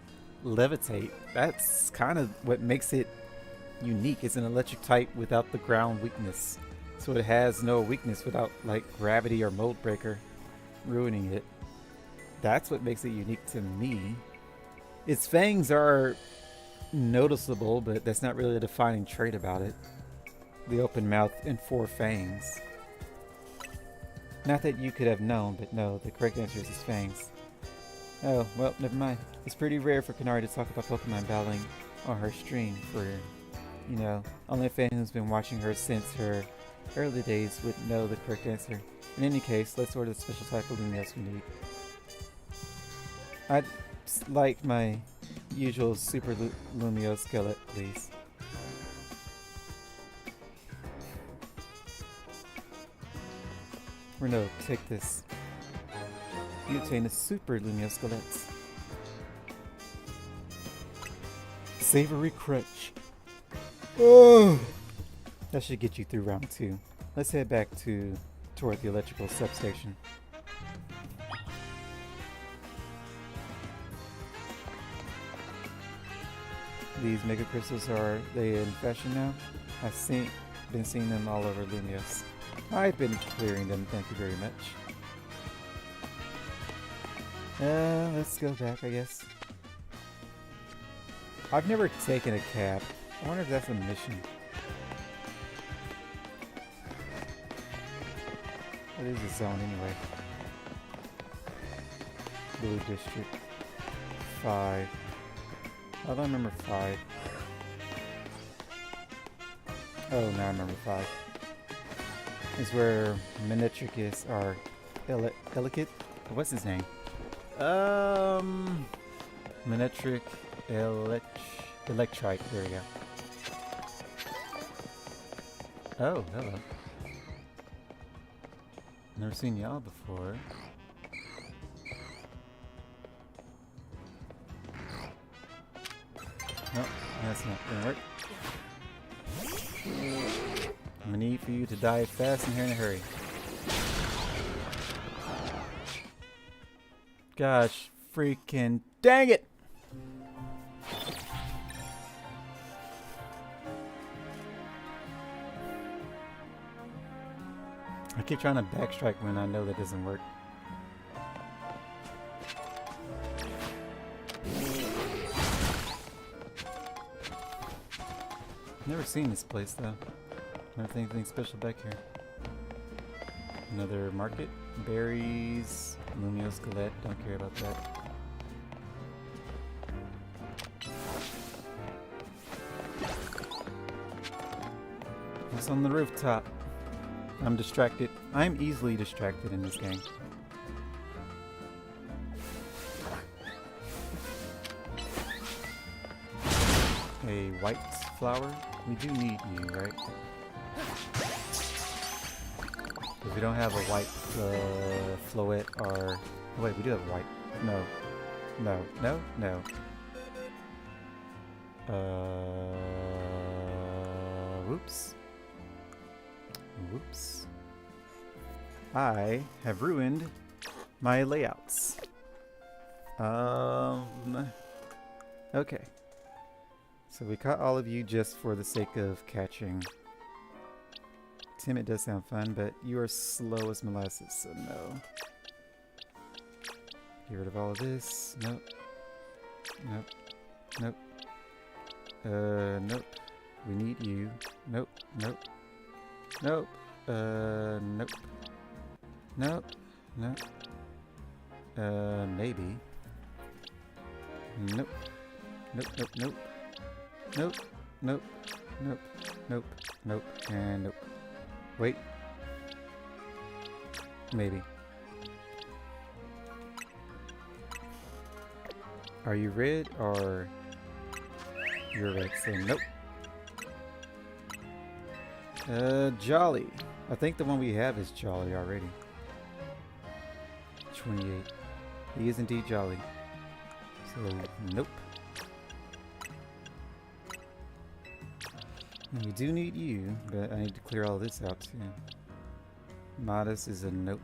Levitate. That's kind of what makes it unique. It's an electric type without the ground weakness. So it has no weakness without like gravity or mold breaker ruining it. That's what makes it unique to me. Its fangs are noticeable, but that's not really a defining trait about it. The open mouth and 4 fangs. Not that you could have known, but no, the correct answer is his fangs. Oh, well, never mind. It's pretty rare for Kanari to talk about Pokemon battling on her stream for, only a fan who's been watching her since her early days would know the correct answer. In any case, let's order the special type of Lumios we need. I'd like my usual Super Lumio skillet, please. Renault, take this. You obtain a Super Lumio skillet. Savory crunch. Oh, that should get you through round 2. Let's head back toward the electrical substation. These mega crystals, are they in fashion now? I've been seeing them all over Lumios. I've been clearing them, thank you very much. Let's go back, I guess. I've never taken a cab. I wonder if that's a mission. What is the zone anyway? Blue District 5. I don't remember 5. Oh, now I remember 5. Is where Minitricus or Elicit? What's his name? Minitric Electrite. There we go. Oh, hello. Never seen y'all before. Nope, that's not gonna work. I'm gonna need for you to die fast and here in a hurry. Gosh, freaking dang it! I keep trying to backstrike when I know that doesn't work. Never seen this place though. Never seen anything special back here. Another market. Berries. Lumio Skelette. Don't care about that. What's on the rooftop? I'm distracted. I'm easily distracted in this game. A white flower? We do need you, right? Because we don't have a white floette or... Oh wait, we do have white. No. No. No? No. Whoops. Whoops. I have ruined my layouts. Okay. So we caught all of you just for the sake of catching. Timid does sound fun, but you are slow as molasses, so no. Get rid of all of this. Nope. Nope. Nope. Nope. We need you. Nope. Nope. Nope. Nope. Nope. Nope. Maybe. Nope. Nope. Nope. Nope. Nope. Nope. Nope. Nope. Nope. And nope. Wait. Maybe. Are you red or you're red? So nope. Jolly. I think the one we have is Jolly already. 28. He is indeed Jolly. So nope. We do need you, but I need to clear all this out too. Modest is a nope.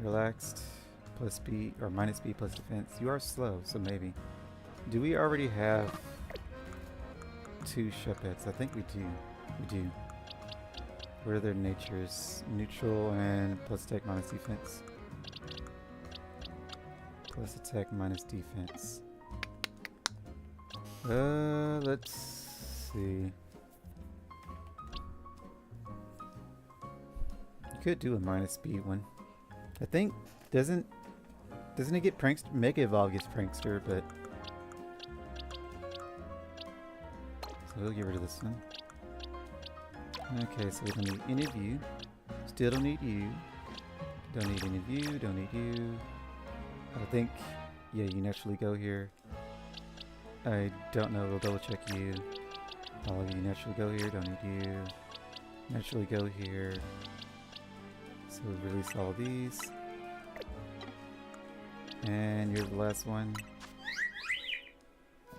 Relaxed plus speed or minus speed plus defense. You are slow, so maybe. Do we already have 2 Shuppets? I think we do. We do. What are their natures? Neutral and plus attack minus defense. Plus attack minus defense. Let's see. You could do a minus speed one. I think doesn't it get prankster? Mega Evolve gets prankster, but so we'll get rid of this one. Okay, so we don't need any of you. Still don't need you. Don't need any of you. Don't need you. I think, yeah, you naturally go here. I don't know. We'll double check you. All of you naturally go here. Don't need you. Naturally go here. So we release all of these. And you're the last one.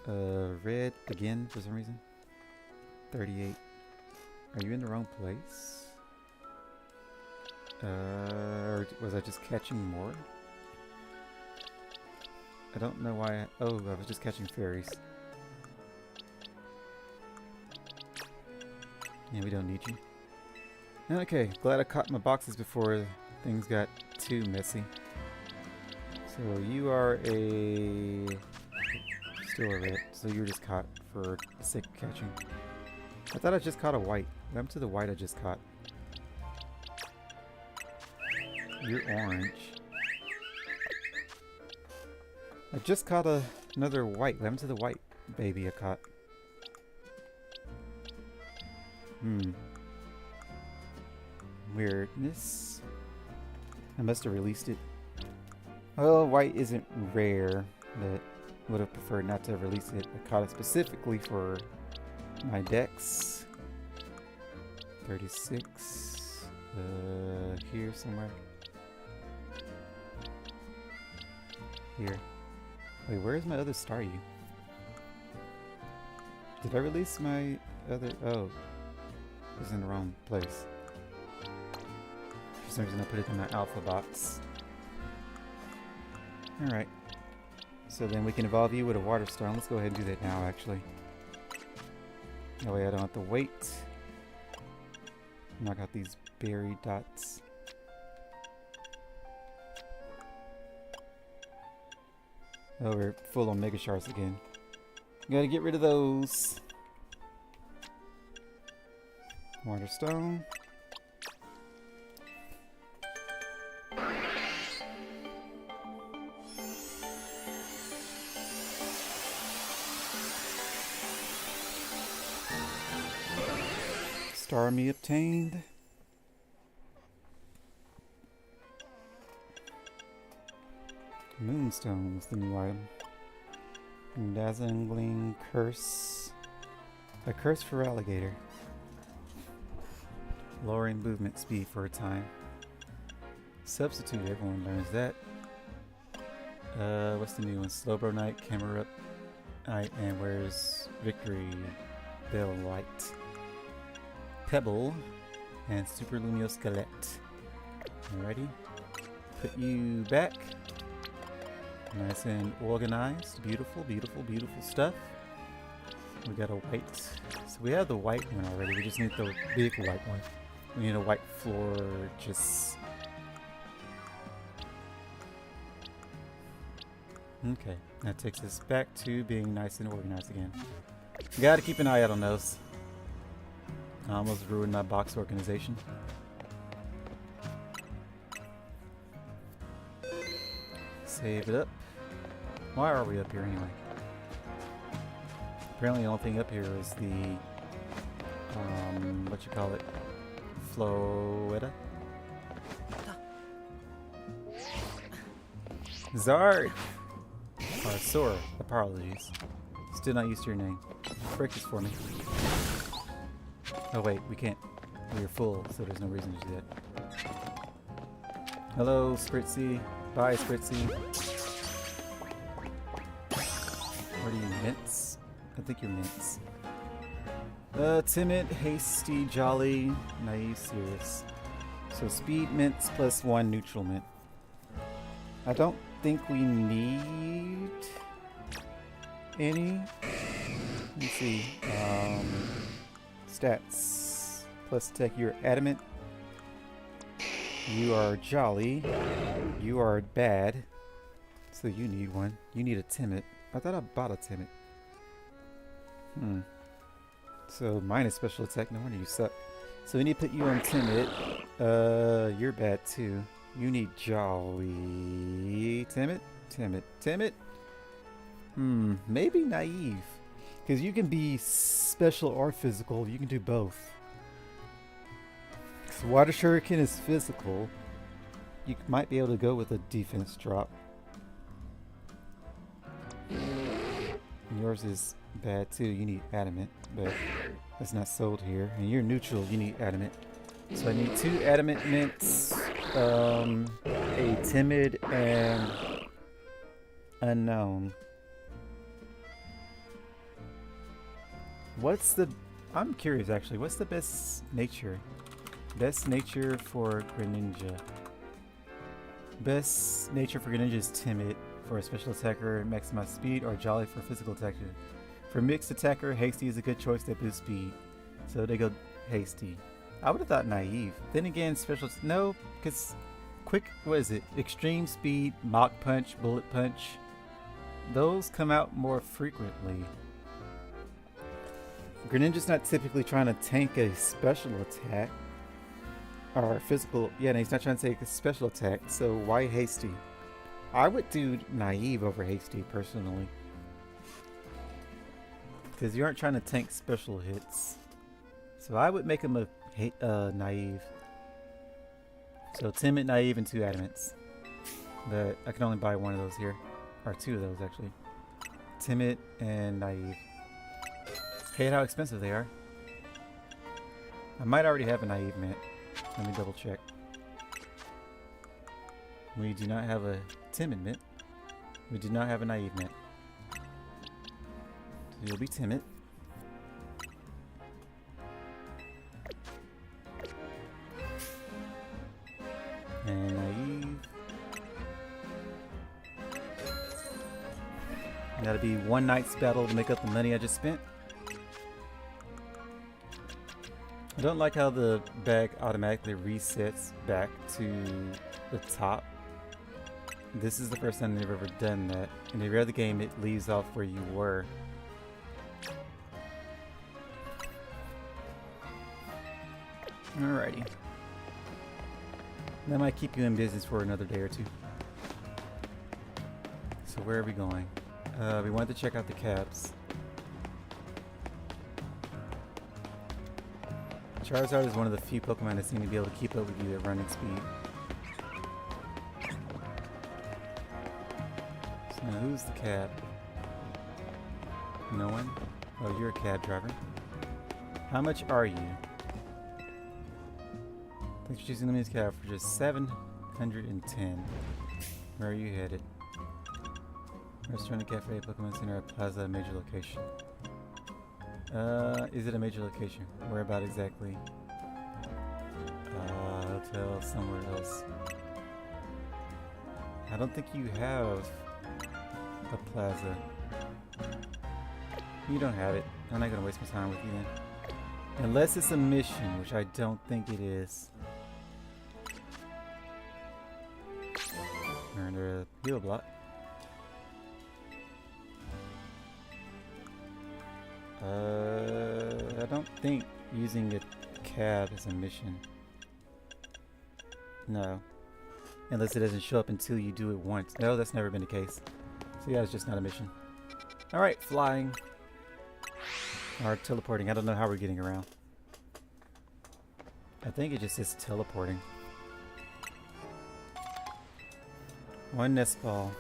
Red again for some reason. 38. Are you in the wrong place? Or was I just catching more? I don't know why. Oh, I was just catching fairies. Yeah, we don't need you. Okay, glad I caught my boxes before things got too messy. So you are still a red, so you were just caught for the sake of catching. I thought I just caught a white. What happened to the white I just caught? You're orange. I just caught another white. What happened to the white baby I caught? Weirdness. I must have released it. Well, white isn't rare, but would have preferred not to release it. I caught it specifically for my decks. 36. Here somewhere. Here. Wait, where is my other star you? Did I release my other... Oh. It was in the wrong place. For some reason I put it in my alpha box. Alright. So then we can evolve you with a water stone. Let's go ahead and do that now, actually. That way I don't have to wait. Knock out these berry dots. Oh, we're full on Mega Shards again. Gotta get rid of those. Water stone. Star me obtained. Moonstone was the new item. Dazzling curse. A curse for alligator. Lowering movement speed for a time. Substitute, everyone learns that. What's the new one? Slowbro Knight, Camera Up Knight, and where's Victory Bell Light? Pebble and Super Lumio Skelette. Alrighty. Put you back. Nice and organized. Beautiful, beautiful, beautiful stuff. We got a white. So we have the white one already. We just need the big white one. We need a white floor just... Okay. That takes us back to being nice and organized again. Gotta keep an eye out on those. I almost ruined my box organization. Save it up. Why are we up here anyway? Apparently the only thing up here is the what you call it? Floeta? Zard! Or Sora, apologies. Still not used to your name. Break this for me. Oh wait, we can't. We're full, so there's no reason to do that. Hello, Spritzy. Bye, Spritzy. What are you, Mints? I think you're Mints. Timid, hasty, jolly, naive, serious. So speed mints plus 1 neutral mint. I don't think we need any. Let's see. Stats. Plus tech, you're adamant. You are jolly. You are bad. So you need one. You need a timid. I thought I bought a timid. So minus special attack. No wonder you suck. So we need to put you on timid. You're bad too. You need jolly. Timid? Timid. Timid? Maybe naive. Because you can be special or physical. You can do both. So Water Shuriken is physical. You might be able to go with a defense drop. And yours is bad too. You need adamant, but that's not sold here. And you're neutral. You need adamant. So I need 2 adamant mints, a timid, and unknown. I'm curious actually, what's the best nature? Best nature for Greninja. Best nature for Greninja is timid for a special attacker, maximize speed, or jolly for physical attacker. For mixed attacker, hasty is a good choice that boosts speed. So they go hasty. I would have thought naive. Then again, special... No, because quick... What is it? Extreme speed, Mach Punch, Bullet Punch. Those come out more frequently. Greninja's not typically trying to tank a special attack. Or physical... Yeah, no, he's not trying to take a special attack. So why hasty? I would do naive over hasty, personally. Because you aren't trying to tank special hits. So I would make him a naive. So timid, naive, and 2 adamants. But I can only buy 1 of those here. Or 2 of those, actually. Timid and naive. Hate how expensive they are. I might already have a naive mint. Let me double check. We do not have a timid mint. We do not have a naive mint. So you'll be timid. And naive. Gotta be 1 night's battle to make up the money I just spent. I don't like how the bag automatically resets back to the top. This is the first time they've ever done that. In every other game, it leaves off where you were. Alrighty. That might keep you in business for another day or 2. So where are we going? We wanted to check out the cabs. Charizard is one of the few Pokemon that seem to be able to keep up with you at running speed. So now who's the cab? No one? Oh, you're a cab driver. How much are you? Thanks for choosing the Limited Cab for just 710. Where are you headed? Restaurant, cafe, Pokemon Center, Plaza, major location. Is it a major location? Where about exactly? Hotel, somewhere else. I don't think you have a plaza. You don't have it. I'm not gonna waste my time with you then. Unless it's a mission, which I don't think it is. Earn a heal block. I don't think using a cab is a mission. No. Unless it doesn't show up until you do it once. No, that's never been the case. So yeah, it's just not a mission. Alright, flying. Or teleporting. I don't know how we're getting around. I think it just says teleporting. 1 nest ball.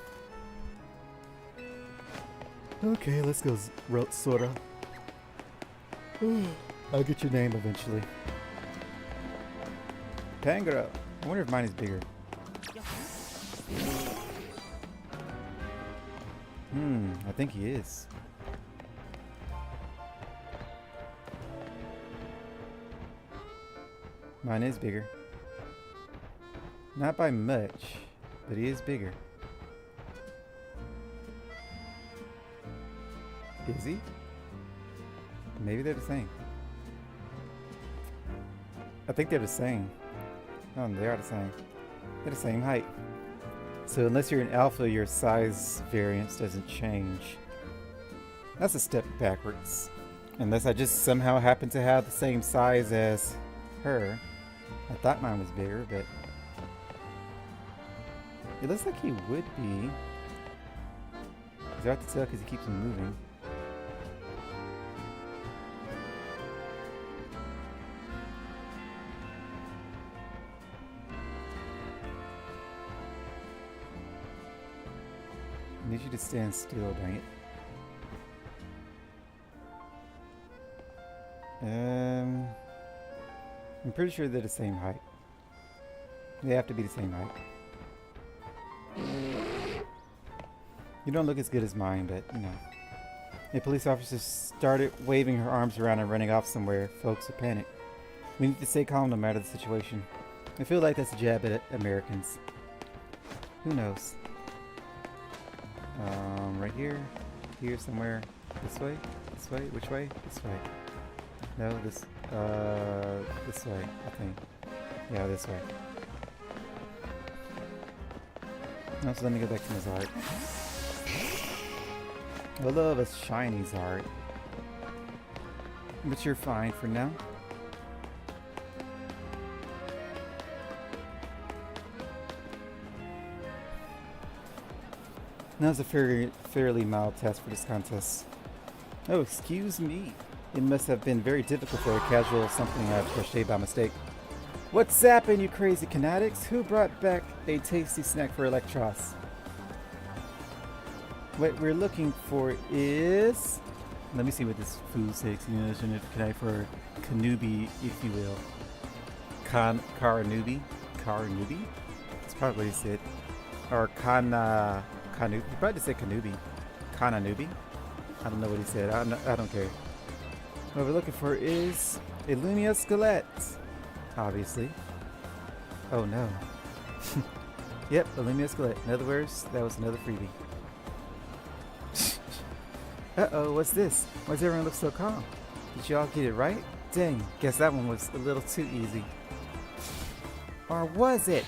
Okay, let's go, Sora. I'll get your name eventually. Tangrowth. I wonder if mine is bigger. I think he is. Mine is bigger. Not by much, but he is bigger. Is he? Maybe they're the same. I think they're the same. Oh, they are the same. They're the same height. So unless you're an alpha, your size variance doesn't change. That's a step backwards. Unless I just somehow happen to have the same size as her. I thought mine was bigger, but it looks like he would be. It's hard to tell because he keeps on moving. I need you to stand still, dang it. I'm pretty sure they're the same height. They have to be the same height. You don't look as good as mine, but you know. A police officer started waving her arms around and running off somewhere. Folks are panicked. We need to stay calm no matter the situation. I feel like that's a jab at Americans. Who knows? Right here. Here somewhere. This way? This way? Which way? This way. No, this way, I think. Yeah, this way. No, so let me go back to my Zard. I love a shiny Zard. But you're fine for now. That was a fairly mild test for this contest. Oh, excuse me. It must have been very difficult for a casual something I crocheted by mistake. What's zappin', you crazy fanatics? Who brought back a tasty snack for Electros? What we're looking for is... Let me see what this food says. You know, connect for Kanubi, if you will. Karanubi? Karanubi? That's probably what he said. Or Kanubi. He probably said Kanubi. Kananubi? I don't know what he said. I don't care. What we're looking for is a Lumia Skelette. Obviously. Oh no. Yep, a Lumia Skelette. In other words, that was another freebie. Uh-oh, what's this? Why does everyone look so calm? Did y'all get it right? Dang, guess that one was a little too easy. Or was it?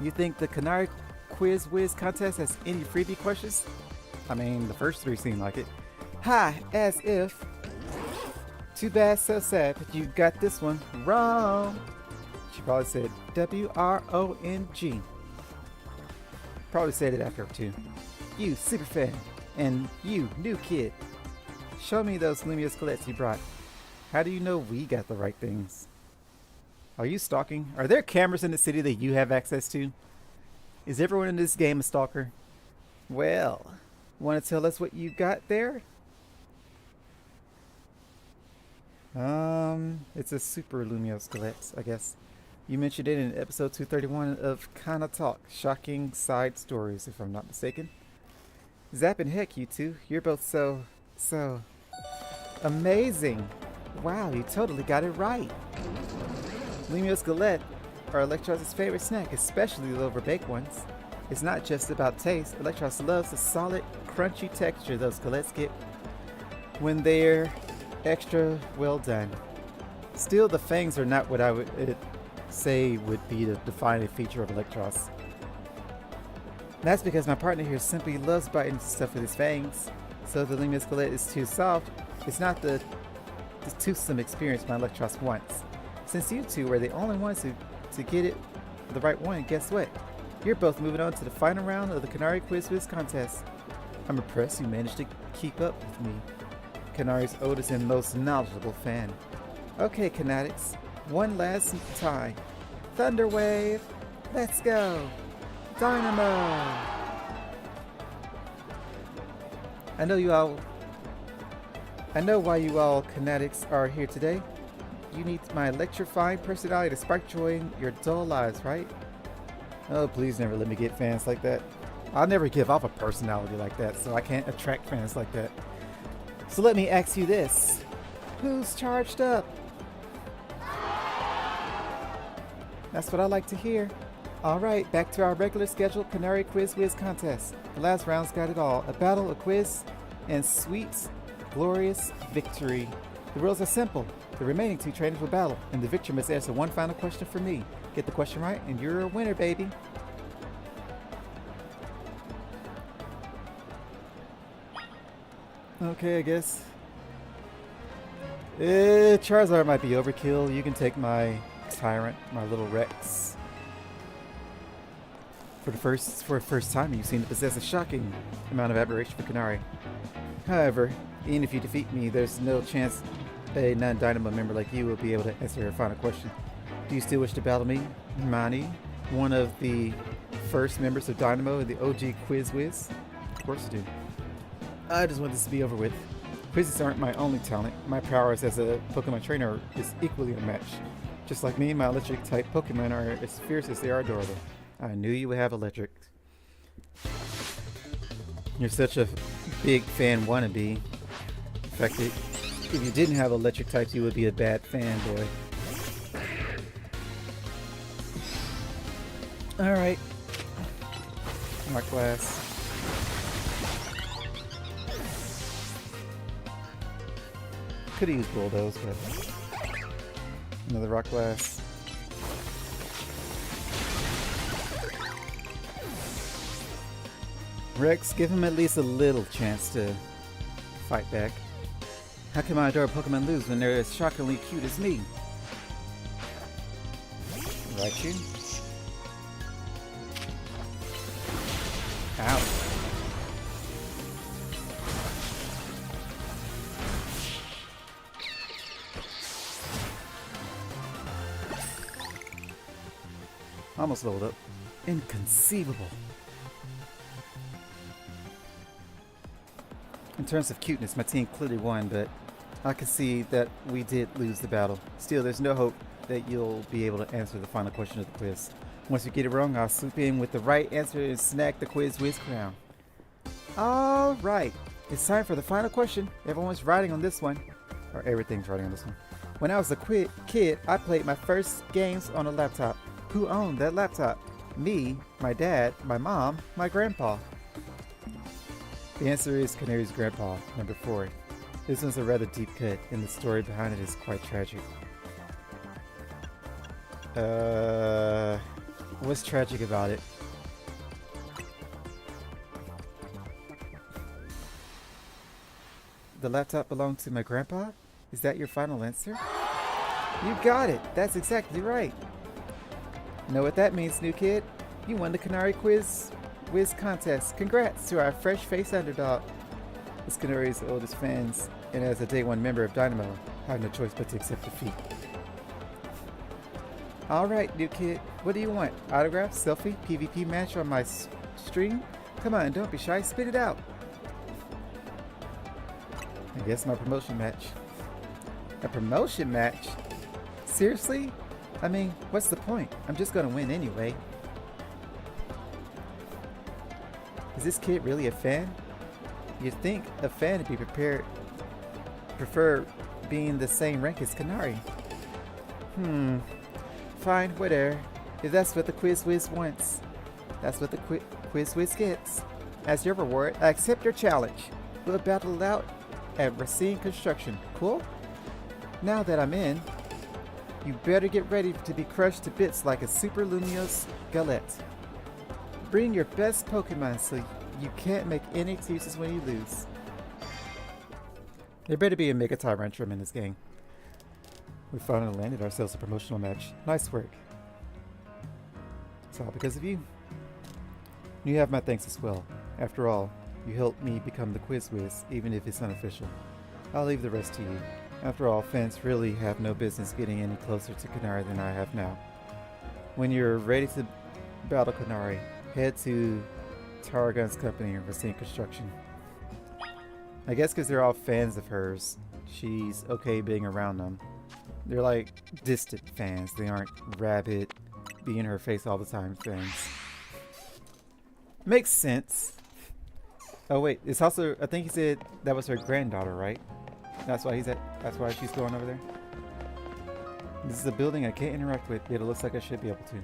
You think the Canary Quiz Whiz contest has any freebie questions? I mean, the first three seem like it. Ha! As if. Too bad, so sad, but you got this one wrong. She probably said W-R-O-N-G. Probably said it after her too. You, super fan. And you, new kid. Show me those Lumia Skelettes you brought. How do you know we got the right things? Are you stalking? Are there cameras in the city that you have access to? Is everyone in this game a stalker? Well, want to tell us what you got there? It's a super Lumio Skelette, I guess. You mentioned it in episode 231 of Kinda Talk, Shocking Side Stories, if I'm not mistaken. Zappin' heck, you two. You're both so amazing. Wow, you totally got it right. Lumio Skelette are Electros' favorite snack, especially the overbaked ones. It's not just about taste. Electros loves the solid, crunchy texture those Skelettes get when they're extra well done. Still, the fangs are not what I would say would be the defining feature of Electros. That's because my partner here simply loves biting stuff with his fangs. So if the Lumia Skelette is too soft, it's not the toothsome experience my Electros wants. Since you two were the only ones to get it the right one, guess what? You're both moving on to the final round of the Canary Quiz Whiz contest. I'm impressed you managed to keep up with me, Canary's oldest and most knowledgeable fan. Okay, Canatics, one last tie. Thunderwave, let's go! Dynamo! I know why you all Canatics are here today. You need my electrifying personality to spark joy in your dull lives, right? Oh, please never let me get fans like that. I'll never give off a personality like that, so I can't attract fans like that. So let me ask you this. Who's charged up? That's what I like to hear. Alright, back to our regular scheduled Canary Quiz Whiz contest. The last round's got it all. A battle, a quiz, and sweet, glorious victory. The rules are simple. The remaining two trainers will battle, and the victor must answer one final question for me. Get the question right, and you're a winner, baby. Okay, I guess. Charizard might be overkill. You can take my Tyrant, my little Rex. For the first time, you seem to possess a shocking amount of admiration for Canary. However, even if you defeat me, there's no chance a non-Dynamo member like you will be able to answer her final question. Do you still wish to battle me, Mani, one of the first members of Dynamo in the OG Quiz Wiz? Of course I do. I just want this to be over with. Quizzes aren't my only talent. My powers as a Pokemon trainer is equally unmatched. Just like me, my electric type Pokemon are as fierce as they are adorable. I knew you would have electric. You're such a big fan wannabe. In fact, if you didn't have electric types, you would be a bad fanboy. Alright. Rock Glass. Could've used Bulldoze, but another Rock Glass. Rex, give him at least a little chance to fight back. How can my adorable Pokemon lose when they're as shockingly cute as me? Raichu. Ow. Almost leveled up. Inconceivable. In terms of cuteness, my team clearly won, but I can see that we did lose the battle. Still, there's no hope that you'll be able to answer the final question of the quiz. Once you get it wrong, I'll swoop in with the right answer and snag the Quiz Wiz crown. Alright, it's time for the final question. Everyone's riding on this one. Or everything's riding on this one. When I was a kid, I played my first games on a laptop. Who owned that laptop? Me, my dad, my mom, my grandpa. The answer is Canary's grandpa, number 4. This one's a rather deep cut, and the story behind it is quite tragic. What's tragic about it? The laptop belonged to my grandpa? Is that your final answer? You got it! That's exactly right! Know what that means, new kid? You won the Canary Quiz Wiz contest. Congrats to our fresh-faced underdog. As Canary's oldest fans, and as a day 1 member of Dynamo, I have no choice but to accept defeat. Alright, new kid. What do you want? Autograph, selfie, PvP match on my stream? Come on, don't be shy. Spit it out. I guess my promotion match. A promotion match? Seriously? I mean, what's the point? I'm just gonna win anyway. Is this kid really a fan? You'd think a fan would be prefer being the same rank as Canary. Fine, whatever. If that's what the Quiz Wiz wants, that's what the Quiz Wiz gets. As your reward, I accept your challenge. We'll battle it out at Racine Construction. Cool? Now that I'm in, you better get ready to be crushed to bits like a Super Lumiose Galette. Bring your best Pokemon so you can't make any excuses when you lose. There better be a Mega Tyrantrum in this game. We finally landed ourselves a promotional match. Nice work. It's all because of you. You have my thanks as well. After all, you helped me become the Quiz Wiz, even if it's unofficial. I'll leave the rest to you. After all, fans really have no business getting any closer to Canary than I have now. When you're ready to battle Canary, head to Tarragon's company in Racine Construction. I guess because they're all fans of hers, she's okay being around them. They're like distant fans. They aren't rabid, be in her face all the time fans. Makes sense. Oh wait, it's also, I think he said that was her granddaughter, right? That's why that's why she's going over there. This is a building I can't interact with, yet it looks like I should be able to.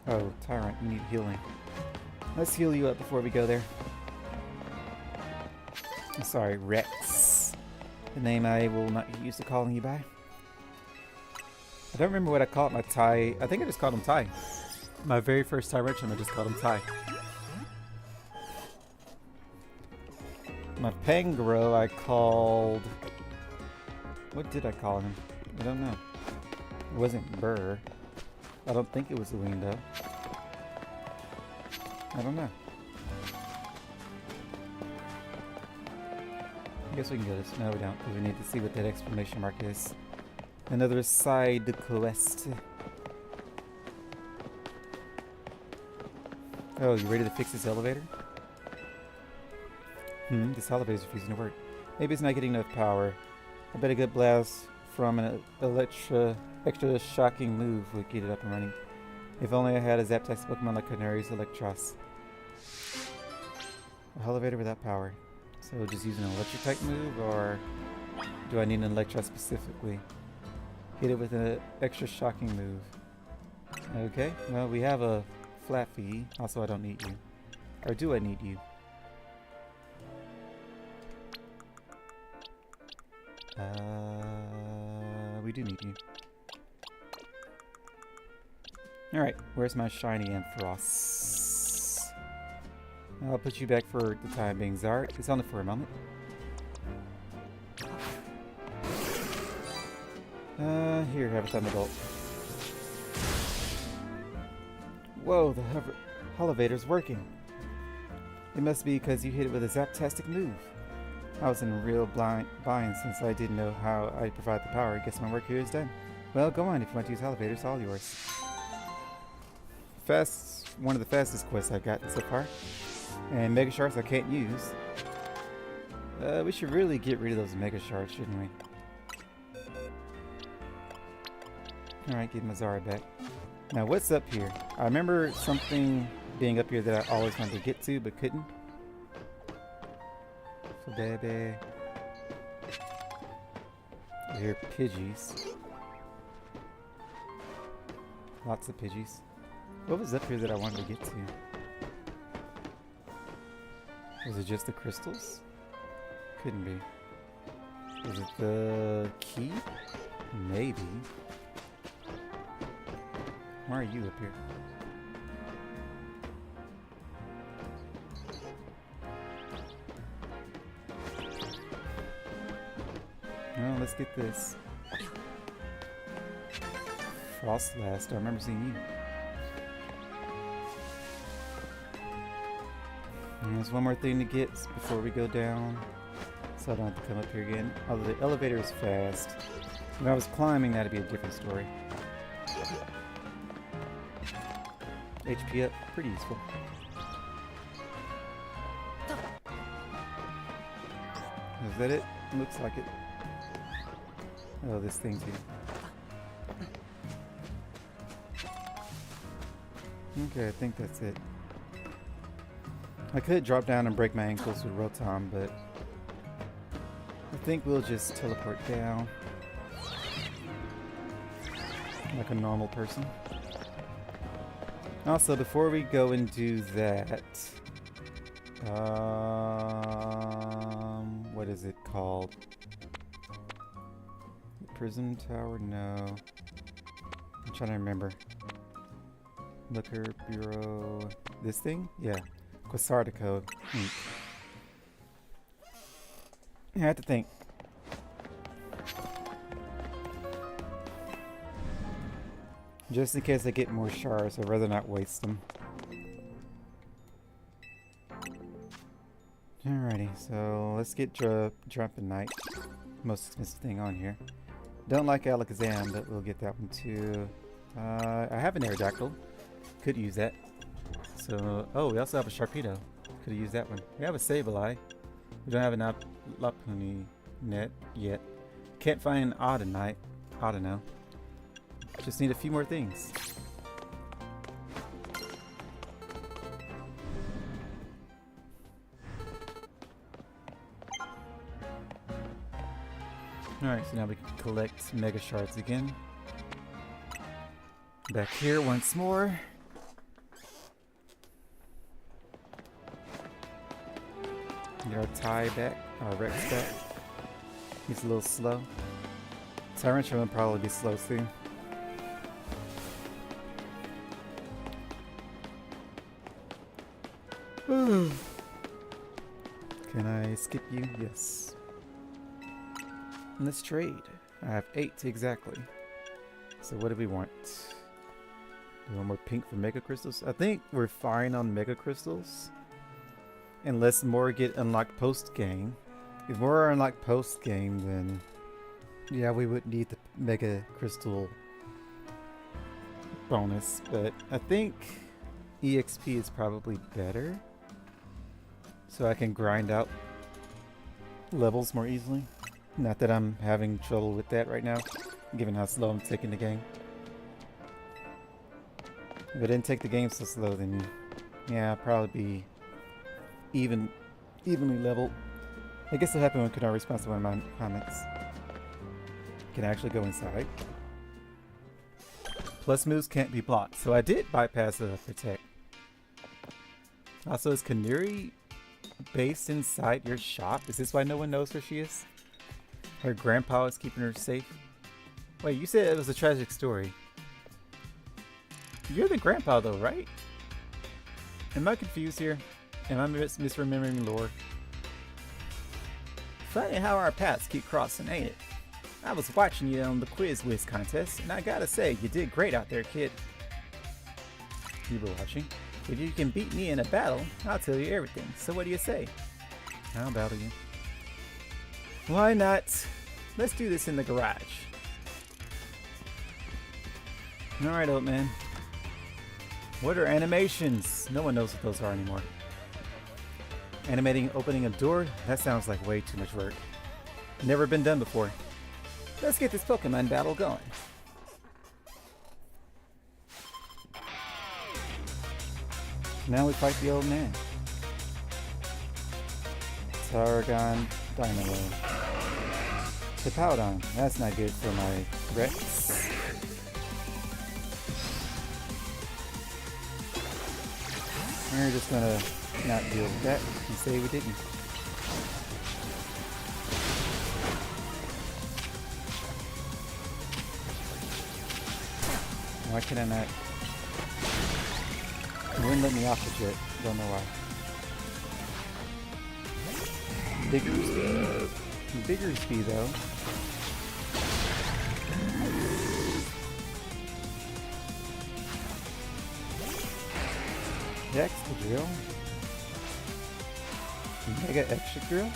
Oh, Tyrant, you need healing. Let's heal you up before we go there. I'm sorry, Rex. The name I will not get used to calling you by. I don't remember what I called my Ty. I think I just called him Ty. My very first Tyrantrum, I just called him Ty. My Pangro I called... What did I call him? I don't know. It wasn't Burr. I don't think it was Louine though. I don't know. I guess we can go this. No, we don't, because we need to see what that exclamation mark is. Another side quest. Oh, you ready to fix this elevator? This elevator's refusing to work. Maybe it's not getting enough power. I bet a good blast from an extra shocking move would get it up and running. If only I had a Zaptex Pokemon like Canary's Electros. An elevator without power. So just use an electric type move, or do I need an Electros specifically? Hit it with an extra shocking move. Okay, well we have a flat fee. Also I don't need you. Or do I need you? We do need you. Alright, where's my shiny Ampharos? I'll put you back for the time being, Zart. It's only for a moment. Here, have a Thunderbolt. Whoa, the elevator's working. It must be because you hit it with a Zaptastic move. I was in a real bind since I didn't know how I'd provide the power. I guess my work here is done. Well, go on. If you want to use elevators, all yours. One of the fastest quests I've gotten so far. And Mega Shards I can't use. We should really get rid of those Mega Shards, shouldn't we? Alright, give Mazzara back. Now, what's up here? I remember something being up here that I always wanted to get to, but couldn't. So, baby. Here are Pidgeys. Lots of Pidgeys. What was up here that I wanted to get to? Was it just the crystals? Couldn't be. Was it the key? Maybe. Why are you up here? Well, let's get this. Frostlass, I remember seeing you. And there's one more thing to get before we go down, so I don't have to come up here again. Although the elevator is fast. When I was climbing, that'd be a different story. HP up, pretty useful. Is that it? Looks like it. Oh, this thing too. Okay, I think that's it. I could drop down and break my ankles with Rotom, but I think we'll just teleport down like a normal person. Also, before we go and do that, what is it called? The Prism Tower? No. I'm trying to remember. Liquor Bureau. This thing? Yeah. Quasartico Inc. I have to think. Just in case I get more shards, I'd rather not waste them. Alrighty, so let's get Jumping Knight. Most expensive thing on here. Don't like Alakazam, but we'll get that one too. I have an Aerodactyl. Could use that. So, oh, we also have a Sharpedo. Could have used that one. We have a Sableye. We don't have an Lapuni net yet. Can't find an Audinite. Audino. Just need a few more things. Alright, so now we can collect Mega Shards again. Back here once more. Get our tie back, our Rex back. He's a little slow. Tyrantrum will probably be slow soon. Can I skip you? Yes. Let's trade. I have 8 exactly. So what do we want? Do we want more pink for mega crystals? I think we're fine on mega crystals. Unless more get unlocked post game. If more are unlocked post game, then yeah, we would need the mega crystal bonus. But I think EXP is probably better. So I can grind out levels more easily. Not that I'm having trouble with that right now, given how slow I'm taking the game. If I didn't take the game so slow, then yeah, I'll probably be evenly leveled. I guess it'll happen when Canard responds to one of my comments. Can I actually go inside? Plus moves can't be blocked, so I did bypass the protect. Also, is Canary based inside your shop? Is this why no one knows where she is? Her grandpa is keeping her safe? Wait, you said it was a tragic story. You're the grandpa though, right? Am I confused here? Am I misremembering lore? Funny how our paths keep crossing, ain't it? I was watching you on the Quiz Whiz contest, and I gotta say, you did great out there, kid. You were watching? If you can beat me in a battle, I'll tell you everything. So what do you say? I'll battle you. Why not? Let's do this in the garage. Alright, old man. What are animations? No one knows what those are anymore. Animating opening a door? That sounds like way too much work. Never been done before. Let's get this Pokemon battle going. Now we fight the old man. Tarragon Dynamo. Hippowdon. That's not good for my Rex. We're just gonna not deal with that and say we didn't. Why can I not? It wouldn't let me off the jet. Don't know why. Bigger speed. Bigger speed though. Extra drill. Mega extra drill?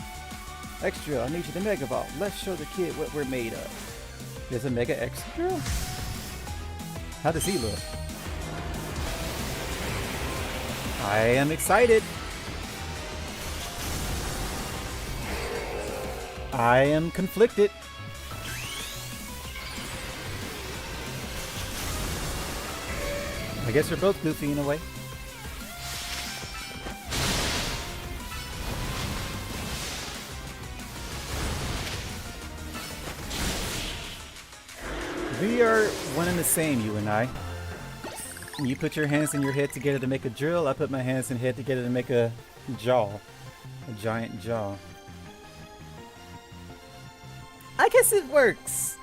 Extra drill, I need you to Mega Vault. Let's show the kid what we're made of. There's a Mega extra drill? How does he look? I am excited. I am conflicted. I guess we're both goofy in a way. We are one and the same, you and I. You put your hands and your head together to make a drill. I put my hands and head together to make a jaw. A giant jaw. I guess it works.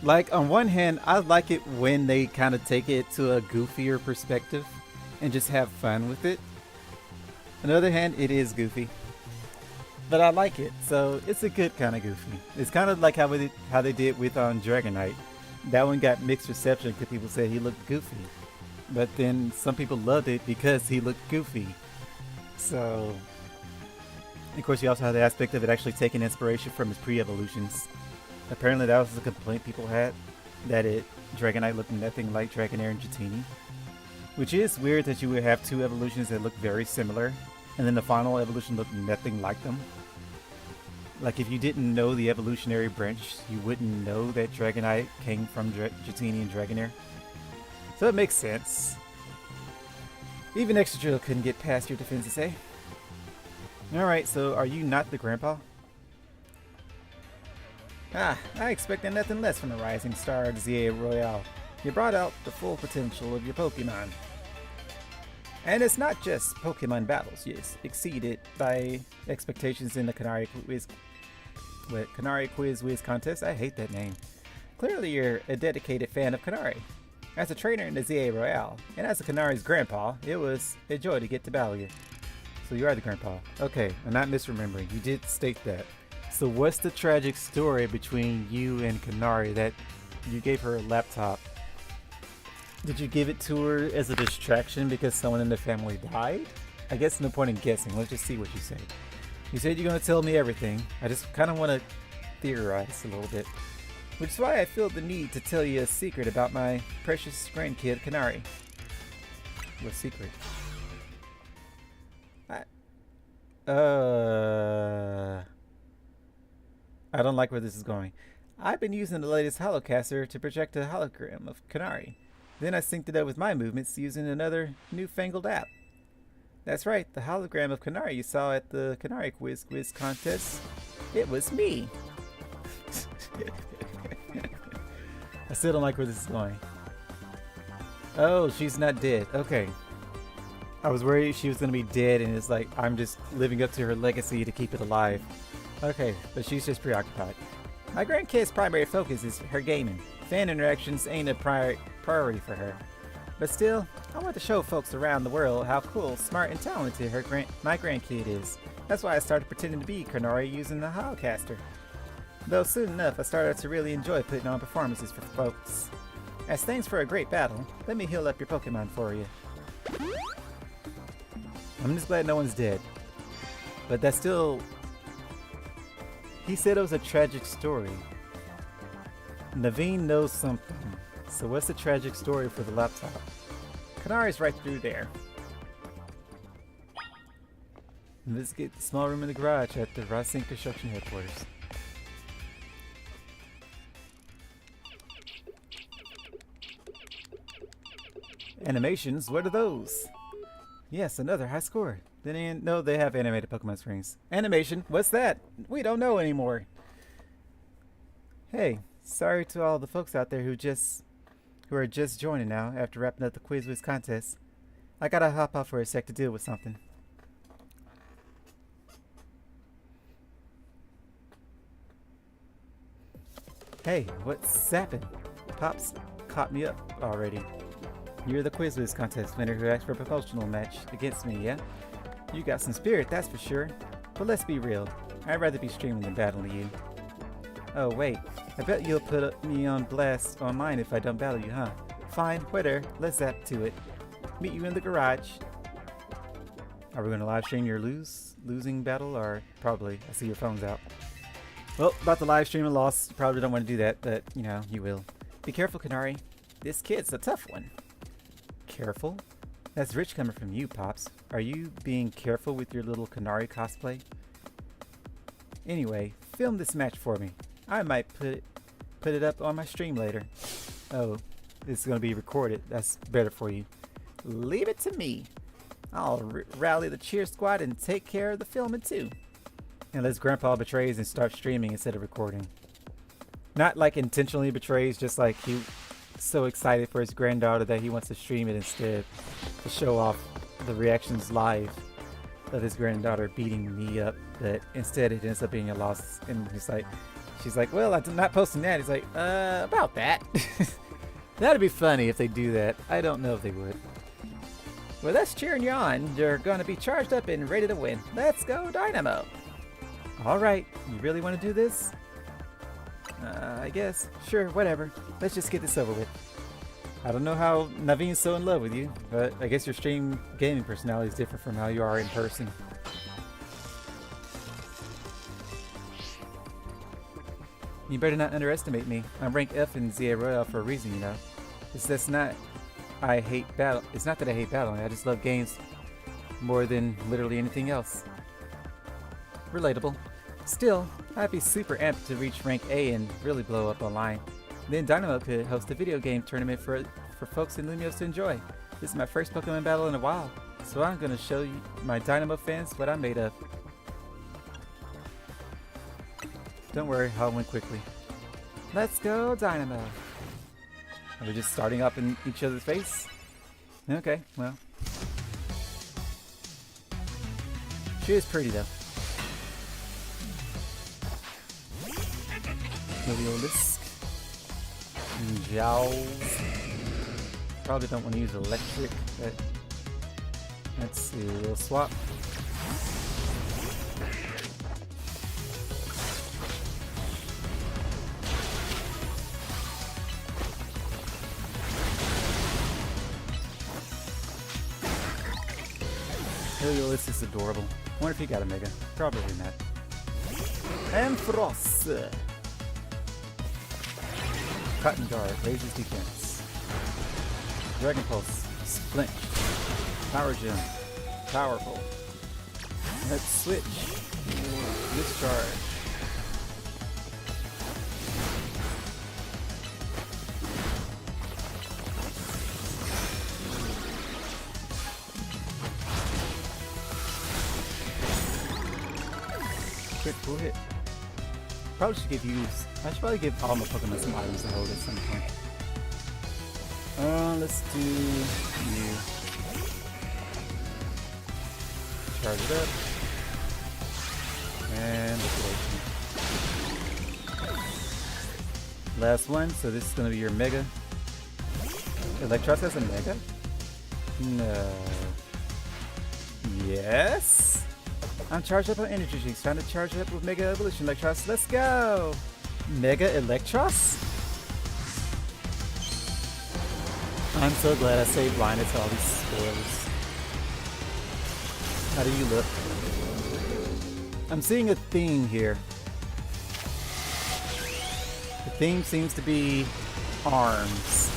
Like, on one hand, I like it when they kind of take it to a goofier perspective and just have fun with it. On the other hand, it is goofy. But I like it, so it's a good kind of goofy. It's kind of like how they did with Dragonite. That one got mixed reception because people said he looked goofy. But then some people loved it because he looked goofy. So, of course, you also have the aspect of it actually taking inspiration from his pre-evolutions. Apparently that was the complaint people had, that Dragonite looked nothing like Dragonair and Dratini. Which is weird that you would have two evolutions that look very similar, and then the final evolution looked nothing like them. Like, if you didn't know the evolutionary branch, you wouldn't know that Dragonite came from Dratini and Dragonair. So it makes sense. Even Extra Drill couldn't get past your defenses, eh? Alright, so are you not the grandpa? Ah, I expected nothing less from the rising star of Xia Royale. You brought out the full potential of your Pokemon. And it's not just Pokemon battles, you exceeded by expectations in the Canary Quiz Whiz contest. I hate that name. Clearly you're a dedicated fan of Canary. As a trainer in the ZA Royale, and as a Canari's grandpa, it was a joy to get to battle you. So you are the grandpa. Okay, I'm not misremembering. You did state that. So what's the tragic story between you and Canary that you gave her a laptop? Did you give it to her as a distraction because someone in the family died? I guess no point in guessing. Let's just see what you say. You said you're going to tell me everything. I just kind of want to theorize a little bit. Which is why I feel the need to tell you a secret about my precious grandkid, Canary. What secret? I don't like where this is going. I've been using the latest holocaster to project a hologram of Canary. Then I synced it up with my movements using another newfangled app. That's right, the hologram of Canary you saw at the Canary Quiz contest. It was me. I still don't like where this is going. Oh, she's not dead. Okay. I was worried she was going to be dead and it's like I'm just living up to her legacy to keep it alive. Okay, but she's just preoccupied. My grandkid's primary focus is her gaming. Fan interactions ain't a priority for her. But still, I want to show folks around the world how cool, smart, and talented my grandkid is. That's why I started pretending to be Canary using the holocaster. Though soon enough, I started to really enjoy putting on performances for folks. As thanks for a great battle, let me heal up your Pokemon for you. I'm just glad no one's dead. But that's still... He said it was a tragic story. Naveen knows something. So what's the tragic story for the laptop? Canary's right through there. Investigate the small room in the garage at the Racine Construction Headquarters. Animations? What are those? Yes, another high score. No, they have animated Pokemon screens. Animation? What's that? We don't know anymore. Hey, sorry to all the folks out there who are just joining now after wrapping up the Quiz Wiz contest. I gotta hop off for a sec to deal with something. Hey, what's happened? Pops caught me up already. You're the Quiz Wiz contest winner who asked for a promotional match against me, yeah? You got some spirit, that's for sure. But let's be real. I'd rather be streaming than battling you. Oh wait, I bet you'll put me on blast online if I don't battle you, huh? Fine, whatever, let's zap to it. Meet you in the garage. Are we gonna live stream your losing battle, or probably? I see your phone's out. Well, about the live stream and loss, you probably don't want to do that, but you know, you will. Be careful, Canary. This kid's a tough one. Careful? That's rich coming from you, Pops. Are you being careful with your little Canary cosplay? Anyway, film this match for me. I might put it up on my stream later. Oh, it's going to be recorded. That's better for you. Leave it to me. I'll rally the cheer squad and take care of the filming too. Unless Grandpa betrays and starts streaming instead of recording. Not like intentionally betrays, just like he's so excited for his granddaughter that he wants to stream it instead to show off the reactions live of his granddaughter beating me up, but instead it ends up being a loss. And she's like, well, I'm not posting that. He's like, about that. That'd be funny if they do that. I don't know if they would. Well, that's cheering you on. You're gonna be charged up and ready to win. Let's go, Dynamo. All right, you really want to do this? I guess. Sure, whatever. Let's just get this over with. I don't know how Naveen's so in love with you, but I guess your stream gaming personality is different from how you are in person. You better not underestimate me. I'm rank F in ZA Royale for a reason, you know. It's not that I hate battling. I just love games more than literally anything else. Relatable. Still, I'd be super amped to reach rank A and really blow up online. Then Dynamo could host a video game tournament for folks in Lumios to enjoy. This is my first Pokemon battle in a while, so I'm gonna show you my Dynamo fans what I'm made of. Don't worry, I'll win quickly. Let's go, Dynamo! Are we just starting up in each other's face? Okay, well. She is pretty though. Heliolisk. Jowls. Probably don't want to use electric, but let's see, we'll swap. Helios is adorable. I wonder if he got a mega. Probably not. And Frost. Cotton Guard raises defense. Dragon Pulse, Flinch. Power Gem, powerful. Let's switch. Discharge. Critical hit. Probably should give you. I should probably give all my Pokemon some items to hold at some point. Let's do you. Charge it up. And liquidation. Last one, so this is going to be your Mega. Electros has a Mega? No. Yes? I'm charged up on energy drinks. Trying to charge it up with Mega Evolution Electros. Let's go! Mega Electros? I'm so glad I stayed blinded to all these spoilers. How do you look? I'm seeing a theme here. The theme seems to be arms.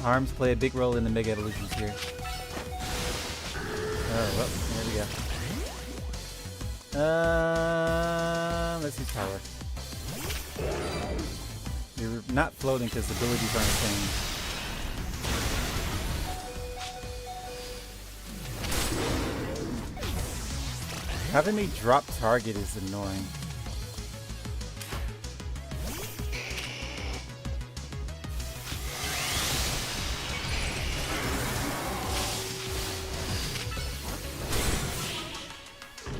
Arms play a big role in the Mega Evolutions here. Oh, well, there we go. Let's use power. You're not floating because the abilities aren't the same. Having me drop target is annoying.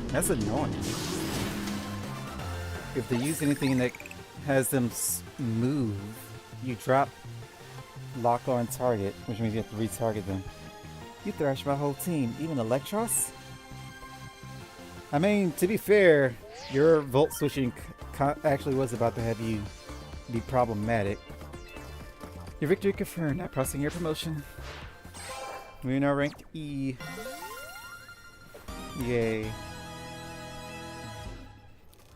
That's annoying. If they use anything that has them move, you drop lock on target, which means you have to retarget them. You thrashed my whole team, even Electros? I mean, to be fair, your Volt switching actually was about to have you be problematic. Your victory confirmed, not processing your promotion. We are now ranked E. Yay.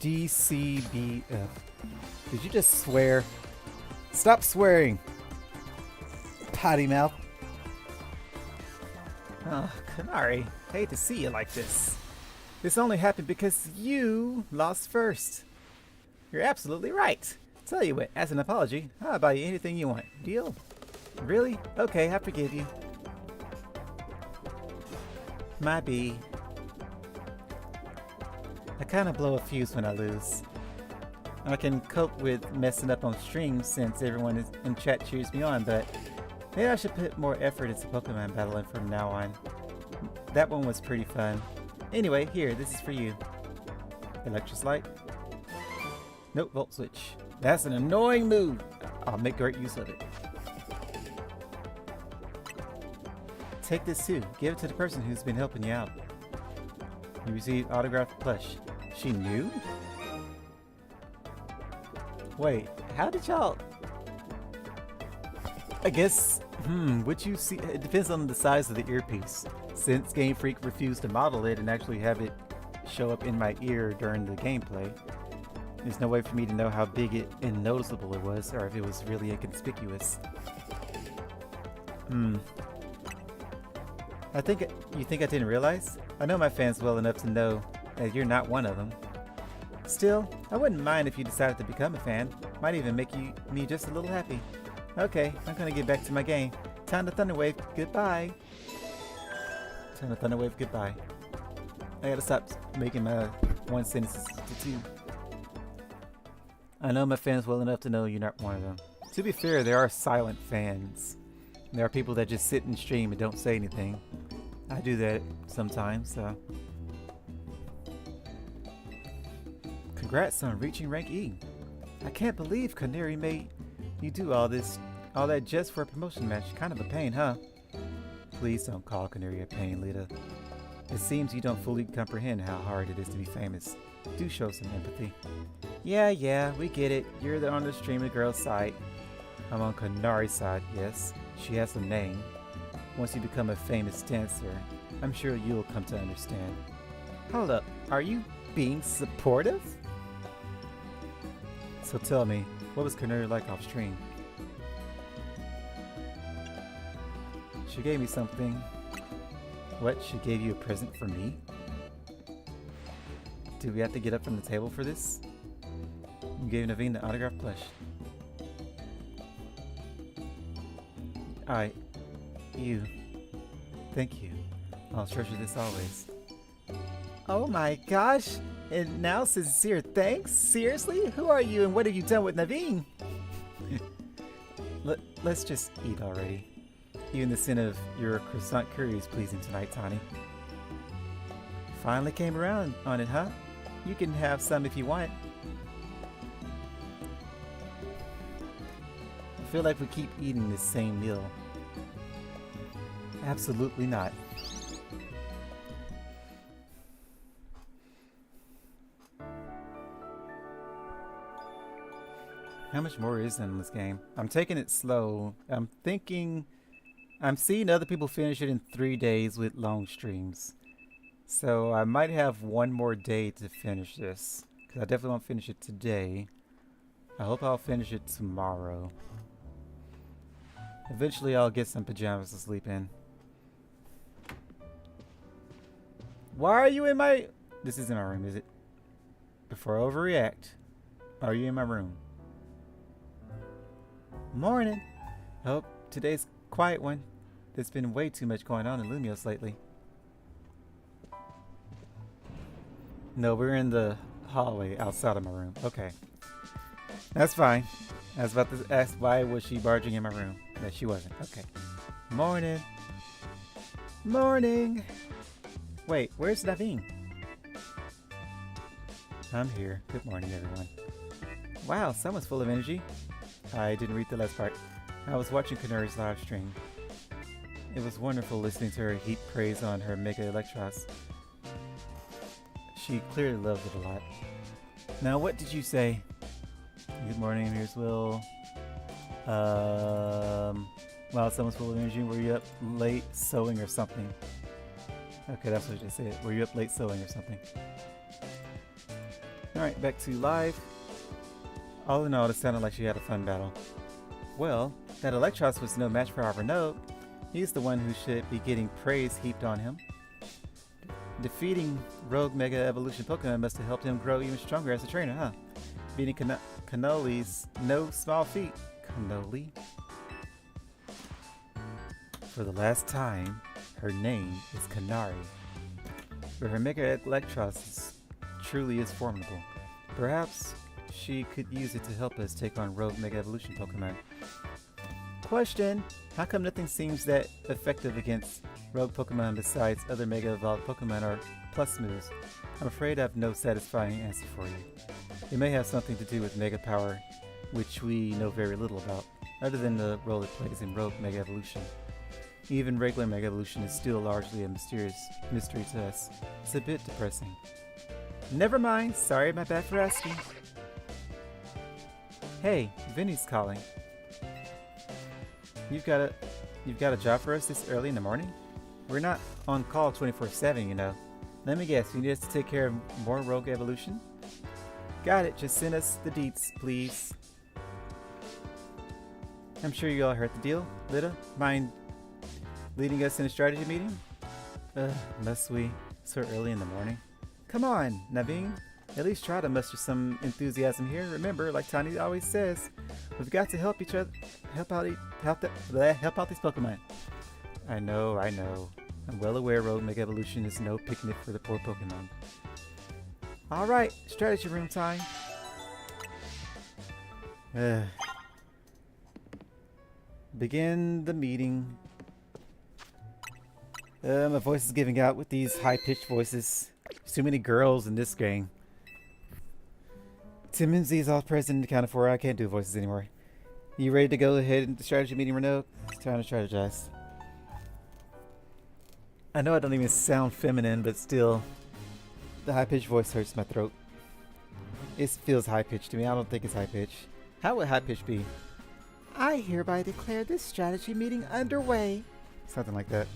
DCBF. Did you just swear? Stop swearing! Potty mouth. Oh, Kanari, hate to see you like this. This only happened because you lost first. You're absolutely right. Tell you what, as an apology, I'll buy you anything you want. Deal? Really? Okay, I forgive you. My B. I kinda blow a fuse when I lose. I can cope with messing up on stream since everyone in chat cheers me on, but maybe I should put more effort into Pokemon battling from now on. That one was pretty fun. Anyway, here, this is for you. Electroslite. Nope, Volt Switch. That's an annoying move. I'll make great use of it. Take this too. Give it to the person who's been helping you out. You received autographed plush. She knew? Wait, how did y'all... I guess, would you see... It depends on the size of the earpiece. Since Game Freak refused to model it and actually have it show up in my ear during the gameplay, there's no way for me to know how big and noticeable it was, or if it was really inconspicuous. You think I didn't realize? I know my fans well enough to know that you're not one of them. Still, I wouldn't mind if you decided to become a fan. Might even make me just a little happy. Okay, I'm gonna get back to my game. Time to Thunderwave goodbye. Time to Thunderwave goodbye. I gotta stop making my one sentences to two. I know my fans well enough to know you're not one of them. To be fair, there are silent fans. There are people that just sit and stream and don't say anything. I do that sometimes, so. Congrats on reaching rank E. I can't believe Canary made you do all this All that just for a promotion match. Kind of a pain, huh? Please don't call Canary a pain, Lita. It seems you don't fully comprehend how hard it is to be famous. Do show some empathy. Yeah, we get it. You're on the streamer girl's side. I'm on Canari's side, yes. She has a name. Once you become a famous dancer, I'm sure you'll come to understand. Hold up, are you being supportive? So tell me, what was Canary like off stream? She gave me something. What? She gave you a present for me? Do we have to get up from the table for this? You gave Naveen the autograph plush. Thank you. I'll treasure this always. Oh my gosh! And now sincere thanks? Seriously? Who are you and what have you done with Naveen? Let's just eat already. Even the sin of your croissant curry is pleasing tonight, Tani. Finally came around on it, huh? You can have some if you want. I feel like we keep eating the same meal. Absolutely not. How much more is in this game? I'm taking it slow. I'm seeing other people finish it in 3 days with long streams. So I might have one more day to finish this. Because I definitely won't finish it today. I hope I'll finish it tomorrow. Eventually I'll get some pajamas to sleep in. Why are you in my... This isn't my room, is it? Before I overreact, are you in my room? Morning. Hope today's a quiet one. There's been way too much going on in Lumios lately. No, we're in the hallway outside of my room. Okay. That's fine. I was about to ask why was she barging in my room. No, she wasn't. Okay. Morning. Morning. Wait, where's Naveen? I'm here. Good morning, everyone. Wow, someone's full of energy. I didn't read the last part. I was watching Canari's live stream. It was wonderful listening to her heap praise on her Mega Electros. She clearly loves it a lot. Now, what did you say? Good morning, here's Will. Wow, someone's full of energy. Were you up late sewing or something? Okay, that's what you said. Were you up late sewing or something? Alright, back to live. All in all, it sounded like she had a fun battle. Well, that Electros was no match for our Renault. He's the one who should be getting praise heaped on him. Defeating Rogue Mega Evolution Pokemon must have helped him grow even stronger as a trainer, huh? Beating Cannoli's no small feat. Cannoli? For the last time, her name is Canary. But her Mega Electros truly is formidable. Perhaps she could use it to help us take on Rogue Mega Evolution Pokemon. Question! How come nothing seems that effective against Rogue Pokemon besides other Mega Evolved Pokemon or Plus moves? I'm afraid I have no satisfying answer for you. It may have something to do with Mega Power, which we know very little about, other than the role it plays in Rogue Mega Evolution. Even regular Mega Evolution is still largely a mystery to us. It's a bit depressing. Never mind, sorry, my bad for asking. Hey, Vinny's calling. You've got a job for us this early in the morning? We're not on call 24/7, you know. Let me guess, you need us to take care of more Rogue Evolution? Got it, just send us the deets, please. I'm sure you all heard the deal. Lita, mind leading us in a strategy meeting? Must we? So early in the morning? Come on, Naveen. At least try to muster some enthusiasm here. Remember, like Tani always says, we've got to help each other, help out these Pokemon. I know. I'm well aware Rogue Mega Evolution is no picnic for the poor Pokemon. Alright, strategy room time. Begin the meeting. My voice is giving out with these high-pitched voices. There's too many girls in this game. Tim Minzy is all present and accounted for. I can't do voices anymore. You ready to go ahead in the strategy meeting, Renault? It's time to strategize. I know I don't even sound feminine, but still, the high-pitched voice hurts my throat. It feels high-pitched to me. I don't think it's high-pitched. How would high-pitched be? I hereby declare this strategy meeting underway. Something like that.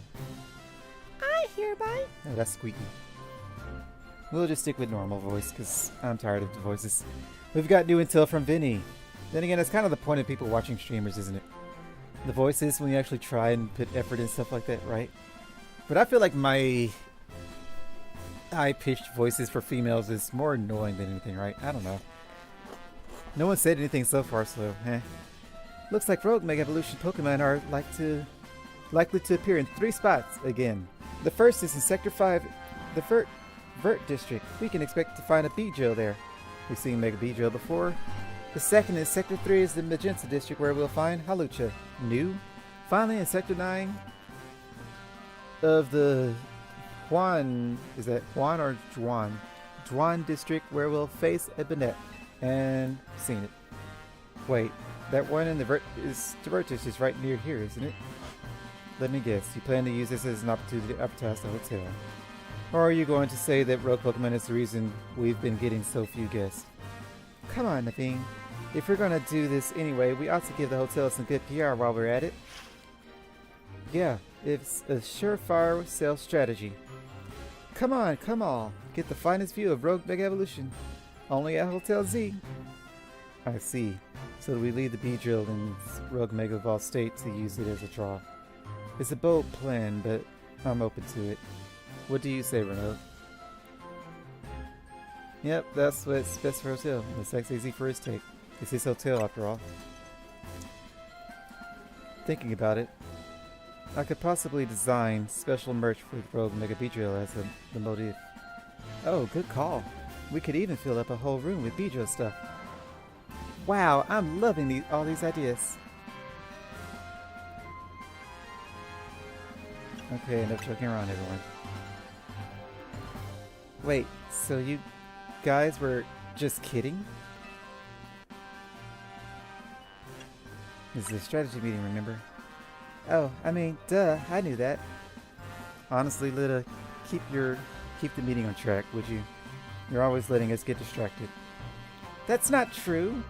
I hereby... Oh, that's squeaky. We'll just stick with normal voice, because I'm tired of the voices. We've got new intel from Vinny. Then again, that's kind of the point of people watching streamers, isn't it? The voices, when you actually try and put effort in stuff like that, right? But I feel like my high-pitched voices for females is more annoying than anything, right? I don't know. No one said anything so far, so Looks like Rogue Mega Evolution Pokemon are likely to appear in 3 spots again. The first is in Sector 5, the Vert District. We can expect to find a Beedrill there. We've seen Mega Beedrill before. The second is Sector 3 is the Magenta District, where we'll find Hawlucha. New. Finally, in Sector 9 of the Juan, is that Juan or Juan? Juan District, where we'll face a Banette. And seen it. Wait, that one in the Vert District is right near here, isn't it? Let me guess, you plan to use this as an opportunity to advertise the hotel. Or are you going to say that Rogue Pokemon is the reason we've been getting so few guests? Come on, Naveen. If we're going to do this anyway, we ought to give the hotel some good PR while we're at it. Yeah, it's a surefire sales strategy. Come on. Get the finest view of Rogue Mega Evolution. Only at Hotel Z. I see. So we leave the Beedrill in Rogue Mega Evolved state to use it as a draw. It's a bold plan, but I'm open to it. What do you say, Renault? Yep, that's what's best for Hotel. It's XAZ for his take. It's his hotel after all. Thinking about it, I could possibly design special merch for Rogue Mega Beedrill as the motif. Oh, good call. We could even fill up a whole room with Beedrill stuff. Wow, I'm loving all these ideas. Okay, enough joking around, everyone. Wait, so you guys were just kidding? This is a strategy meeting, remember? Oh, I mean, duh, I knew that. Honestly, Lita, keep the meeting on track, would you? You're always letting us get distracted. That's not true!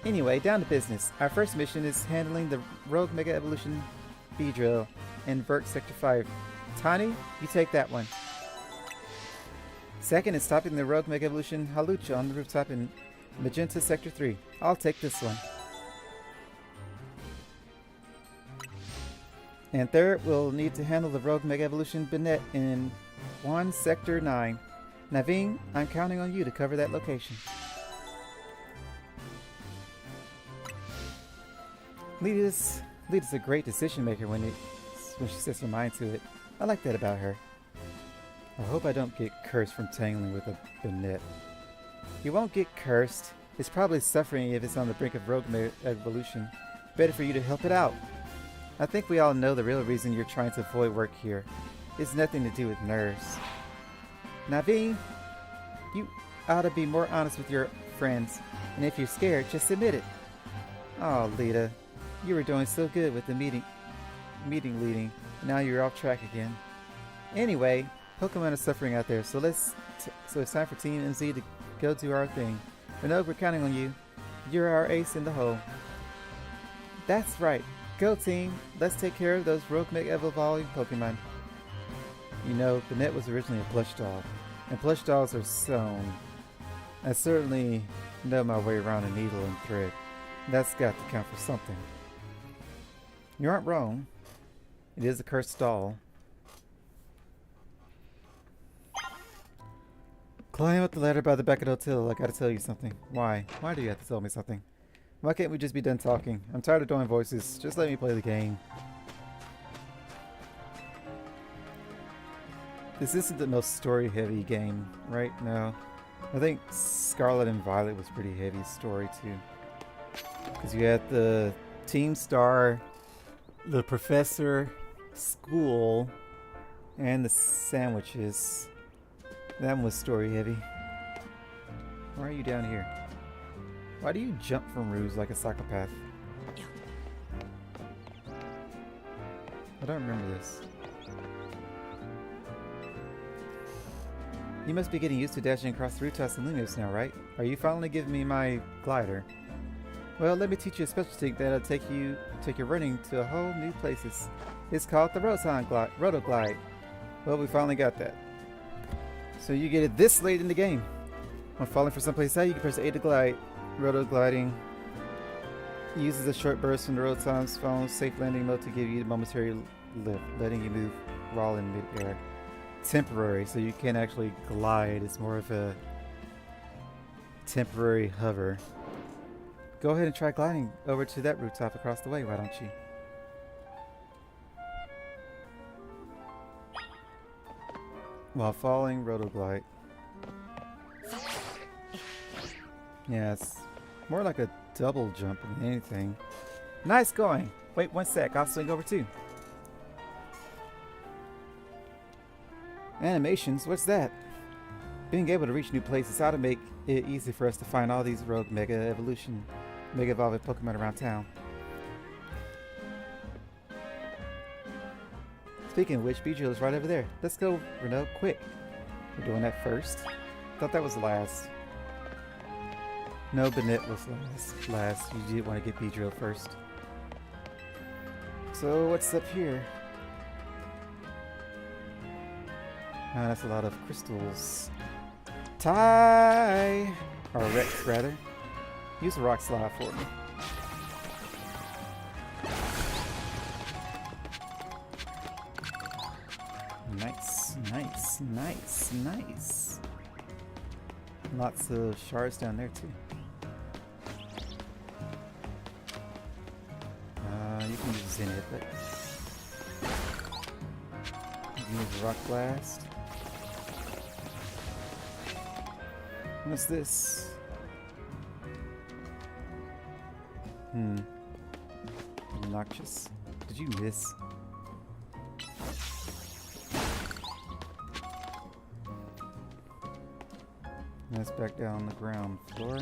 Anyway, down to business. Our first mission is handling the Rogue Mega Evolution Beedrill in Vert Sector 5. Tani, you take that one. Second is stopping the Rogue Mega Evolution Hawlucha on the rooftop in Magenta Sector 3. I'll take this one. And third, we'll need to handle the Rogue Mega Evolution Banette in Juan Sector 9. Naveen, I'm counting on you to cover that location. Lita's a great decision maker when she sets her mind to it. I like that about her. I hope I don't get cursed from tangling with a Banette. You won't get cursed. It's probably suffering if it's on the brink of Rogue Mega Evolution. Better for you to help it out. I think we all know the real reason you're trying to avoid work here. It's nothing to do with nerves. Naveen, you ought to be more honest with your friends. And if you're scared, just admit it. Oh, Lita. You were doing so good with the meeting leading. Now you're off track again. Anyway, Pokemon are suffering out there, so it's time for Team MZ to go do our thing. Renault, we're counting on you. You're our ace in the hole. That's right. Go team. Let's take care of those Rogue Mega Evolving Pokemon. You know, Banette was originally a plush doll, and plush dolls are sewn. I certainly know my way around a needle and thread. That's got to count for something. You aren't wrong. It is a cursed doll. Climb up the ladder by the back of the hotel. I gotta tell you something. Why? Why do you have to tell me something? Why can't we just be done talking? I'm tired of doing voices. Just let me play the game. This isn't the most story-heavy game, right? No. I think Scarlet and Violet was pretty heavy story, too. Because you had the Team Star, the Professor, school, and the sandwiches. That one was story heavy. Why are you down here? Why do you jump from roofs like a psychopath? I don't remember this. You must be getting used to dashing across the rooftops and luminous now, right? Are you finally giving me my glider? Well, let me teach you a special technique that'll take your running to a whole new places. It's called the Roto Glide. Well, we finally got that. So you get it this late in the game. When falling from someplace high, you can press A to glide. Roto gliding uses a short burst from the Rotom's phone's safe landing mode to give you a momentary lift, letting you move while in mid-air. Temporary, so you can't actually glide. It's more of a temporary hover. Go ahead and try gliding over to that rooftop across the way, why don't you? While falling, rotoglide. Yeah, it's more like a double jump than anything. Nice going! Wait one sec, I'll swing over too. Animations? What's that? Being able to reach new places ought to make it easy for us to find all these rogue Mega Evolving Pokemon around town. Speaking of which, Beedrill is right over there. Let's go, Renault, quick. We're doing that first. Thought that was last. No, Bennett was last. You did want to get Beedrill first. So, what's up here? Ah, that's a lot of crystals. Ty! Or Rex, rather. Use a rock slide for me. Nice, nice, nice, nice. Lots of shards down there too. You can use Zenith, but you can use Rock Blast. What's this? Obnoxious. Did you miss? That's back down on the ground floor.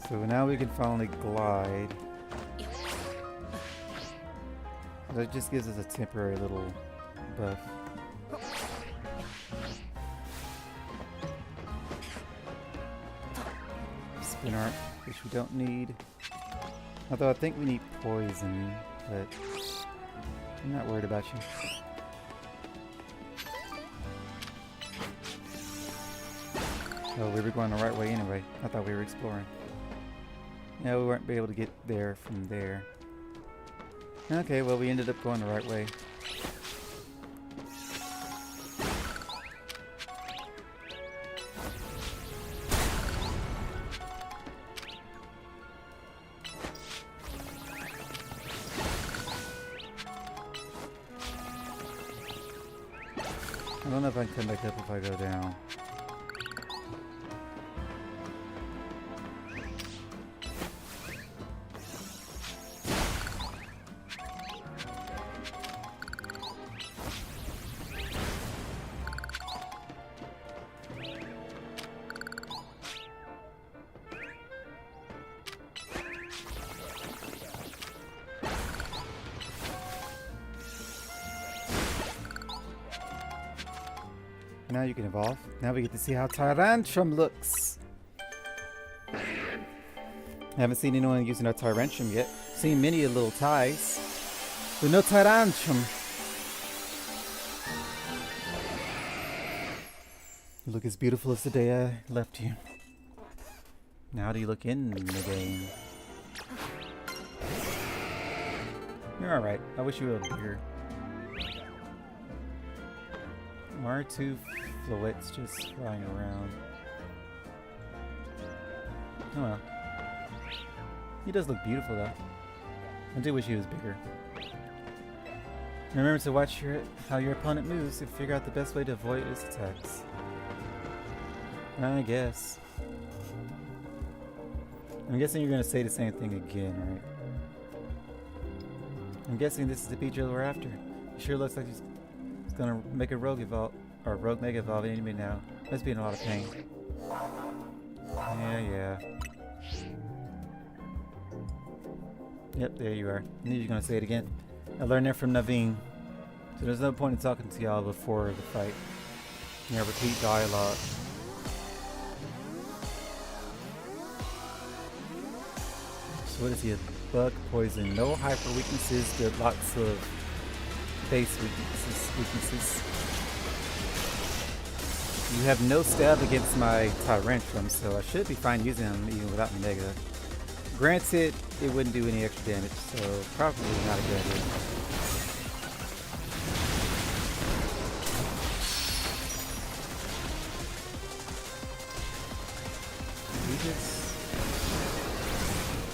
So now we can finally glide. That just gives us a temporary little buff. Spin art, which we don't need. Although I think we need poison, but I'm not worried about you. Oh, we were going the right way anyway. I thought we were exploring. Yeah, we weren't able to get there from there. Okay, well we ended up going the right way. I don't know if I can come back up if I go down. Now you can evolve. Now we get to see how Tyrantrum looks. I haven't seen anyone using a Tyrantrum yet. Seen many of little ties, but no Tyrantrum. You look as beautiful as the day I left you. Now how do you look in the game? You're alright. I wish you were bigger. Why are two flowets just flying around? Oh well. He does look beautiful though. I do wish he was bigger. Remember to watch how your opponent moves to figure out the best way to avoid his attacks. I guess. I'm guessing you're going to say the same thing again, right? I'm guessing this is the Beedrill we're after. It sure looks like he's gonna make a rogue evolve, or rogue mega evolve any minute now. Must be in a lot of pain. Yeah. Yep, there you are. I knew you were going to say it again. I learned that from Naveen. So there's no point in talking to y'all before the fight. Yeah, repeat dialogue. So what is he? A bug poison. No hyper weaknesses, but lots of base weaknesses. You have no stab against my Tyrantrum, so I should be fine using him even without my negative. Granted, it wouldn't do any extra damage, so probably not a good idea.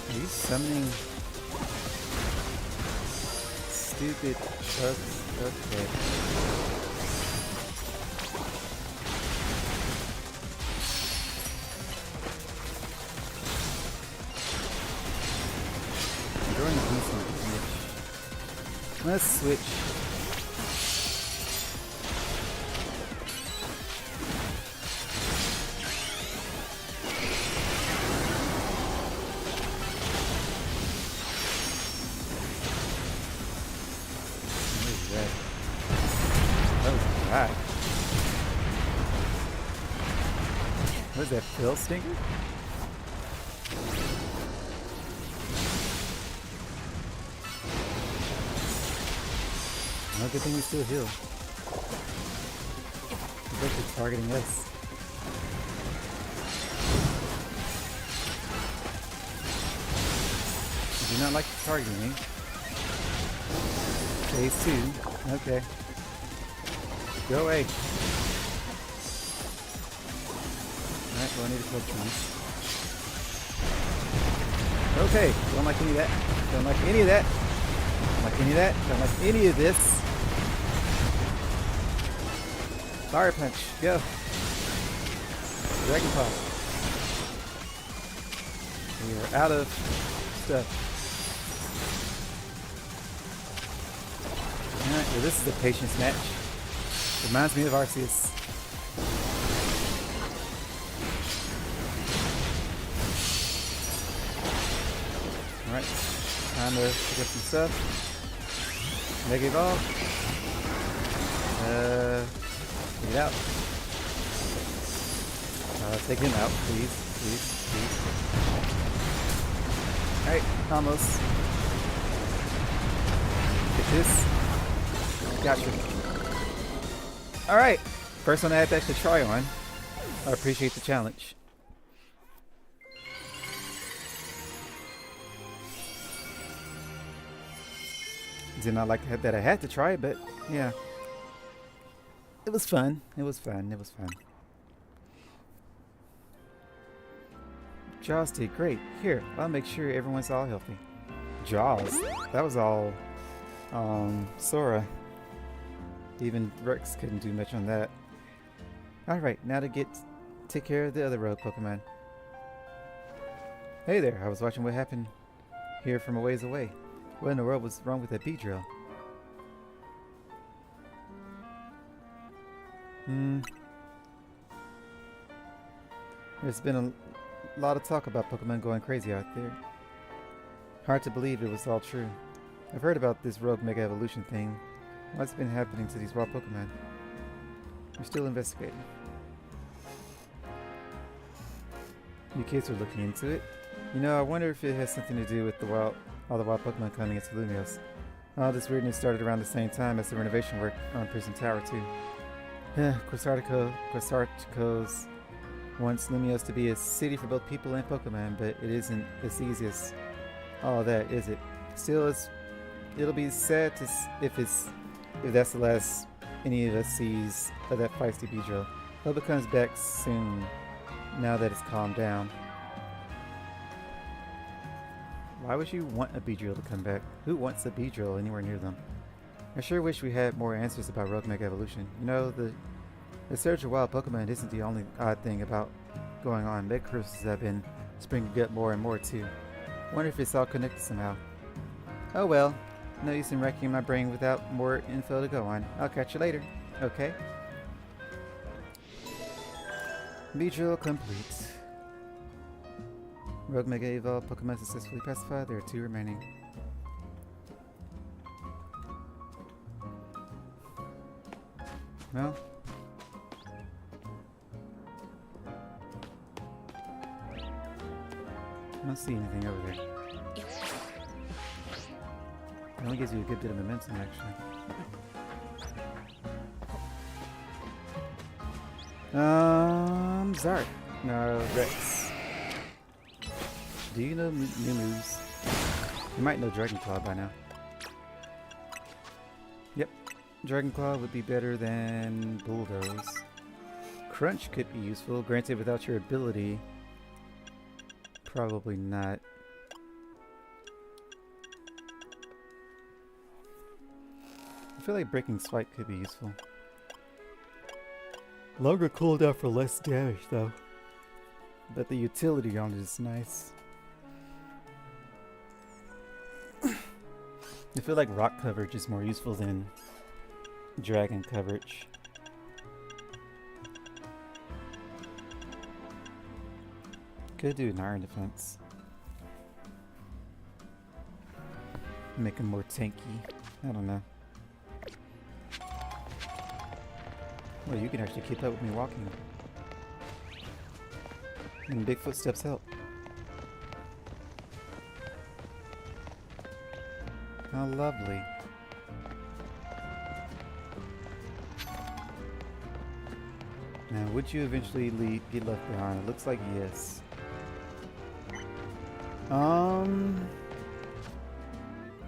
Are you summoning stupid bugs? Okay. Let's switch. What is that? That was bad. What is that, Phil Stinger? No, good thing we still heal. It's like they're targeting us. I do not like targeting me. Phase 2. Okay. Go away. Alright, well I need to kill trees. Okay, don't like any of that. Don't like any of that. Don't like any of that. Don't like any of this. Fire punch, go. Dragon Paw. We are out of stuff. Alright, well this is a patience match. Reminds me of Arceus. Alright, time to pick up some stuff. Mega Evolve. Get it out. Take him out, please, please, please. Alright, almost. Get this. Gotcha. Alright, first one I had to actually try on. I appreciate the challenge. Did not like that I had to try it, but yeah. It was fun. It was fun. It was fun. Jaws did great. Here, I'll make sure everyone's all healthy. Jaws? That was all Sora. Even Rex couldn't do much on that. Alright, now to take care of the other rogue Pokemon. Hey there, I was watching what happened here from a ways away. What in the world was wrong with that Beedrill? There's been a lot of talk about Pokemon going crazy out there. Hard to believe it was all true. I've heard about this rogue Mega Evolution thing. What's been happening to these wild Pokemon? We're still investigating. You kids are looking into it. You know, I wonder if it has something to do with all the wild Pokemon coming into Lumios. All this weirdness started around the same time as the renovation work on Prison Tower too. Quasarticos wants Lumios to be a city for both people and Pokemon, but it isn't as easy as all that, is it? Still, it'll be sad if that's the last any of us sees of that feisty Beedrill. Hope it comes back soon, now that it's calmed down. Why would you want a Beedrill to come back? Who wants a Beedrill anywhere near them? I sure wish we had more answers about rogue Mega Evolution. You know, the surge of wild Pokemon isn't the only odd thing about going on. Mega curses have been springing up more and more too. Wonder if it's all connected somehow. Oh well, no use in wrecking my brain without more info to go on. I'll catch you later. Okay. Beedrill complete. Rogue Mega Evolved Pokemon successfully pacified. There are 2 remaining. Well. I don't see anything over there. It only gives you a good bit of momentum, actually. Zark. No, Rex. Do you know new moves? You might know Dragon Claw by now. Yep. Dragon Claw would be better than Bulldoze. Crunch could be useful, granted without your ability. Probably not. I feel like Breaking Swipe could be useful. Longer cooldown for less damage though. But the utility on it is nice. I feel like rock coverage is more useful than dragon coverage. Could do an iron defense. Make him more tanky. I don't know. Well, you can actually keep up with me walking. And big footsteps help. How lovely. Now, would you eventually get left behind? It looks like yes.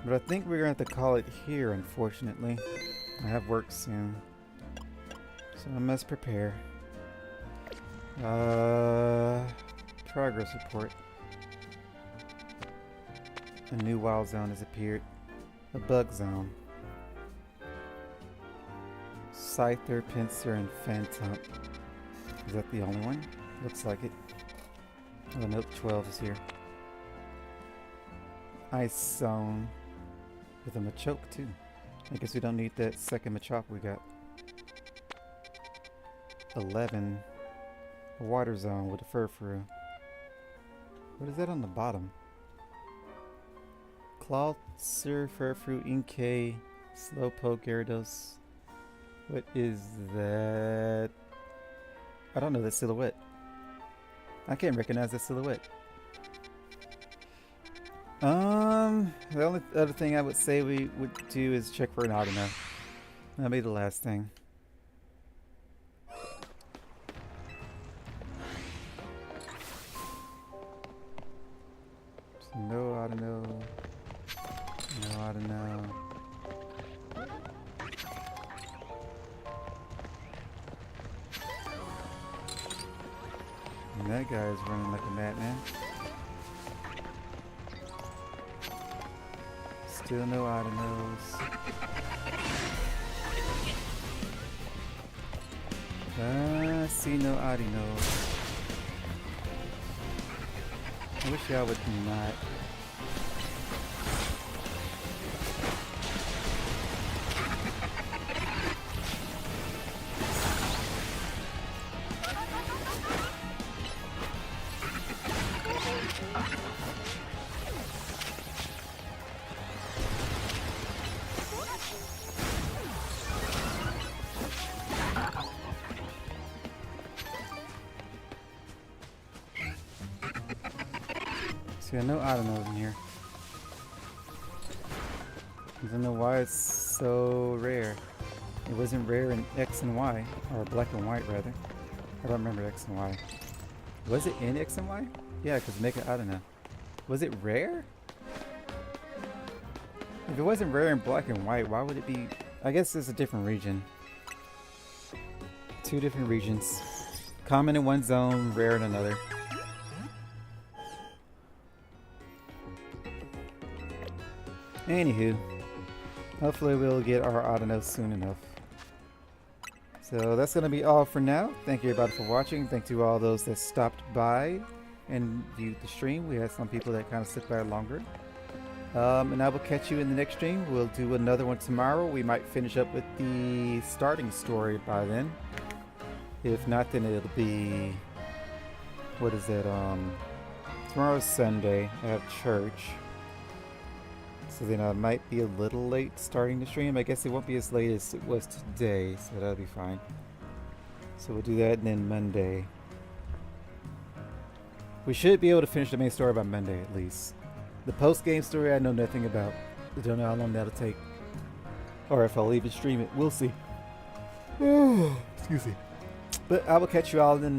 But I think we're going to have to call it here, unfortunately. I have work soon. So I must prepare. Progress report. A new wild zone has appeared. A bug zone. Scyther, Pinsir, and Phantom. Is that the only one? Looks like it. Oh, nope, 12 is here. Ice zone. With a Machoke too. I guess we don't need that second Machop we got. 11. A water zone with a Furfrou. What is that on the bottom? Clawser, Furfrou, Inkay, Slowpoke, Gyarados. What is that? I don't know that silhouette. I can't recognize that silhouette. The only other thing I would say we would do is check for an Audino. That'll be the last thing. No Audino. No Audino. And that guy is running like a madman. Still no Audino's. See no Audino's. I wish y'all would not. See, I know Audino's in here. I don't know why it's so rare. It wasn't rare in X and Y, or black and white rather. I don't remember X and Y. Was it in X and Y? Yeah, because Mega Audino. Was it rare? If it wasn't rare in black and white, why would it be? I guess it's a different region. Two different regions. Common in one zone, rare in another. Anywho, hopefully we'll get our Audino soon enough. So that's going to be all for now. Thank you everybody for watching. Thank you to all those that stopped by and viewed the stream. We had some people that kind of stuck by longer. And I will catch you in the next stream. We'll do another one tomorrow. We might finish up with the starting story by then. If not, then it'll be... What is it? Tomorrow's Sunday. I have church. So then I might be a little late starting the stream. I guess it won't be as late as it was today, so that'll be fine. So we'll do that, and then Monday. We should be able to finish the main story by Monday at least. The post-game story I know nothing about. I don't know how long that'll take. Or if I'll even stream it. We'll see. Excuse me. But I will catch you all in the